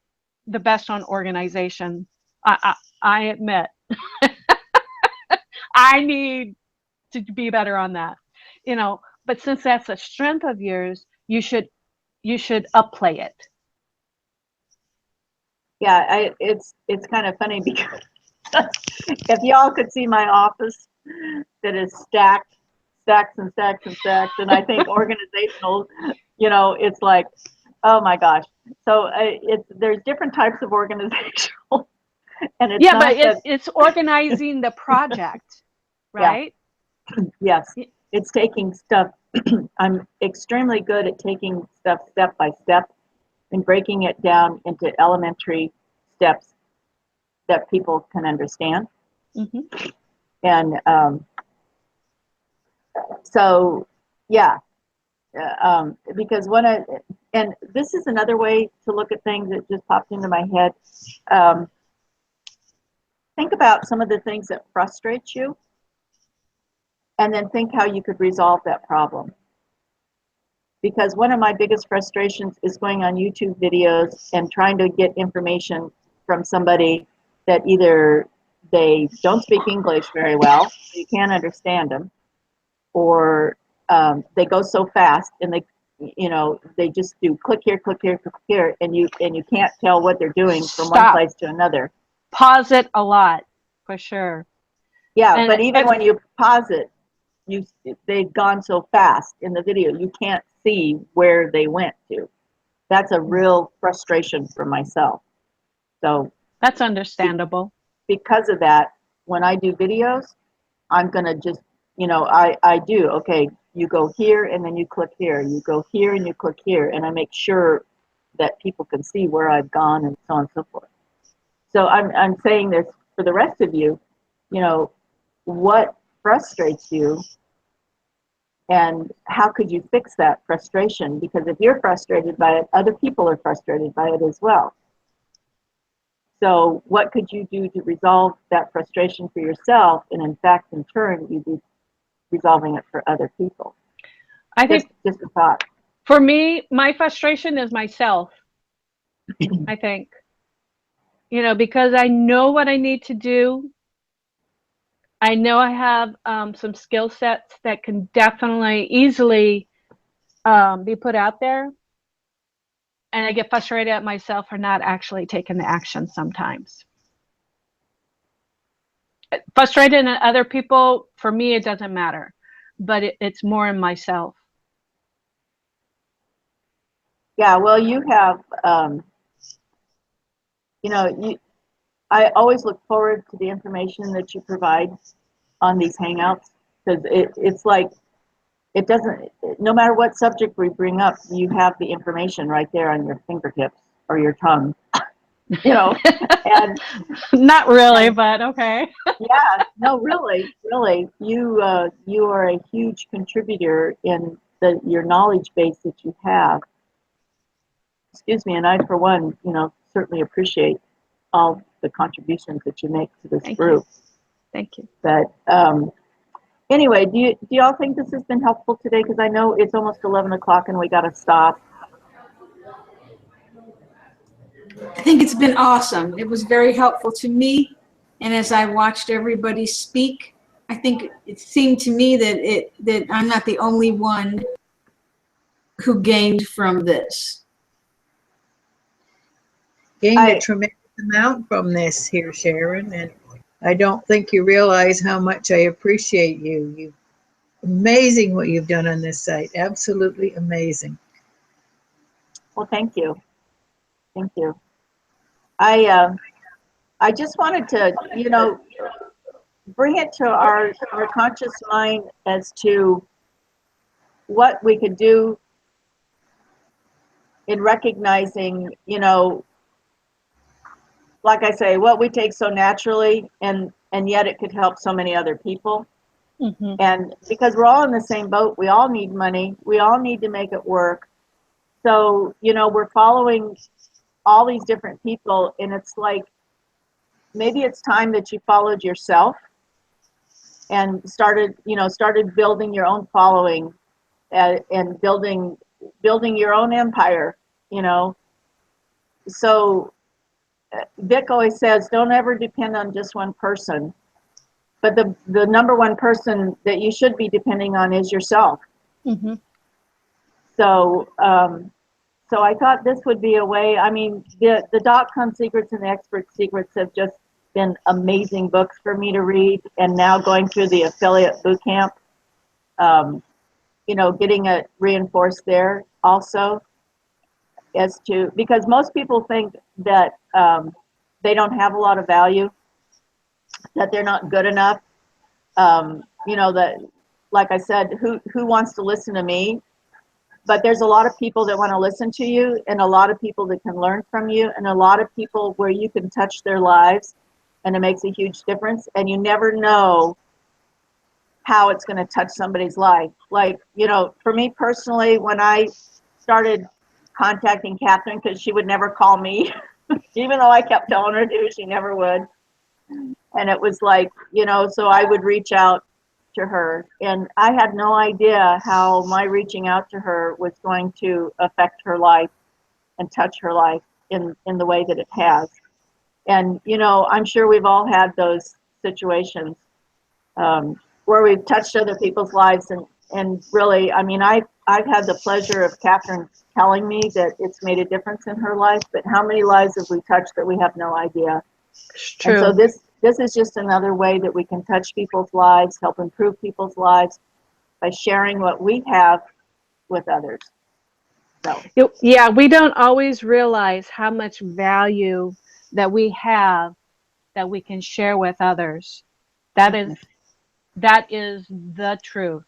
the best on organization. I admit I need to be better on that, you know. But since that's a strength of yours, you should upplay it. Yeah, it's kind of funny because If y'all could see my office that is stacked, stacks and stacks and stacks, and I think organizational, it's like, oh my gosh. So there's different types of organizational, and it's Yeah, but not that, it's organizing the project, yeah, right? yes, it's taking stuff. I'm extremely good at taking stuff step by step and breaking it down into elementary steps that people can understand. Hmm. And so, yeah, because and this is another way to look at things that just popped into my head. Um, think about some of the things that frustrate you, and then think how you could resolve that problem. Because one of my biggest frustrations is going on YouTube videos and trying to get information from somebody that either they don't speak English very well, so you can't understand them, or they go so fast and they just do click here, and you can't tell what they're doing from one Stop. place to another. Pause it a lot, for sure. Yeah, And but even when you pause it, they've gone so fast in the video, you can't see where they went to. That's a real frustration for myself. So that's understandable. because of that, when I do videos, I'm gonna just, I do, okay, you go here and then you click here, you go here and you click here, and I make sure that people can see where I've gone and so on and so forth. So I'm saying this for the rest of you, what frustrates you and how could you fix that frustration? Because if you're frustrated by it, other people are frustrated by it as well. So what could you do to resolve that frustration for yourself? And in fact, in turn, you'd be resolving it for other people. I think Just a thought. for me, my frustration is myself. I think, because I know what I need to do. I know I have some skill sets that can definitely easily be put out there. And I get frustrated at myself for not actually taking the action sometimes. Frustrated at other people, for me, it doesn't matter. But it's more in myself. Yeah, well, you have, I always look forward to the information that you provide on these Hangouts, because it's like, it doesn't, no matter what subject we bring up, you have the information right there on your fingertips or your tongue, and Not really, but okay. yeah, no, really, you are a huge contributor in your knowledge base that you have. Excuse me, and I, for one, certainly appreciate all the contributions that you make to this Thank group. you. Thank you. But anyway, do y'all think this has been helpful today? Because I know it's almost 11 o'clock and we got to stop. I think it's been awesome. It was very helpful to me. And as I watched everybody speak, I think it seemed to me that I'm not the only one who gained from this. Gained a tremendous amount from this here, Sharon, and I don't think you realize how much I appreciate you. Amazing what you've done on this site. Absolutely amazing. Well, thank you. Thank you. I just wanted to, bring it to our conscious mind as to what we could do in recognizing, like I say, what we take so naturally, and yet it could help so many other people. Mm-hmm. And because we're all in the same boat, we all need money, we all need to make it work. So, we're following all these different people, and it's like, maybe it's time that you followed yourself and started building your own following, and building your own empire, So Vic always says, don't ever depend on just one person, but the number one person that you should be depending on is yourself. Mm-hmm. So I thought this would be a way. I mean, the .com secrets and the expert secrets have just been amazing books for me to read. And now going through the affiliate boot camp, you know, getting it reinforced there also as to, because most people think that they don't have a lot of value, that they're not good enough. You know, that, like I said, who wants to listen to me? But there's a lot of people that want to listen to you, and a lot of people that can learn from you, and a lot of people where you can touch their lives, and it makes a huge difference. And you never know how it's going to touch somebody's life. Like, you know, for me personally, when I started contacting Catherine, because she would never call me, even though I kept telling her to, she never would. And it was like, you know, so I would reach out to her, and I had no idea how my reaching out to her was going to affect her life and touch her life in the way that it has. And, you know, I'm sure we've all had those situations where we've touched other people's lives, and really, I mean, I've had the pleasure of Catherine telling me that it's made a difference in her life, but how many lives have we touched that we have no idea? It's true. And so this is just another way that we can touch people's lives, help improve people's lives by sharing what we have with others. So Yeah, we don't always realize how much value that we have that we can share with others. That is the truth.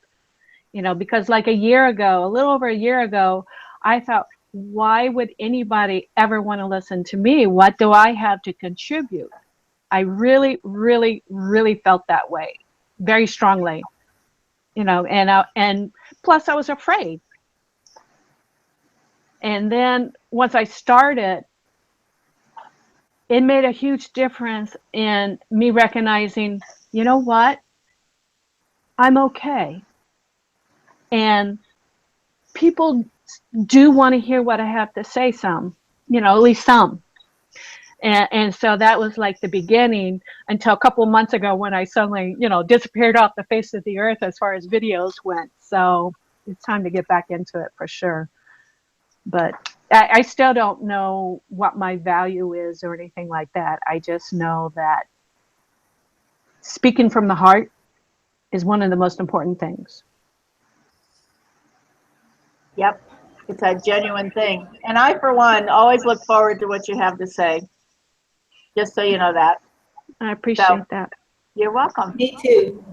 You know, because like a little over a year ago, I thought, why would anybody ever want to listen to me? What do I have to contribute? I really, really, really felt that way, very strongly. You know, and plus I was afraid. And then once I started, it made a huge difference in me recognizing, you know what? I'm okay. And people do want to hear what I have to say, some, you know, at least some. And so that was like the beginning until a couple of months ago when I suddenly, you know, disappeared off the face of the earth as far as videos went. So it's time to get back into it for sure. But I still don't know what my value is or anything like that. I just know that speaking from the heart is one of the most important things. yep, it's a genuine thing. And I, for one, always look forward to what you have to say, just so you know that. I appreciate that. You're welcome. Me too.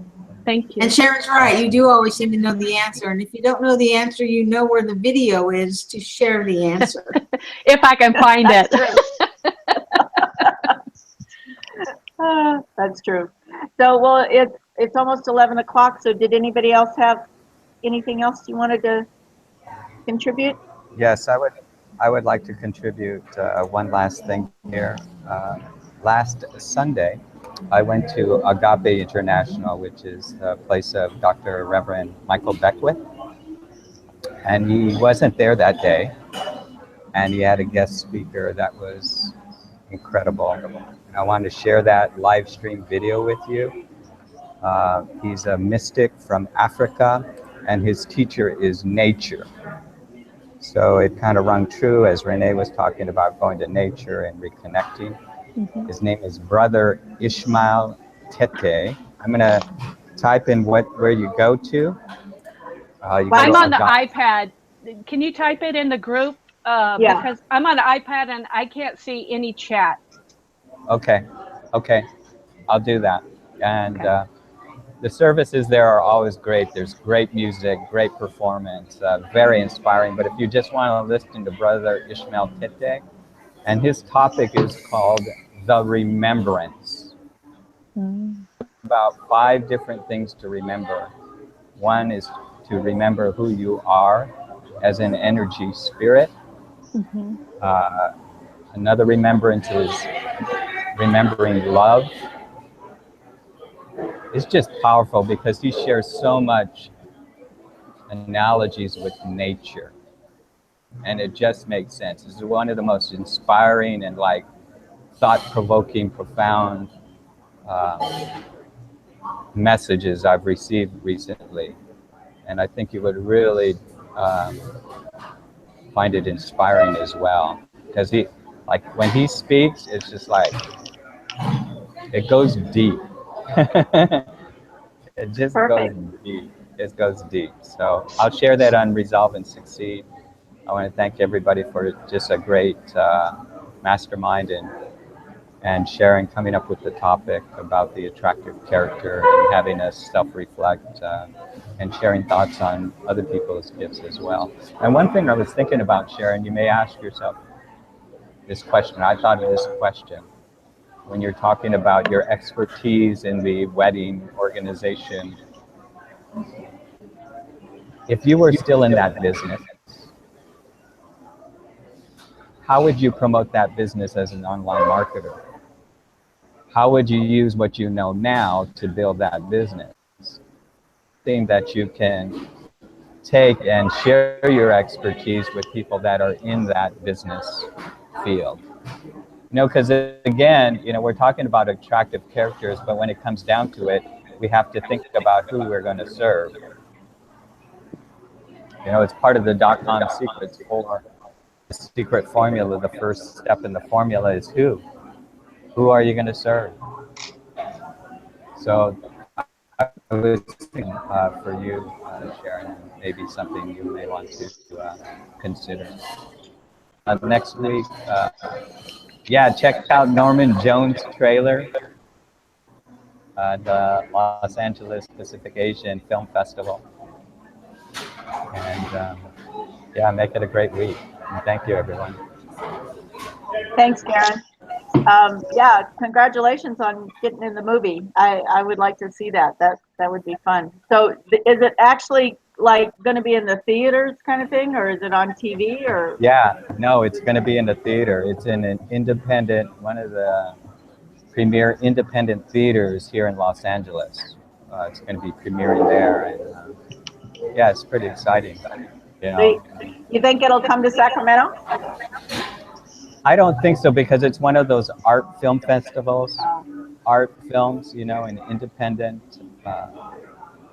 Thank you. And Sharon's right. You do always seem to know the answer. And if you don't know the answer, you know where the video is to share the answer. If I can find it. That's true. So, well, it's almost 11 o'clock. So did anybody else have anything else you wanted to contribute? Yes, I would like to contribute one last thing here. Last Sunday, I went to Agape International, which is the place of Dr. Reverend Michael Beckwith. And he wasn't there that day. And he had a guest speaker that was incredible. And I wanted to share that live stream video with you. He's a mystic from Africa, and his teacher is nature. So it kind of rung true as Renee was talking about going to nature and reconnecting. Mm-hmm. His name is Brother Ishmael Tete. I'm going to type in where you go to. I'm on the iPad. Can you type it in the group? Yeah. Because I'm on the iPad and I can't see any chat. Okay. I'll do that. And the services there are always great. There's great music, great performance, very inspiring. But if you just want to listen to Brother Ishmael Tete, and his topic is called The Remembrance. About 5 different things to remember. One is to remember who you are as an energy spirit. Mm-hmm. Another remembrance is remembering love. It's just powerful because he shares so much analogies with nature. And it just makes sense. This is one of the most inspiring and like thought-provoking, profound messages I've received recently. And I think you would really find it inspiring as well. Because he, like when he speaks, it's just like It goes deep. It just goes Perfect. deep. It goes deep. So I'll share that on Resolve and Succeed. I want to thank everybody for just a great mastermind and sharing, coming up with the topic about the attractive character and having us self-reflect and sharing thoughts on other people's gifts as well. And one thing I was thinking about, Sharon, you may ask yourself this question. I thought of this question when you're talking about your expertise in the wedding organization. If you were still in that business, how would you promote that business as an online marketer? How would you use what you know now to build that business? Thing that you can take and share your expertise with people that are in that business field. Because again, we're talking about attractive characters, but when it comes down to it, we have to think about who we're going to serve. It's part of the .com secrets for the secret formula. The first step in the formula is who. Who are you going to serve? So I was thinking for you, Sharon, maybe something you may want to consider. Next week, yeah, check out Norman Jones' trailer, the Los Angeles Pacific Asian Film Festival. And yeah, make it a great week. And thank you, everyone. Thanks, Karen. Yeah, congratulations on getting in the movie. I would like to see that. That would be fun. So is it actually like going to be in the theaters kind of thing, or is it on TV or? Yeah, no, it's going to be in the theater. It's in an independent, one of the premier independent theaters here in Los Angeles. It's going to be premiering there. And yeah, it's pretty exciting. You think it'll come to Sacramento? I don't think so, because it's one of those art film festivals, art films, an independent,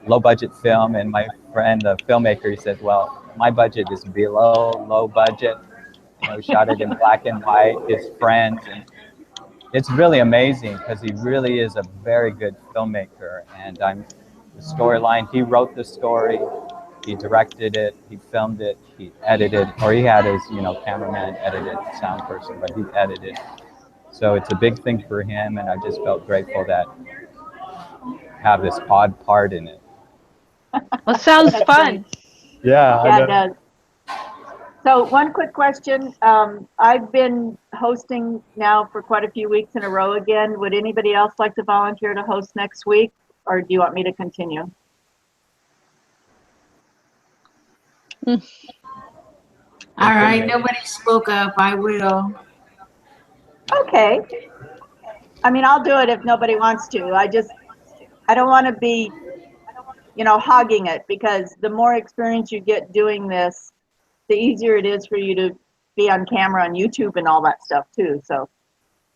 low budget film. And my friend, the filmmaker, he says, well, my budget is below low budget. Shot it in black and white, his friends. And it's really amazing because he really is a very good filmmaker. And the storyline, he wrote the story, he directed it, he filmed it, he edited, or he had his, cameraman edited, sound person, but he edited. So it's a big thing for him, and I just felt grateful that have this odd part in it. Well, sounds fun. Yeah, it does. So one quick question. I've been hosting now for quite a few weeks in a row again. Would anybody else like to volunteer to host next week, or do you want me to continue? All right, nobody spoke up. I will. Okay. I mean, I'll do it if nobody wants to. I don't want to be, hogging it, because the more experience you get doing this, the easier it is for you to be on camera on YouTube and all that stuff too. So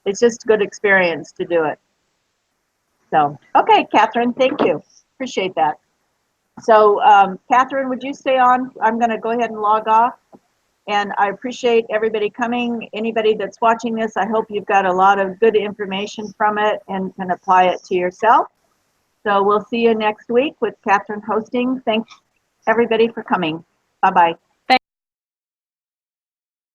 it's just good experience to do it. So, okay, Catherine, thank you. Appreciate that. So, Catherine, would you stay on? I'm going to go ahead and log off. And I appreciate everybody coming. Anybody that's watching this, I hope you've got a lot of good information from it and can apply it to yourself. So we'll see you next week with Catherine hosting. Thanks, everybody, for coming. Bye-bye.